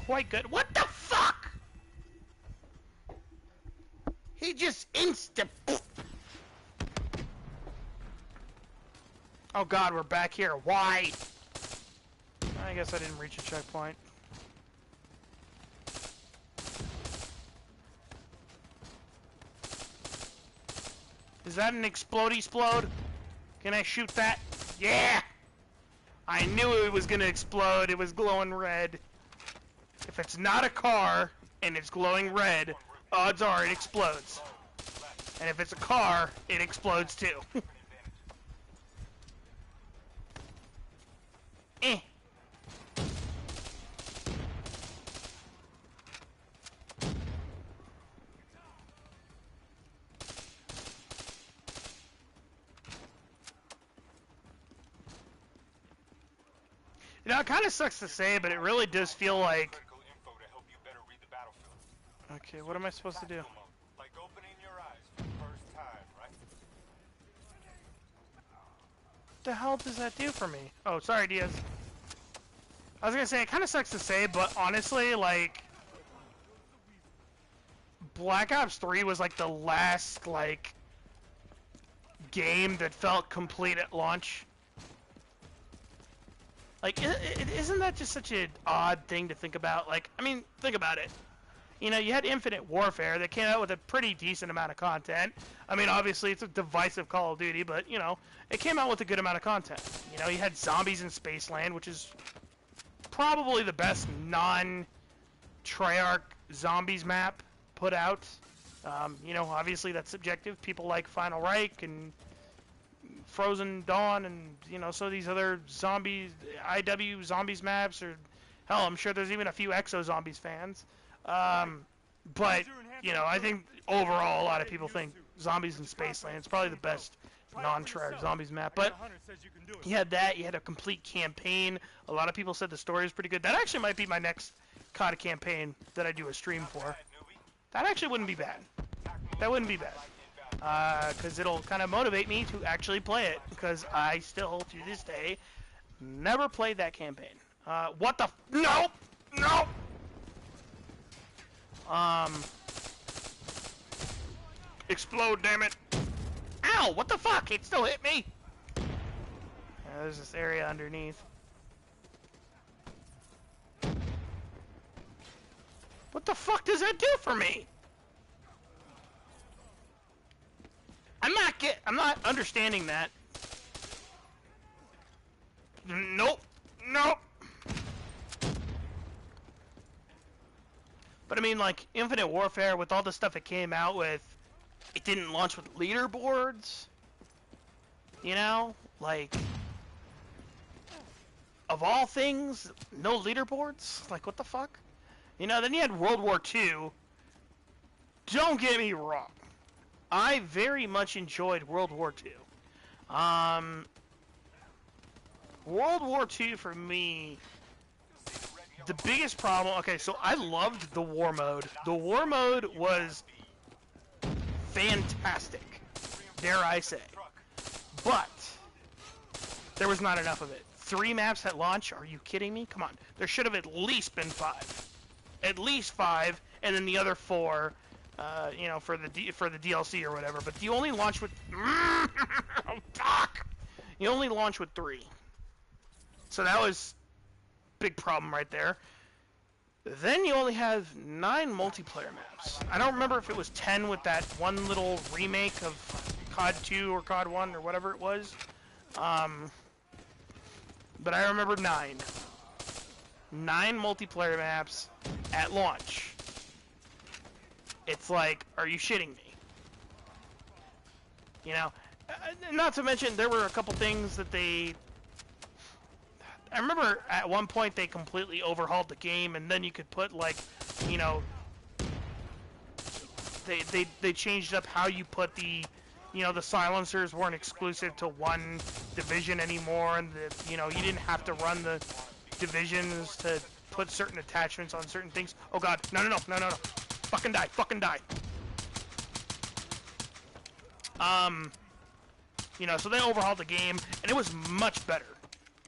Quite good. What the fuck? He just insta... Oh god, we're back here. Why? I guess I didn't reach a checkpoint. Is that an explode? Can I shoot that? Yeah! I knew it was gonna explode. It was glowing red. If it's not a car and it's glowing red, odds are it explodes. And if it's a car, it explodes too. Eh. You know, it kind of sucks to say, but it really does feel like... Okay, what am I supposed to do? Like opening your eyes for the first time, right? What the hell does that do for me? Oh, sorry, Diaz. I was gonna say, it kind of sucks to say, but honestly, like... Black Ops 3 was like the last, like... game that felt complete at launch. Like, isn't that just such an odd thing to think about? Like, I mean, think about it. You know, you had Infinite Warfare that came out with a pretty decent amount of content. I mean, obviously, it's a divisive Call of Duty, but, you know, it came out with a good amount of content. You know, you had Zombies in Spaceland, which is probably the best non-Treyarch Zombies map put out. You know, obviously, that's subjective. People like Final Reich and Frozen Dawn and, you know, so these other zombies, IW Zombies maps, or hell, I'm sure there's even a few Exo Zombies fans. But, you know, I think overall a lot of people think Zombies in Spaceland is probably the best non-Treyarch Zombies map. But you had that, you had a complete campaign. A lot of people said the story is pretty good. That actually might be my next COD campaign that I do a stream for. That actually wouldn't be bad. That wouldn't be bad. Because it'll kind of motivate me to actually play it, because I still, to this day, never played that campaign. What the nope! Nope! Explode, damn it! Ow! What the fuck? It still hit me! Yeah, there's this area underneath. What the fuck does that do for me? I'm not understanding that. Nope. Nope. But I mean, like, Infinite Warfare, with all the stuff it came out with, it didn't launch with leaderboards. You know? Like, of all things, no leaderboards? Like, what the fuck? You know, then you had World War II. Don't get me wrong. I very much enjoyed World War II. World War II for me, the biggest problem, okay, so I loved the war mode. The war mode was fantastic, dare I say. But there was not enough of it. 3 maps at launch? Are you kidding me? Come on. There should have at least been 5. At least 5, and then the other 4, you know, for the DLC or whatever. But you only launch with... oh, fuck! You only launch with 3. So that was a big problem right there. Then you only have 9 multiplayer maps. I don't remember if it was 10 with that one little remake of COD 2 or COD 1 or whatever it was. But I remember 9. 9 multiplayer maps at launch. It's like, are you shitting me? You know, not to mention there were a couple things that they... I remember at one point they completely overhauled the game, and then you could put, like, you know, they changed up how you put the, you know, the silencers weren't exclusive to one division anymore, and you know, you didn't have to run the divisions to put certain attachments on certain things. Oh god, no. Fucking die. You know, so they overhauled the game, and it was much better.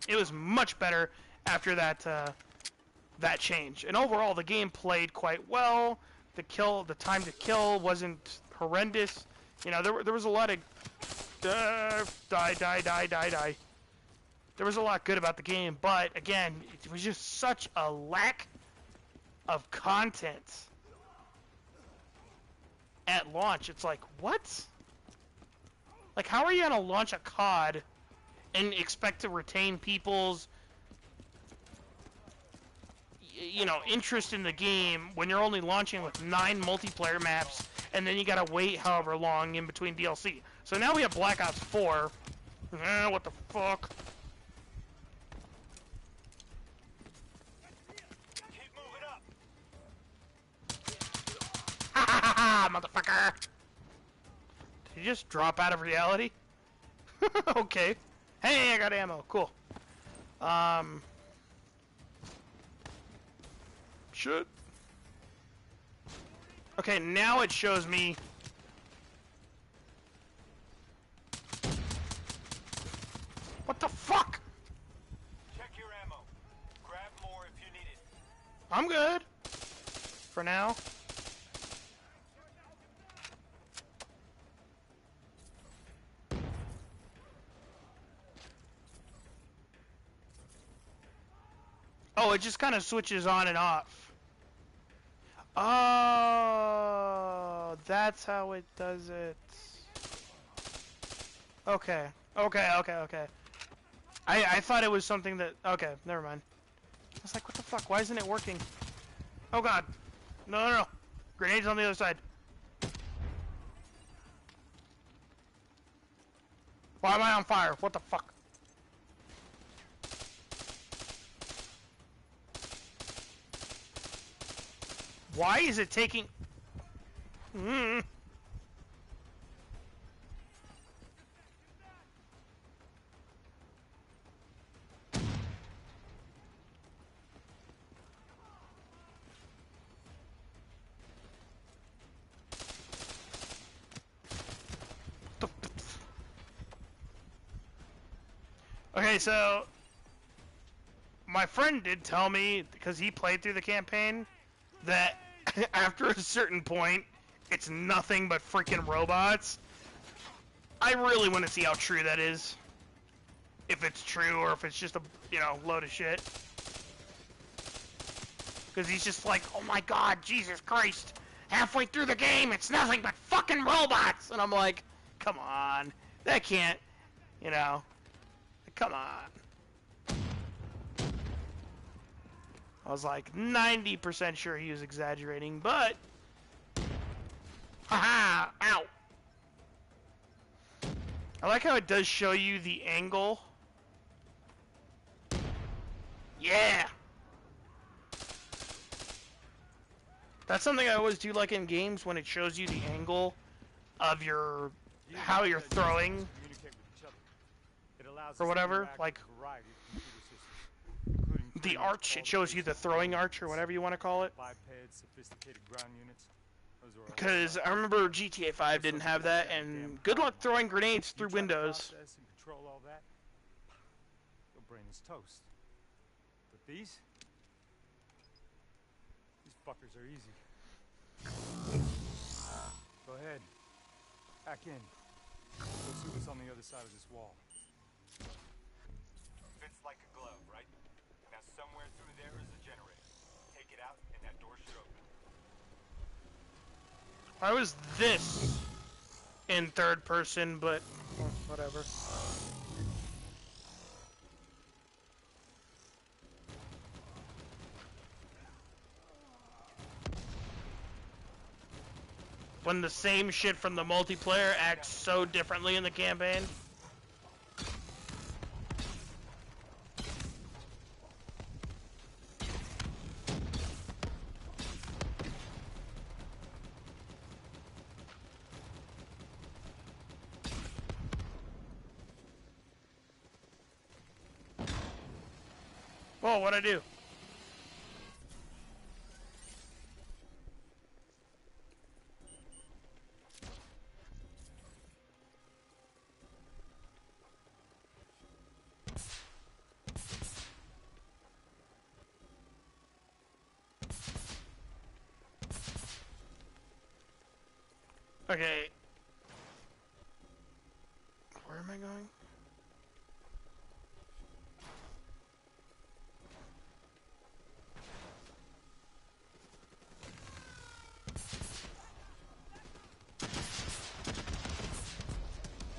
It was much better after that that change. And overall, the game played quite well. The time to kill wasn't horrendous. You know, there was a lot of die. There was a lot good about the game, but again, it was just such a lack of content at launch. It's like, what? Like, how are you gonna launch a COD and expect to retain people's, you know, interest in the game when you're only launching with 9 multiplayer maps, and then you gotta wait however long in between DLC. So now we have Black Ops 4. What the fuck? Keep moving up. Ha ha ha, motherfucker! Did you just drop out of reality? Okay. Hey, I got ammo. Cool. Shit. Okay, now it shows me... What the fuck? Check your ammo. Grab more if you need it. I'm good. For now. Oh, it just kind of switches on and off. Oh, that's how it does it. Okay. I thought it was something that... Okay, never mind. I was like, what the fuck? Why isn't it working? Oh god. No. Grenades on the other side. Why am I on fire? What the fuck? Why is it taking... Okay, so... My friend did tell me, because he played through the campaign, that after a certain point, it's nothing but freaking robots. I really want to see how true that is. If it's true, or if it's just a, you know, load of shit. Because he's just like, oh my god, Jesus Christ. Halfway through the game, it's nothing but fucking robots. And I'm like, come on. That can't, you know. Come on. I was like 90% sure he was exaggerating, but... Haha! Ow! I like how it does show you the angle. Yeah! That's something I always do like in games when it shows you the angle of your... how you're throwing. Or whatever, like... the arch, it shows you the throwing arch, or whatever you want to call it. Because I remember GTA 5 didn't have that, and good luck throwing grenades through windows. Your brain is toast. But these fuckers are easy. Go ahead. Back in. Let's see what's on the other side of this wall. Fits like a glove, right? Now somewhere through there is a generator. Take it out and that door should open. Why was this in third person, but whatever. When the same shit from the multiplayer acts so differently in the campaign. Whoa, what'd I do? Okay. Where am I going?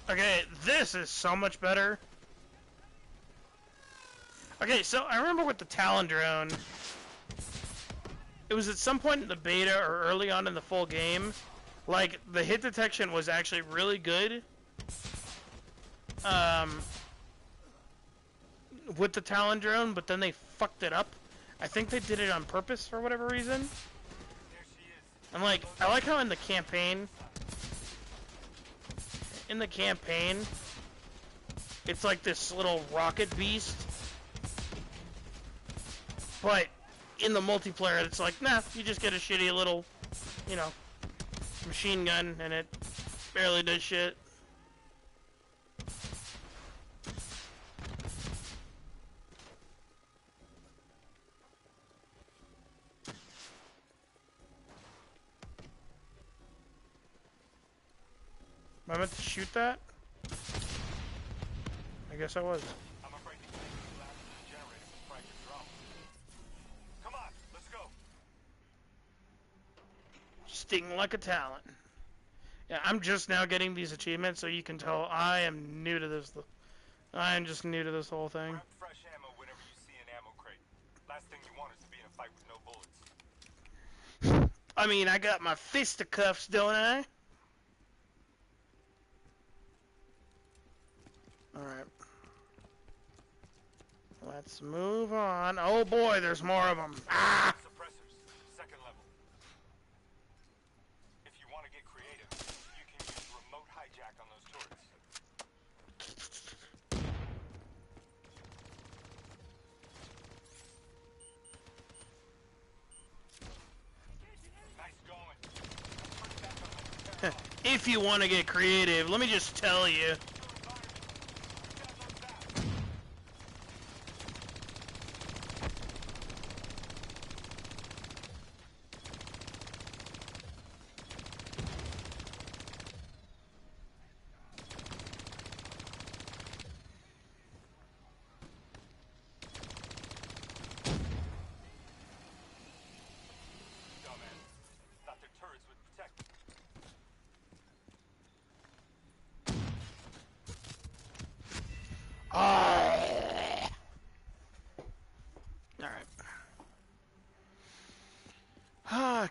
Okay, this is so much better. Okay, so I remember with the Talon drone, it was at some point in the beta or early on in the full game, like, the hit detection was actually really good. With the Talon drone, but then they fucked it up. I think they did it on purpose for whatever reason. And like, I like how in the campaign, it's like this little rocket beast. But in the multiplayer, it's like, nah, you just get a shitty little, you know, machine gun, and it barely does shit. Am I meant to shoot that? I guess I was. I'm afraid to take you out to the generator before I can drop. Come on, let's go. Sting like a Talon. Yeah, I'm just now getting these achievements, so you can tell I am new to this. I am just new to this whole thing. Grab fresh ammo whenever you see an ammo crate. Last thing you want is to be in a fight with no bullets. I mean, I got my fisticuffs, don't I? Alright. Let's move on. Oh boy, there's more of them. Ah! Suppressors, second level. If you want to get creative, you can use remote hijack on those turrets. Nice going. If you want to get creative, let me just tell you.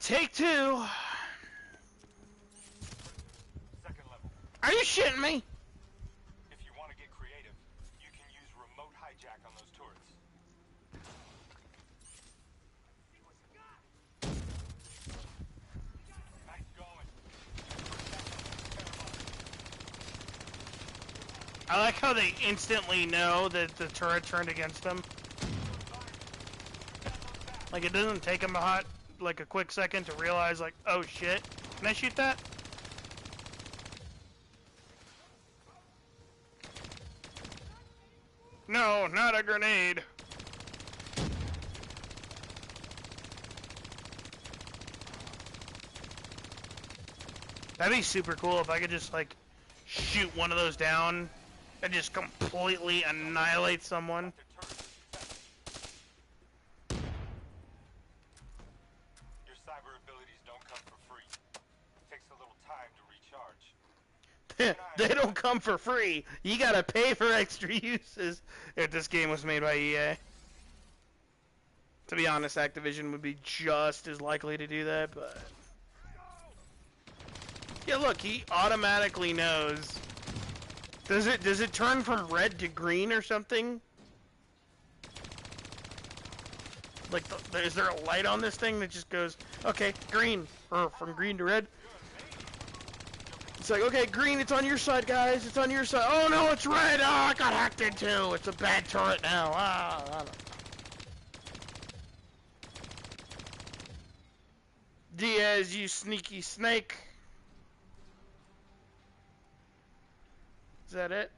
Take two. Second level. Are you shitting me? If you want to get creative, you can use remote hijack on those turrets. Nice going. I like how they instantly know that the turret turned against them. Like, it doesn't take them a quick second to realize, like, oh shit, can I shoot that? No, not a grenade. That'd be super cool if I could just, like, shoot one of those down and just completely annihilate someone. Your cyber abilities don't come for free. It takes a little time to recharge. They don't come for free. You gotta pay for extra uses. If this game was made by EA. To be honest, Activision would be just as likely to do that, but... Yeah, look, he automatically knows. Does it turn from red to green or something? Like, is there a light on this thing that just goes, okay, green, or from green to red? It's like, okay, green, it's on your side, guys, it's on your side. Oh no, it's red! Oh, I got hacked into! It's a bad turret now. Ah, I don't know. Diaz, you sneaky snake. Is that it?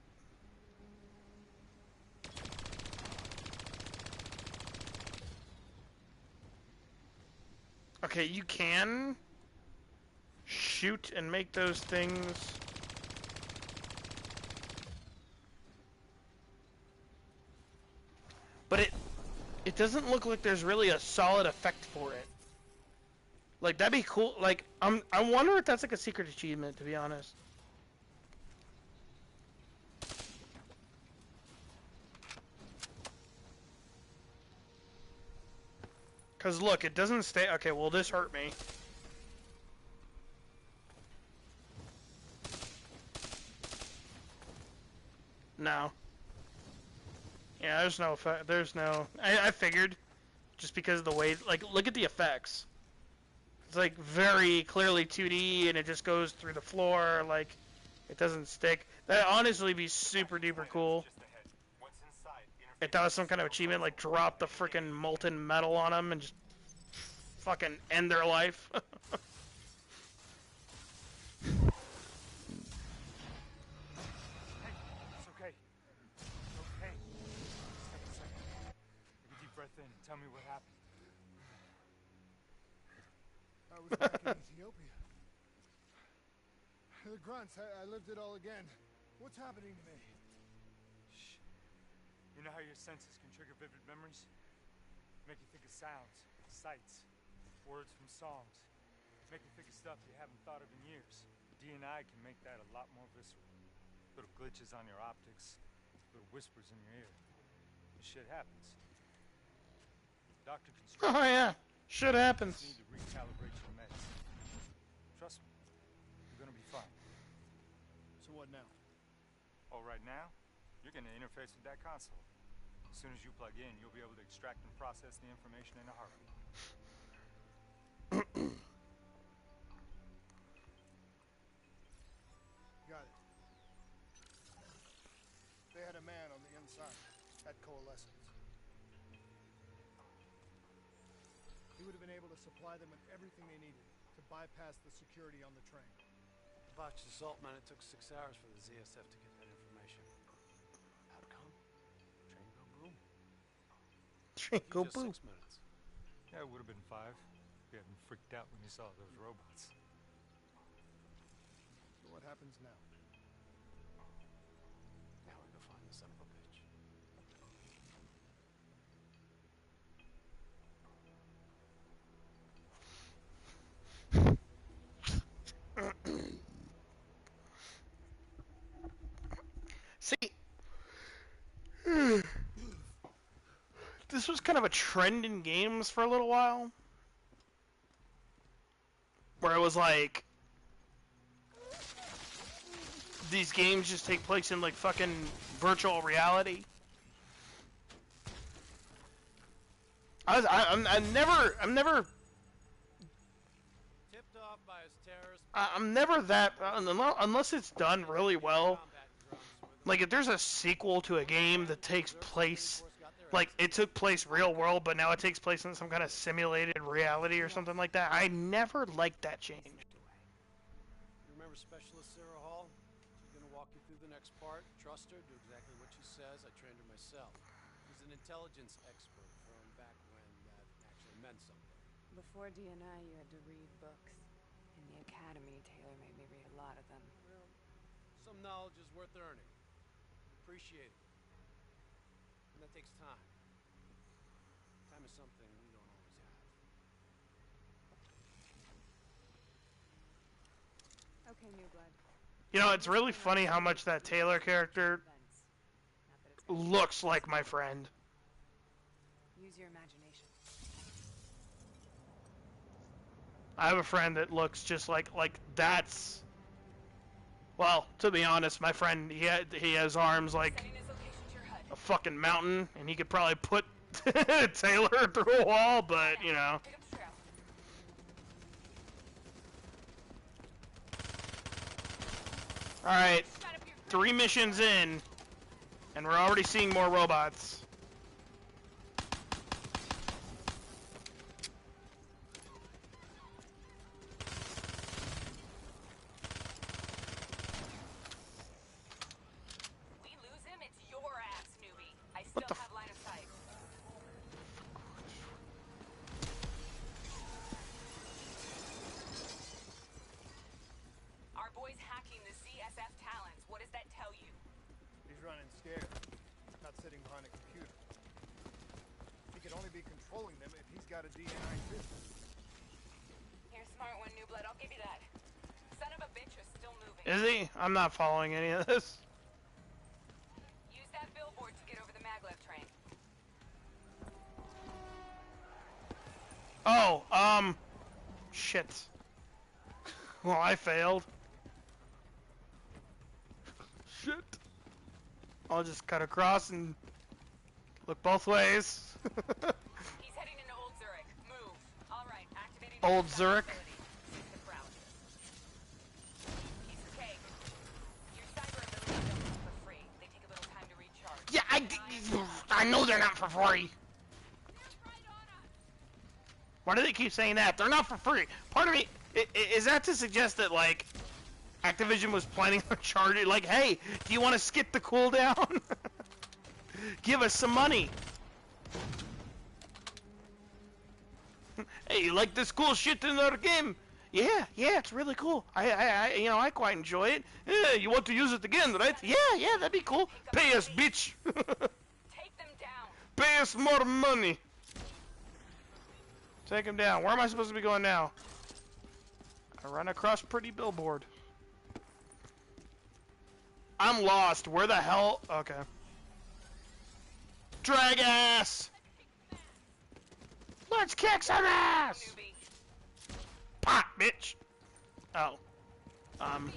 Okay, you can shoot and make those things. But it doesn't look like there's really a solid effect for it. Like, that'd be cool. Like, I wonder if that's like a secret achievement, to be honest. Cause look, it doesn't stay. Okay, well this hurt me. No. Yeah, there's no effect. There's no. I figured, just because of the way. Like, look at the effects. It's like very clearly 2D, and it just goes through the floor. Like, it doesn't stick. That'd honestly be super duper cool. If that was some kind of achievement, like drop the freaking molten metal on them and just fucking end their life. Hey, it's okay. It's okay. Step a second. Take a deep breath in and tell me what happened. I was back in Ethiopia. The grunts, I lived it all again. What's happening to me? Shh. You know how your senses can trigger vivid memories? Make you think of sounds, sights, words from songs. Make you think of stuff you haven't thought of in years. D&I can make that a lot more visceral. Little glitches on your optics, little whispers in your ear. This shit happens. Doctor can Oh yeah, shit happens. need to recalibrate your meds. Trust me, you're gonna be fine. So what now? Oh, right now, you're gonna interface with that console. As soon as you plug in, you'll be able to extract and process the information in a heartbeat. Got it. They had a man on the inside at Coalescence. He would have been able to supply them with everything they needed to bypass the security on the train. Botched assault, man. It took 6 hours for the ZSF to get that information. Outcome? Train go boom. Train go Just boom. 6 minutes. Yeah, it would have been 5 if you hadn't freaked out when you saw those robots. So what happens now? Now we go find the son of a bitch. See, this was kind of a trend in games for a little while. where it was like these games just take place in like fucking virtual reality. I'm never Tipped off by his terrorist. I'm never that unless it's done really well. Like if there's a sequel to a game that takes place, like it took place real world, but now it takes place in some kind of simulated reality or something like that. I never liked that change. You remember Specialist Sarah Hall? She's gonna walk you through the next part. Trust her, do exactly what she says. I trained her myself. She's an intelligence expert from back when that actually meant something. Before DNI, you had to read books. In the academy, Taylor made me read a lot of them. Well, some knowledge is worth earning. Appreciate it. And that takes time. Time is something we don't always have. Okay, New Blood. You know, it's really funny how much that Taylor character looks like my friend. Use your imagination. I have a friend that looks just like that's. Well, to be honest, my friend he has arms like a fucking mountain, and he could probably put Taylor through a wall, but you know. All right, 3 missions in, and we're already seeing more robots. What the f- Line of sight. Our boy's hacking the CSF talents. What does that tell you? He's running scared, not sitting behind a computer. He could only be controlling them if he's got a DNI system. You're a smart one, New Blood. I'll give you that. Son of a bitch is still moving. Is he? I'm not following any of this. Use that billboard to get over the maglev train. Oh, shit. Well, I failed. Shit. I'll just cut across and look both ways. He's heading into Old Zurich. Move. All right, activating Old Zurich. Piece of cake. Your cyber abilities don't come for free. They take a little time to recharge. Yeah, I know they're not for free. Why do they keep saying that? They're not for free. Part of me, is that to suggest that, like, Activision was planning on charging, like, hey, do you want to skip the cooldown? Give us some money. Hey, you like this cool shit in our game? Yeah, it's really cool. I quite enjoy it. Yeah, you want to use it again, right? Yeah, that'd be cool. Pay us, bitch. Take them down. Pay us more money. Take him down. Where am I supposed to be going now? I run across pretty billboard. I'm lost. Where the hell? Okay. Drag ass! Let's kick some ass! Pop, bitch! Oh. Nice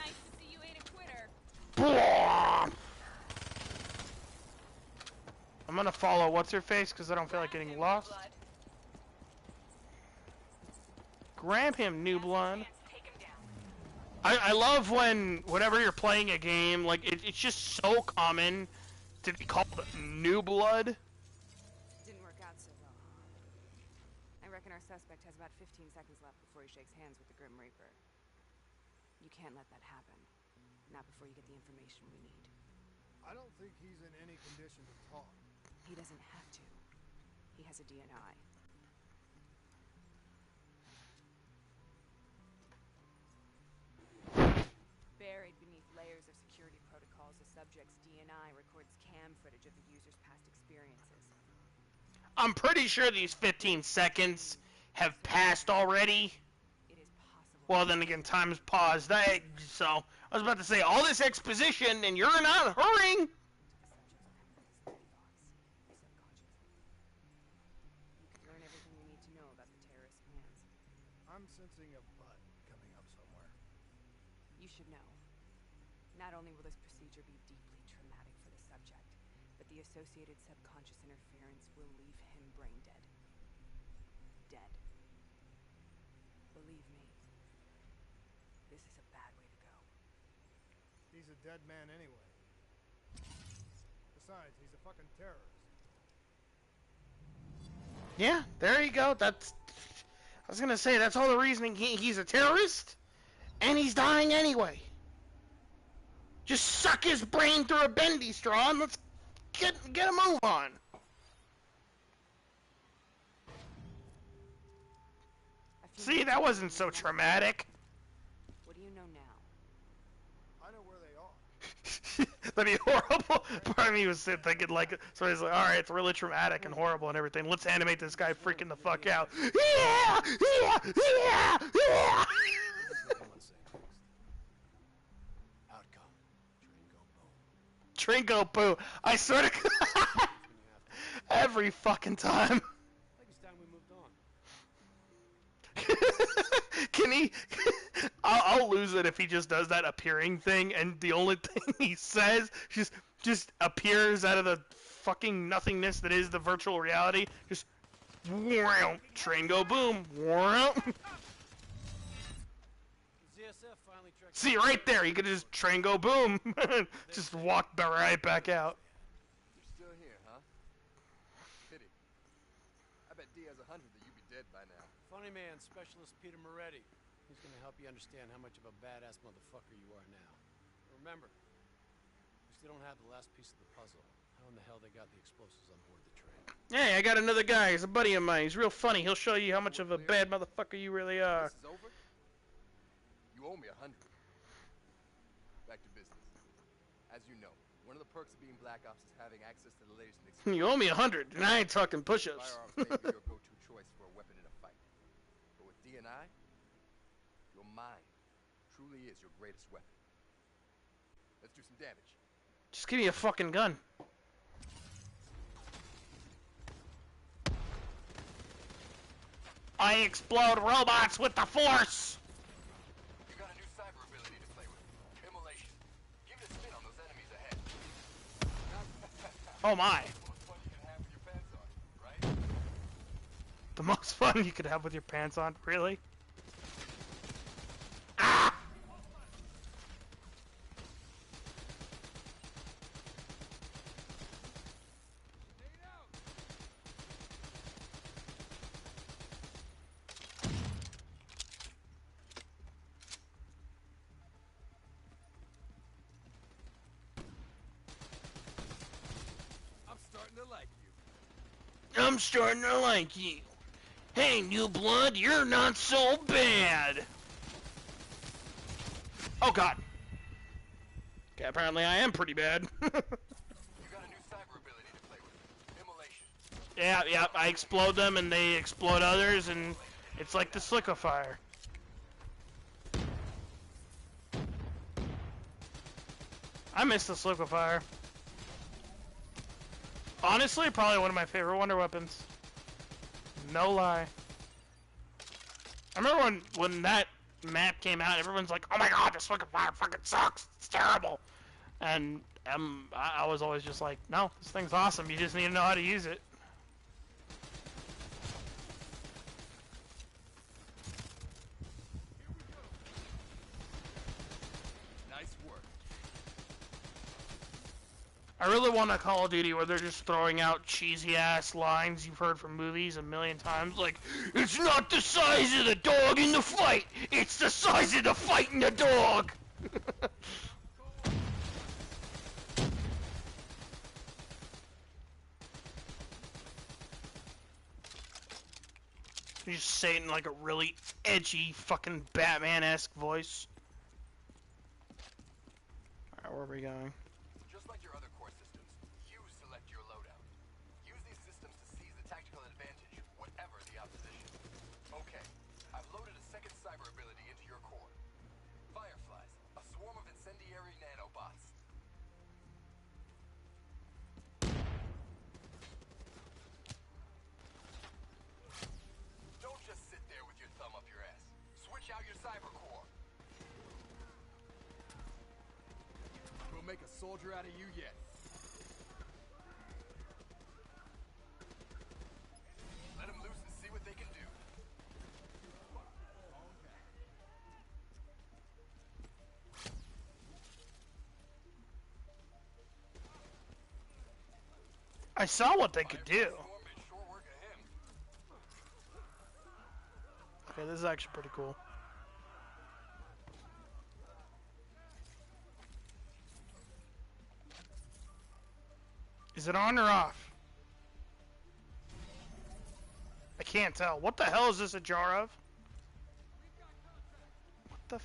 to see you ain't a quitter. I'm gonna follow what's-her-face because I don't feel like getting lost. Grab him, New Blood. I love whenever you're playing a game, like, it's just so common to be called New Blood. Didn't work out so well. I reckon our suspect has about 15 seconds left before he shakes hands with the Grim Reaper. You can't let that happen. Not before you get the information we need. I don't think he's in any condition to talk. He doesn't have to. He has a DNI. Buried beneath layers of security protocols, the subject's DNI records cam footage of the user's past experiences. I'm pretty sure these 15 seconds have passed already. It is possible. Well, then again, time's paused. So, I was about to say, all this exposition, and you're not hurrying! missing a butt coming up somewhere. You should know. Not only will this procedure be deeply traumatic for the subject, but the associated subconscious interference will leave him brain dead. Dead. Believe me, this is a bad way to go. He's a dead man anyway. Besides, he's a fucking terrorist. Yeah, there you go. That's. I was gonna say that's all the reasoning. He's a terrorist, and he's dying anyway. Just suck his brain through a bendy straw and let's get a move on. See, that wasn't so traumatic. What do you know now? I know where they are. That'd be horrible. Part of me was thinking like, so he's like, all right, it's really traumatic and horrible and everything. Let's animate this guy freaking the fuck out. Yeah, yeah, yeah, yeah. Outcome. Tringo Boom. Tringo Poo. I swear to God. Every fucking time. I think it's time we moved on. Can he? I'll lose it if he just does that appearing thing, and the only thing he says just appears out of the fucking nothingness that is the virtual reality. Just train go boom. ZSF finally tracked. See right there, you could just train go boom, just walk right back out. You're still here, huh? Pity. I bet D has 100 that you'd be dead by now. Funny man, Specialist Peter Moretti. He's gonna help you understand how much of a badass motherfucker you are now. Remember, we still don't have the last piece of the puzzle. How in the hell they got the explosives on board the train? Hey, I got another guy. He's a buddy of mine. He's real funny. He'll show you how much of a bad motherfucker you really are. This is over? You owe me 100. Back to business. As you know, one of the perks of being Black Ops is having access to the latest and You owe me 100, and I ain't talking push-ups. Firearms may be your go-to choice for a weapon in a fight. But with D&I, your mind truly is your greatest weapon. Let's do some damage. Just give me a fucking gun. I explode robots with the Force! You got a new cyber ability to play with. Immolation. Give it a spin on those enemies ahead. Oh my. The most fun you can have with your pants on, right? The most fun you could have with your pants on? Really? I'm starting to like you. I'm starting to like you. Hey, new blood, you're not so bad. Oh god. Okay, apparently I am pretty bad. You got a new cyber ability to play with. Immolation. Yeah, I explode them and they explode others, and it's like the Slickifier. I miss the Slickifier. Honestly, probably one of my favorite Wonder Weapons. No lie. I remember when that map came out, everyone's like, oh my god, this Slickifier fucking sucks. It's terrible. And I was always just like, no, this thing's awesome. You just need to know how to use it. Nice work. I really want a Call of Duty where they're just throwing out cheesy-ass lines you've heard from movies a million times, like, it's not the size of the dog in the fight, it's the size of the fight in the dog! You just say it in like a really edgy, fucking Batman-esque voice. Alright, where are we going? Just like your other core systems, you select your loadout. Use these systems to seize the tactical advantage, whatever the opposition. Okay, I've loaded a second cyber ability into your core. Fireflies, a swarm of incendiary nanobots. Don't just sit there with your thumb up your ass. Switch make a soldier out of you yet. Let them loose and see what they can do. I saw what they could do. Okay, this is actually pretty cool. Is it on or off? I can't tell. What the hell is this a jar of? What the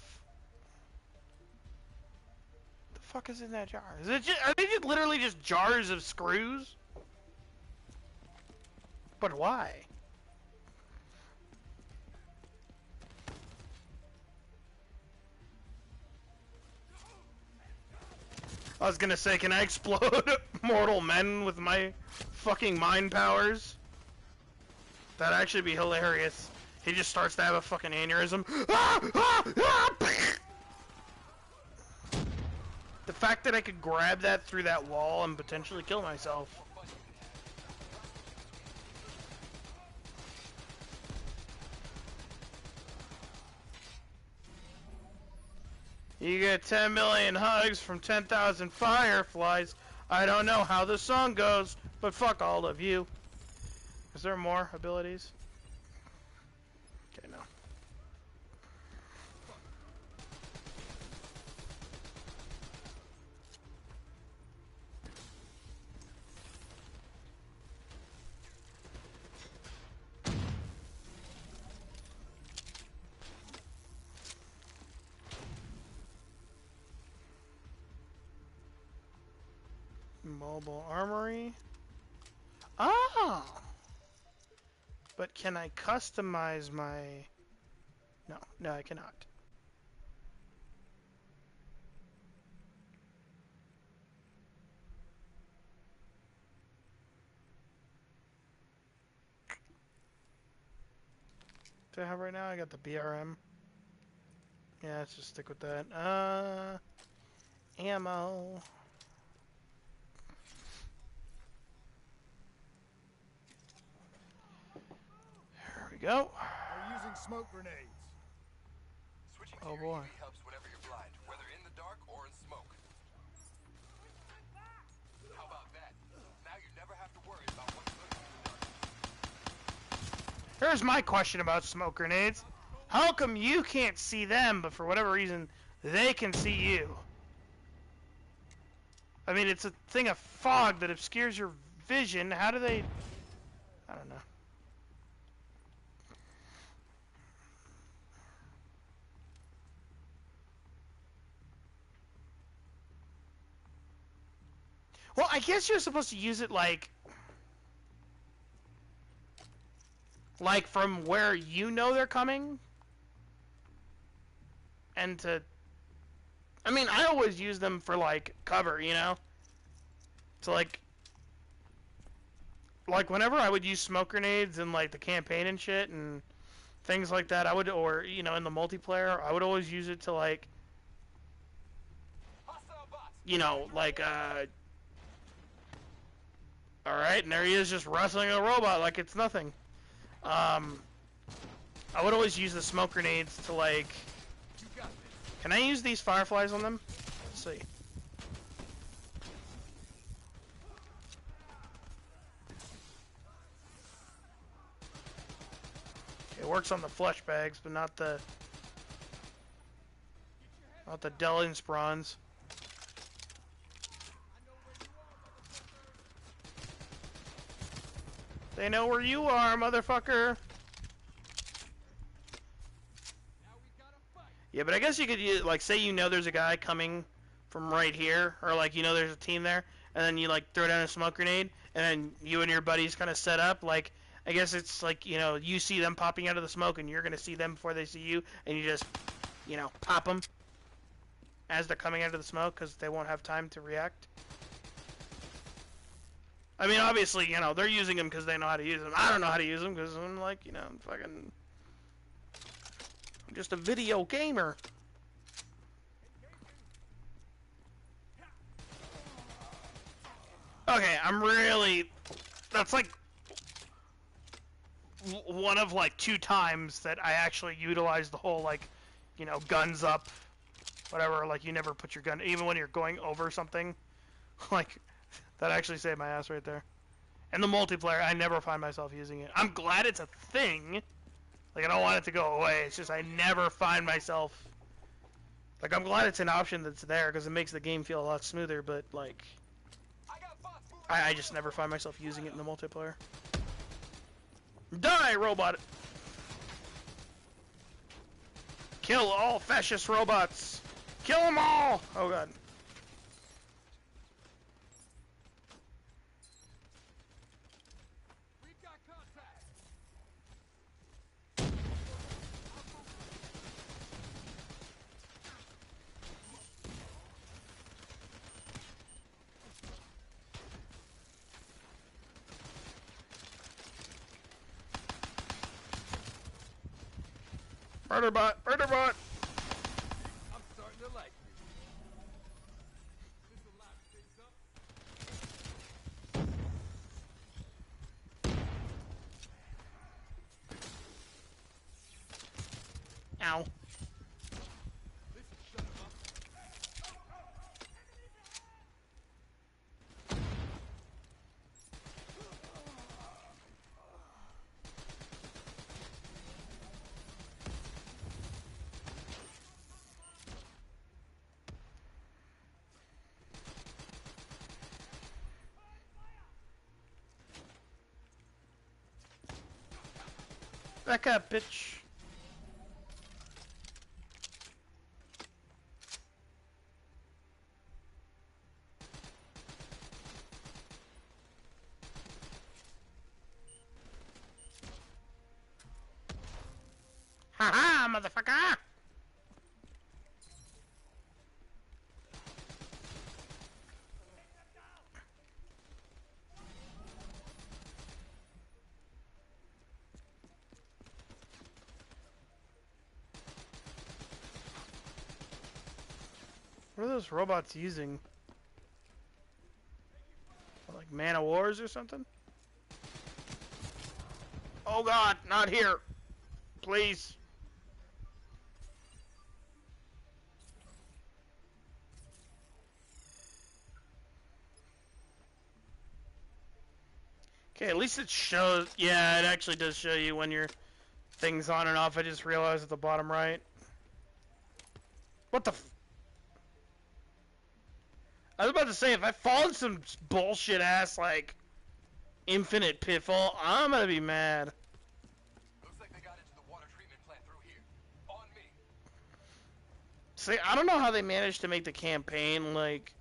fuck is in that jar? Is it just, are they just literally just jars of screws? But why? I was gonna say, can I explode mortal men with my fucking mind powers? That'd actually be hilarious. He just starts to have a fucking aneurysm. The fact that I could grab that through that wall and potentially kill myself. You get 10 million hugs from 10,000 fireflies. I don't know how the song goes, but fuck all of you. Is there more abilities? Okay, no. Mobile armory. Oh! But can I customize my... No, I cannot. Do I have right now? I got the BRM. Yeah, let's just stick with that. Ammo. There we go. They're using smoke grenades. Switching Oh to boy. your EV helps whenever you're blind, whether in the dark or in smoke. How about that? Now you never have to worry about what's lurking in the dark. Here's my question about smoke grenades. How come you can't see them, but for whatever reason, they can see you? I mean, it's a thing of fog that obscures your vision. How do they... I don't know. Well, I guess you're supposed to use it like from where you know they're coming. And to... I mean, I always use them for, like, cover, you know? So, like, whenever I would use smoke grenades in, like, the campaign and shit and things like that, I would, or, you know, in the multiplayer, I would always use it to, like, you know, like, alright, and there he is just wrestling a robot like it's nothing. I would always use the smoke grenades to, like... Can I use these fireflies on them? Let's see. It works on the flesh bags, but not the Delian Sprons. They know where you are, motherfucker. Yeah, but I guess you could use, like, say you know there's a guy coming from right here, or like you know there's a team there, and then you like throw down a smoke grenade, and then you and your buddies kind of set up. Like, I guess it's like, you know, you see them popping out of the smoke, and you're gonna see them before they see you, and you just, you know, pop them as they're coming out of the smoke, because they won't have time to react. I mean, obviously, you know, they're using them because they know how to use them. I don't know how to use them because I'm like, you know, I'm just a video gamer. Okay, I'm really... That's like... one of like 2 times that I actually utilized the whole like, you know, guns up, whatever, like you never put your gun, even when you're going over something, like, that actually saved my ass right there. And the multiplayer, I never find myself using it. I'm glad it's a thing, like I don't want it to go away, it's just I never find myself, like I'm glad it's an option that's there, because it makes the game feel a lot smoother, but like, I just never find myself using it in the multiplayer. Die, robot! Kill all fascist robots! Kill them all! Oh god. We've got contact. Murderbot! Murderbot! I'm starting to like you. This'll liven things up. Ow. This'll shut him up. Back up, bitch. Haha, motherfucker! What are those robots using? Like Man of Wars or something? Oh god, not here! Please. Okay, at least it shows... Yeah, it actually does show you when your thing's on and off. I just realized at the bottom right. What the f... I was about to say, if I fall in some bullshit ass, like, infinite pitfall, I'm gonna be mad. Looks like they got into the water treatment plant through here. On me. See, I don't know how they managed to make the campaign, like,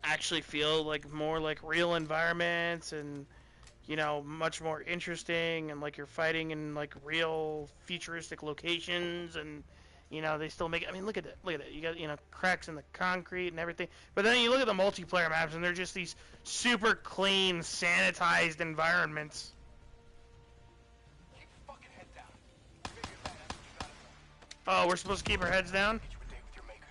actually feel like more like real environments and, you know, much more interesting, and like you're fighting in like real futuristic locations, and you know they still make it. I mean, look at it, you got, you know, cracks in the concrete and everything, but then you look at the multiplayer maps and they're just these super clean, sanitized environments. Keep your fucking head down. Figure that out when you got it. Oh, we're supposed to keep our heads down? Get you a date with your maker.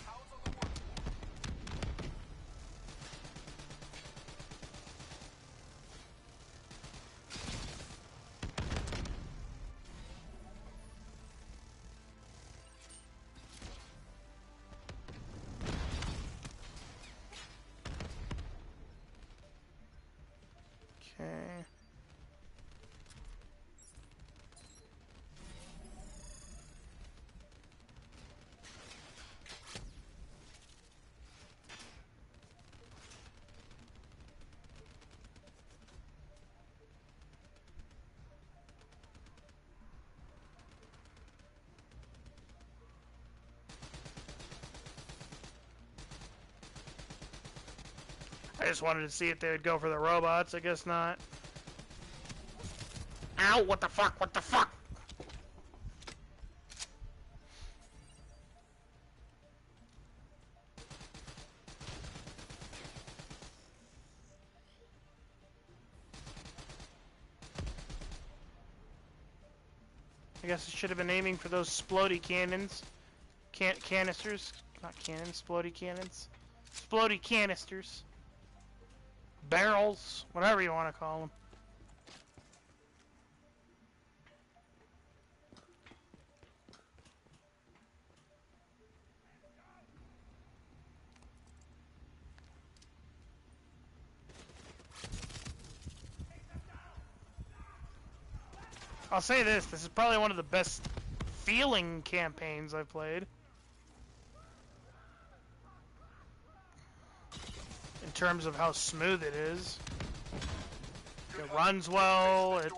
How's on the work? Okay. I just wanted to see if they would go for the robots. I guess not. Ow, what the fuck, what the fuck? I guess it should have been aiming for those splody cannons. Canisters. Not cannons, splody cannons. Splody canisters. Barrels. Whatever you want to call them. I'll say this is probably one of the best feeling campaigns I've played. In terms of how smooth it is. It runs well, it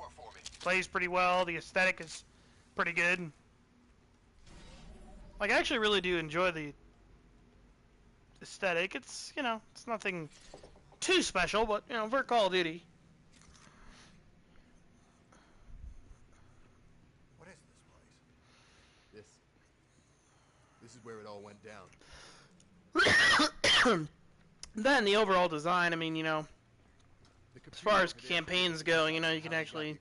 plays pretty well, the aesthetic is pretty good. Like, I actually really do enjoy the aesthetic. It's, you know, it's nothing too special, but, you know, for Call of Duty. This is where it all went down. Then the overall design, I mean, you know, as far as campaigns go, you know, you can actually,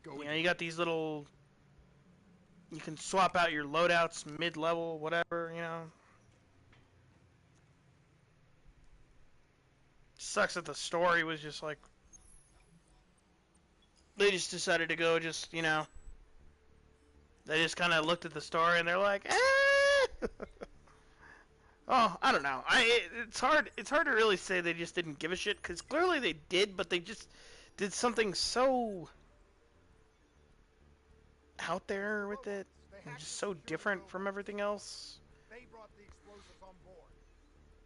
you know, you got these little, you can swap out your loadouts mid-level, whatever, you know. Sucks that the story was just like, they just decided to go just, you know, they just kind of looked at the story and they're like, eh! Oh, I don't know. It's hard to really say they just didn't give a shit, because clearly they did, but they just did something so out there with it, and just so different from everything else.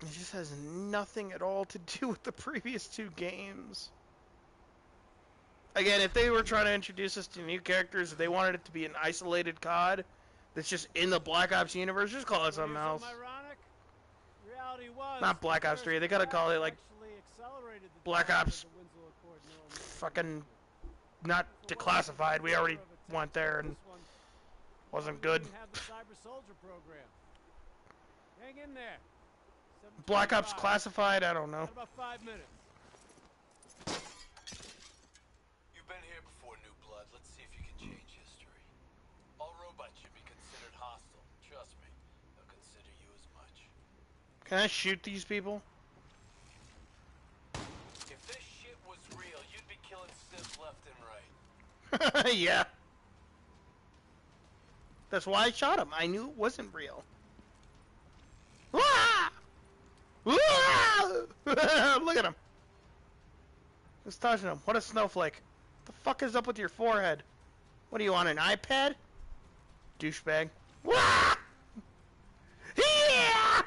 It just has nothing at all to do with the previous two games. Again, if they were trying to introduce us to new characters, if they wanted it to be an isolated COD that's just in the Black Ops universe, just call it something else. Not Black Ops 3, they gotta call it like Black Ops fucking not declassified. We already went there and wasn't good. Hang in there. Black Ops classified, I don't know. About 5 minutes. You've been here before, New Blood. Let's see if you can change history. All robots should be considered hostile. Trust me, they'll consider you as much. Can I shoot these people? If this shit was real, you'd be killing civs left and right. Yeah. That's why I shot him. I knew it wasn't real. Ah! Ah! Look at him. Who's touching him? What a snowflake. The fuck is up with your forehead? What are you on, an iPad? Douchebag. Ah! Yeah!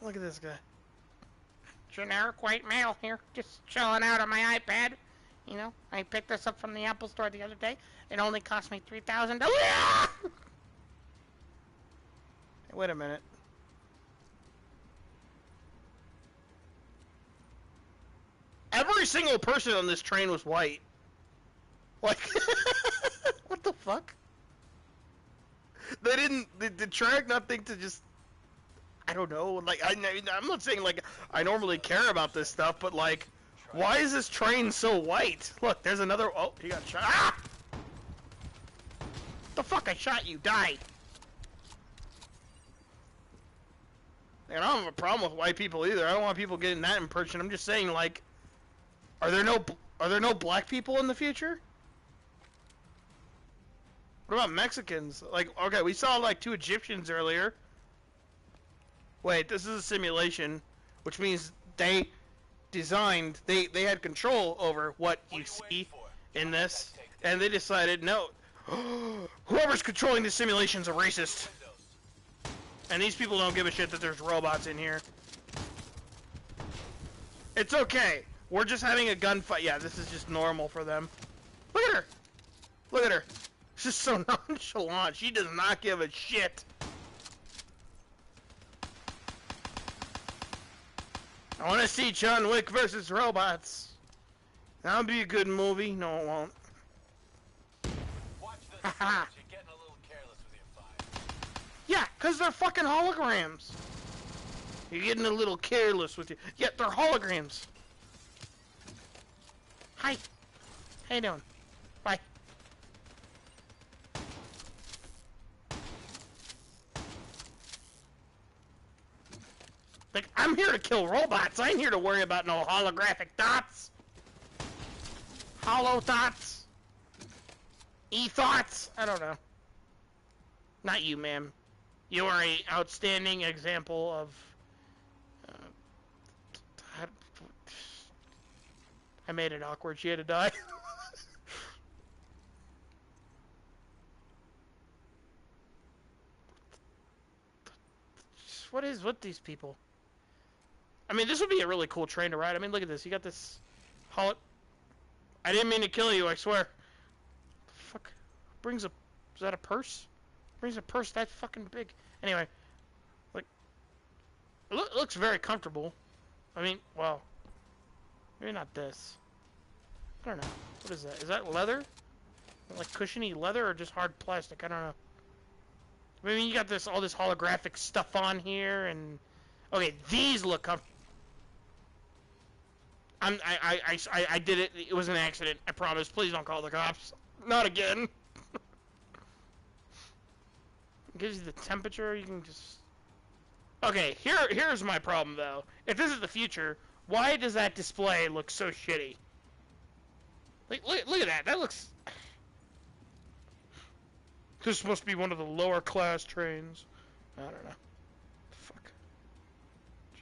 Look at this guy. Generic white male here, just chilling out on my iPad. You know, I picked this up from the Apple Store the other day. It only cost me $3,000. Hey, wait a minute. Every single person on this train was white. Like, what the fuck? They didn't, did Treyarch not think to just, I don't know, like, I'm not saying, like, I normally care about this stuff, but, like, why is this train so white? Look, there's another, oh, he got shot. Ah! The fuck, I shot you, die! And I don't have a problem with white people either. I don't want people getting that impression. I'm just saying, like, are there no black people in the future? What about Mexicans? Like, okay, we saw like 2 Egyptians earlier. Wait, this is a simulation, which means they designed, they had control over what you see in this, and they decided, no, whoever's controlling this simulation's a racist. And these people don't give a shit that there's robots in here. It's okay. We're just having a gunfight. Yeah, this is just normal for them. Look at her. Look at her. She's so nonchalant. She does not give a shit. I want to see John Wick versus robots. That'll be a good movie. No, it won't. Watch this. You're getting a little careless with your fire. Yeah, because they're fucking holograms. You're getting a little careless with you. Yeah, they're holograms. Hi. How you doing? Bye. Like, I'm here to kill robots. I ain't here to worry about no holographic dots. Hollow thoughts. E-thoughts. I don't know. Not you, ma'am. You are a outstanding example of... I made it awkward. She had to die. What is with these people? I mean, this would be a really cool train to ride. I mean, look at this. You got this... I didn't mean to kill you, I swear. The fuck? Brings a... Is that a purse? Brings a purse that fucking big. Anyway. Like... It looks very comfortable. I mean, well... Maybe not this. I don't know. What is that? Is that leather? Like cushiony leather or just hard plastic? I don't know. I mean, you got this all this holographic stuff on here, and okay, these look comfortable. I did it. It was an accident. I promise. Please don't call the cops. Not again. It gives you the temperature. You can just. Okay, here's my problem though. If this is the future, why does that display look so shitty? Like, look at that. That looks. This is supposed to be one of the lower class trains. I don't know. Fuck.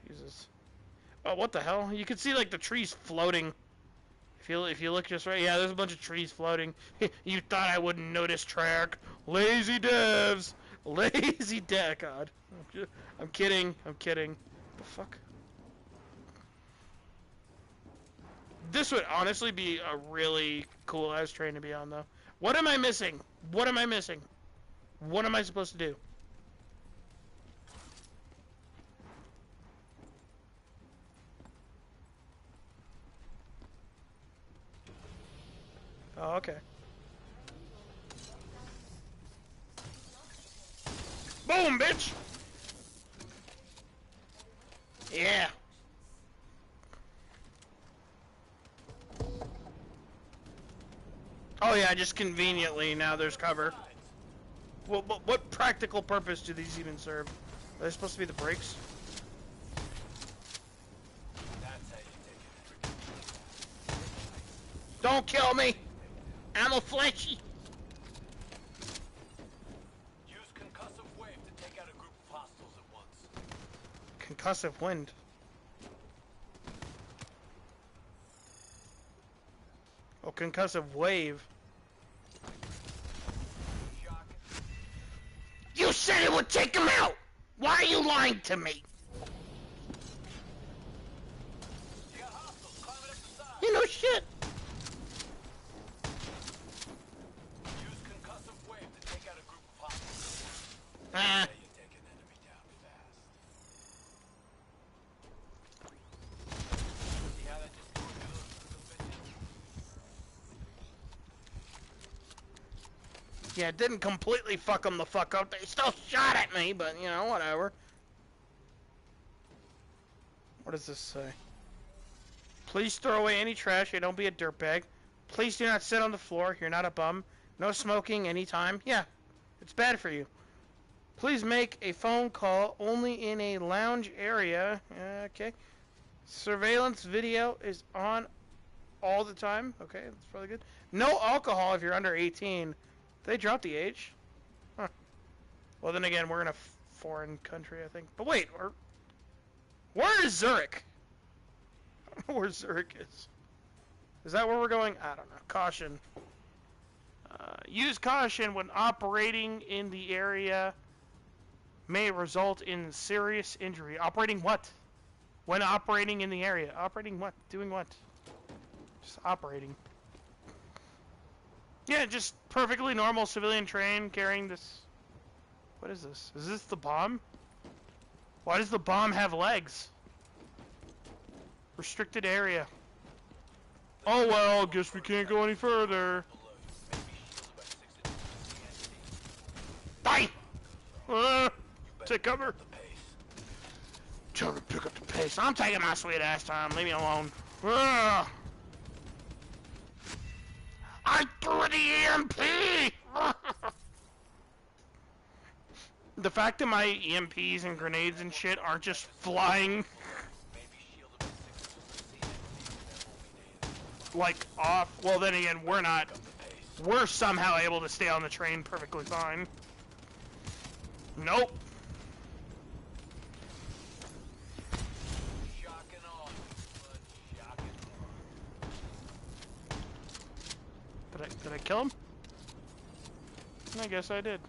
Jesus. Oh, what the hell? You can see like the trees floating. If you look just right, yeah, there's a bunch of trees floating. You thought I wouldn't notice, track? Lazy devs. Lazy dev. God. I'm kidding. I'm kidding. The fuck. This would honestly be a really cool ass train to be on, though. What am I missing? What am I missing? What am I supposed to do? Oh, okay. Boom, bitch! Yeah. Oh yeah, just conveniently now there's cover. Well, what practical purpose do these even serve? Are they supposed to be the brakes? Don't kill me! I'm a fleshy! Use concussive wave to take out a group of hostiles at once. Concussive wind. Oh, concussive wave. You said it would take him out! Why are you lying to me? You know shit! Use concussive wave to take out a group of hostiles. Ah. You take an enemy down fast. See how that just threw me a little bit? Yeah, it didn't completely fuck them the fuck up. They still shot at me, but, you know, whatever. What does this say? Please throw away any trash. Hey, don't be a dirtbag. Please do not sit on the floor. You're not a bum. No smoking anytime. Yeah, it's bad for you. Please make a phone call only in a lounge area. Okay. Surveillance video is on all the time. Okay, that's probably good. No alcohol if you're under 18. They dropped the age? Huh. Well, then again, we're in a foreign country, I think. But wait, where is Zurich? I don't know where Zurich is. Is that where we're going? I don't know. Caution. Use caution when operating in the area may result in serious injury. Operating what? When operating in the area. Operating what? Doing what? Just operating. Yeah, just perfectly normal civilian train carrying this. What is this? Is this the bomb? Why does the bomb have legs? Restricted area. Oh well, guess we can't go any further. Die! Take cover. Trying to pick up the pace. I'm taking my sweet ass time. Leave me alone. right through the EMP! The fact that my EMPs and grenades and shit aren't just flying like off. Well, then again, we're not. We're somehow able to stay on the train perfectly fine. Nope. Did I kill him? I guess I did.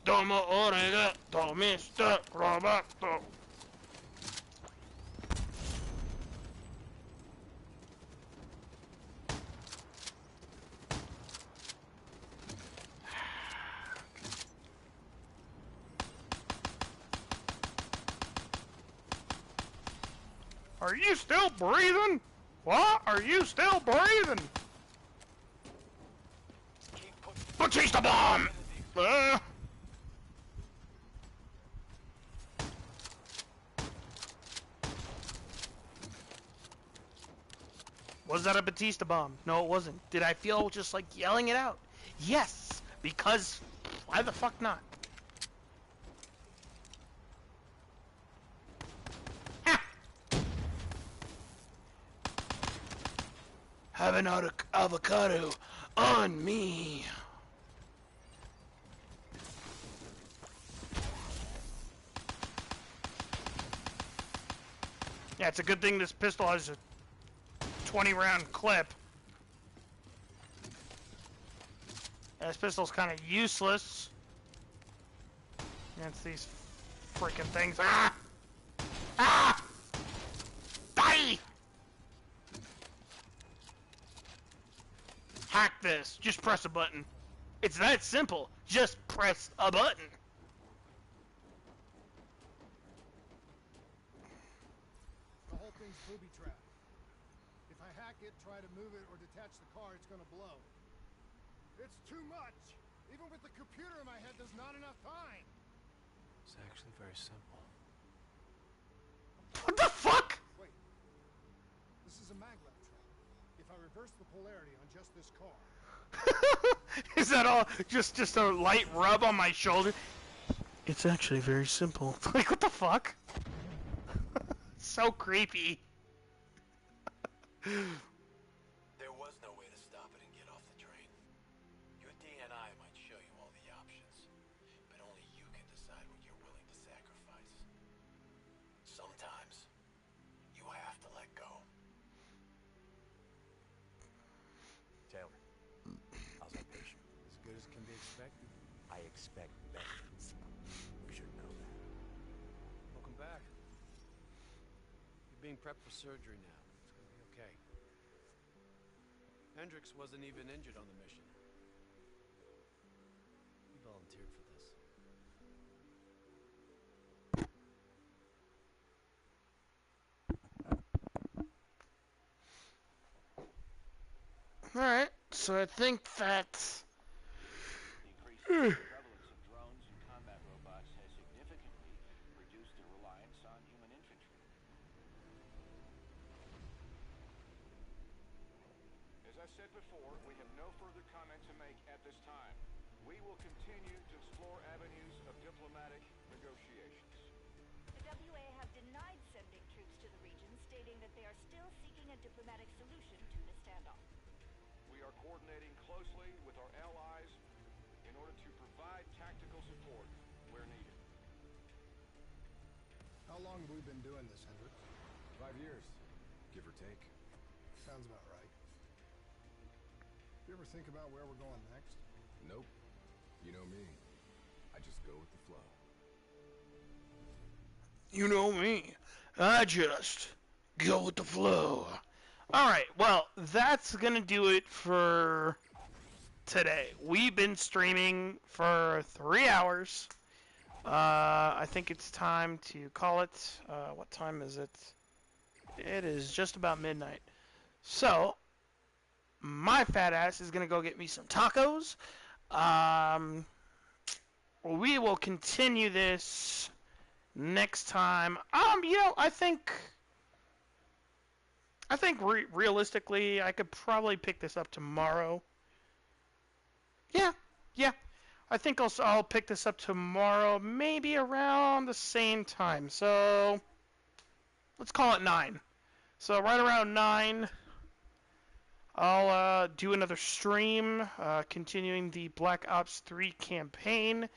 Domo origato, Mr. Roboto. Are you still breathing? What? Are you still breathing? Batista bomb! Was that a Batista bomb? No, it wasn't. Did I feel just like yelling it out? Yes, because why the fuck not? Have an avocado on me. Yeah, it's a good thing this pistol has a 20-round clip. Yeah, this pistol's kind of useless against these freaking things. Ah! Ah! Die! Hack this. Just press a button. It's that simple. Just press a button. The whole thing's booby-trapped. If I hack it, try to move it, or detach the car, it's gonna blow. It's too much! Even with the computer in my head, there's not enough time! It's actually very simple. What the fuck? Wait. This is a maglev trap. If I reverse the polarity on just this car... Is that all? Just a light rub on my shoulder? It's actually very simple. Like, what the fuck? So creepy. There was no way to stop it and get off the train. Your DNI might show you all the options, but only you can decide what you're willing to sacrifice. Sometimes, you have to let go. Taylor, how's that patient? As good as can be expected. I expect vengeance. You should know that. Welcome back. You're being prepped for surgery now. It's gonna be okay. Hendricks wasn't even injured on the mission. He volunteered for this. Alright, so I think that... The prevalence of drones and combat robots has significantly reduced the reliance on human infantry. As I said before, we have no further comment to make at this time. We will continue to explore avenues of diplomatic negotiations. The WA have denied sending troops to the region, stating that they are still seeking a diplomatic solution to the standoff. We are coordinating closely with our allies in order to provide tactical support where needed. How long have we been doing this, Hendricks? 5 years, give or take. Sounds about right. You ever think about where we're going next? Nope. You know me. I just go with the flow. You know me. I just go with the flow. Alright, well, that's gonna do it for today. We've been streaming for 3 hours. I think it's time to call it. What time is it? It is just about midnight. So, my fat ass is gonna go get me some tacos. we will continue this next time. I think realistically, I could probably pick this up tomorrow. Yeah. I think I'll pick this up tomorrow, maybe around the same time. So let's call it 9. So right around 9, I'll do another stream, continuing the Black Ops 3 campaign.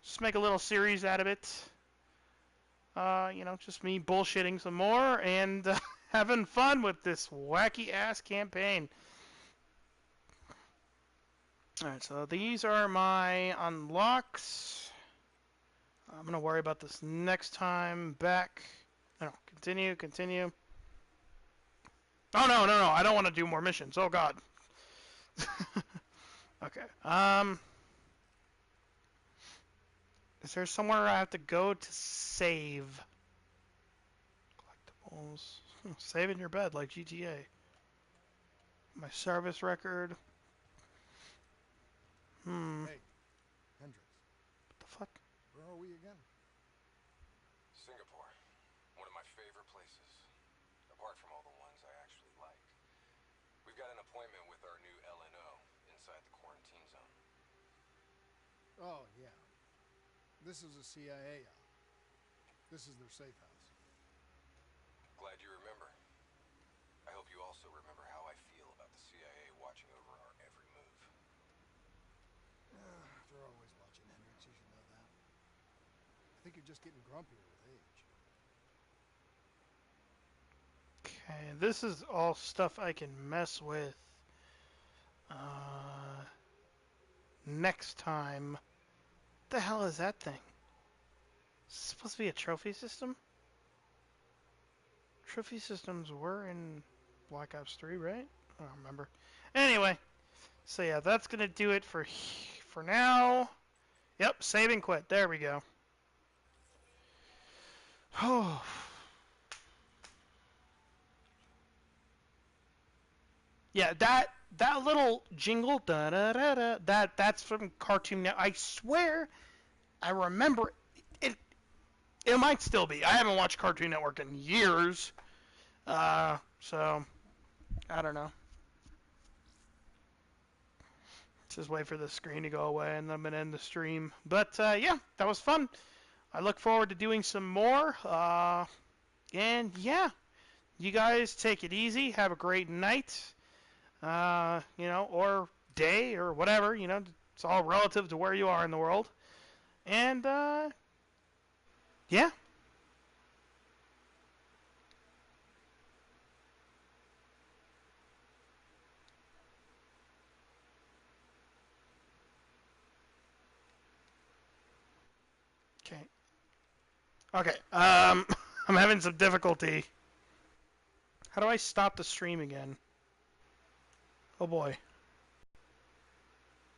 Just make a little series out of it. Just me bullshitting some more and having fun with this wacky-ass campaign. Alright, so these are my unlocks. I'm going to worry about this next time back. No, continue. Oh, no, I don't want to do more missions. Oh, God. Okay, is there somewhere I have to go to save? Collectibles. Save in your bed, like GTA. My service record. Hey, Hendricks. What the fuck? Where are we again? Singapore. One of my favorite places. Apart from all the ones I actually like. We've got an appointment with our new LNO inside the quarantine zone. Oh, yeah. This is a CIA op. This is their safe house. Glad you remember. I hope you also remember how I feel about the CIA watching over our every move. They're always watching, Hendricks. You should know that. I think you're just getting grumpier with age. Okay, this is all stuff I can mess with. Next time. What the hell is that thing? Is this supposed to be a trophy system? Trophy systems were in Black Ops 3, right? I don't remember. Anyway, so yeah, that's gonna do it for now. Yep, save and quit. There we go. Oh. Yeah, that little jingle, da da da da, that's from Cartoon Network. I swear, I remember it. It might still be. I haven't watched Cartoon Network in years, so I don't know. Just wait for the screen to go away, and I'm gonna end the stream. But yeah, that was fun. I look forward to doing some more. And yeah, you guys take it easy. Have a great night. Or day or whatever, it's all relative to where you are in the world. And, yeah. Okay, I'm having some difficulty. How do I stop the stream again? Oh boy.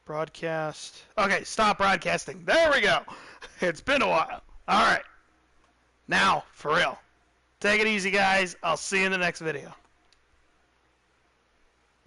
Broadcast. Okay, stop broadcasting. There we go. It's been a while. Alright. Now, for real. Take it easy, guys. I'll see you in the next video.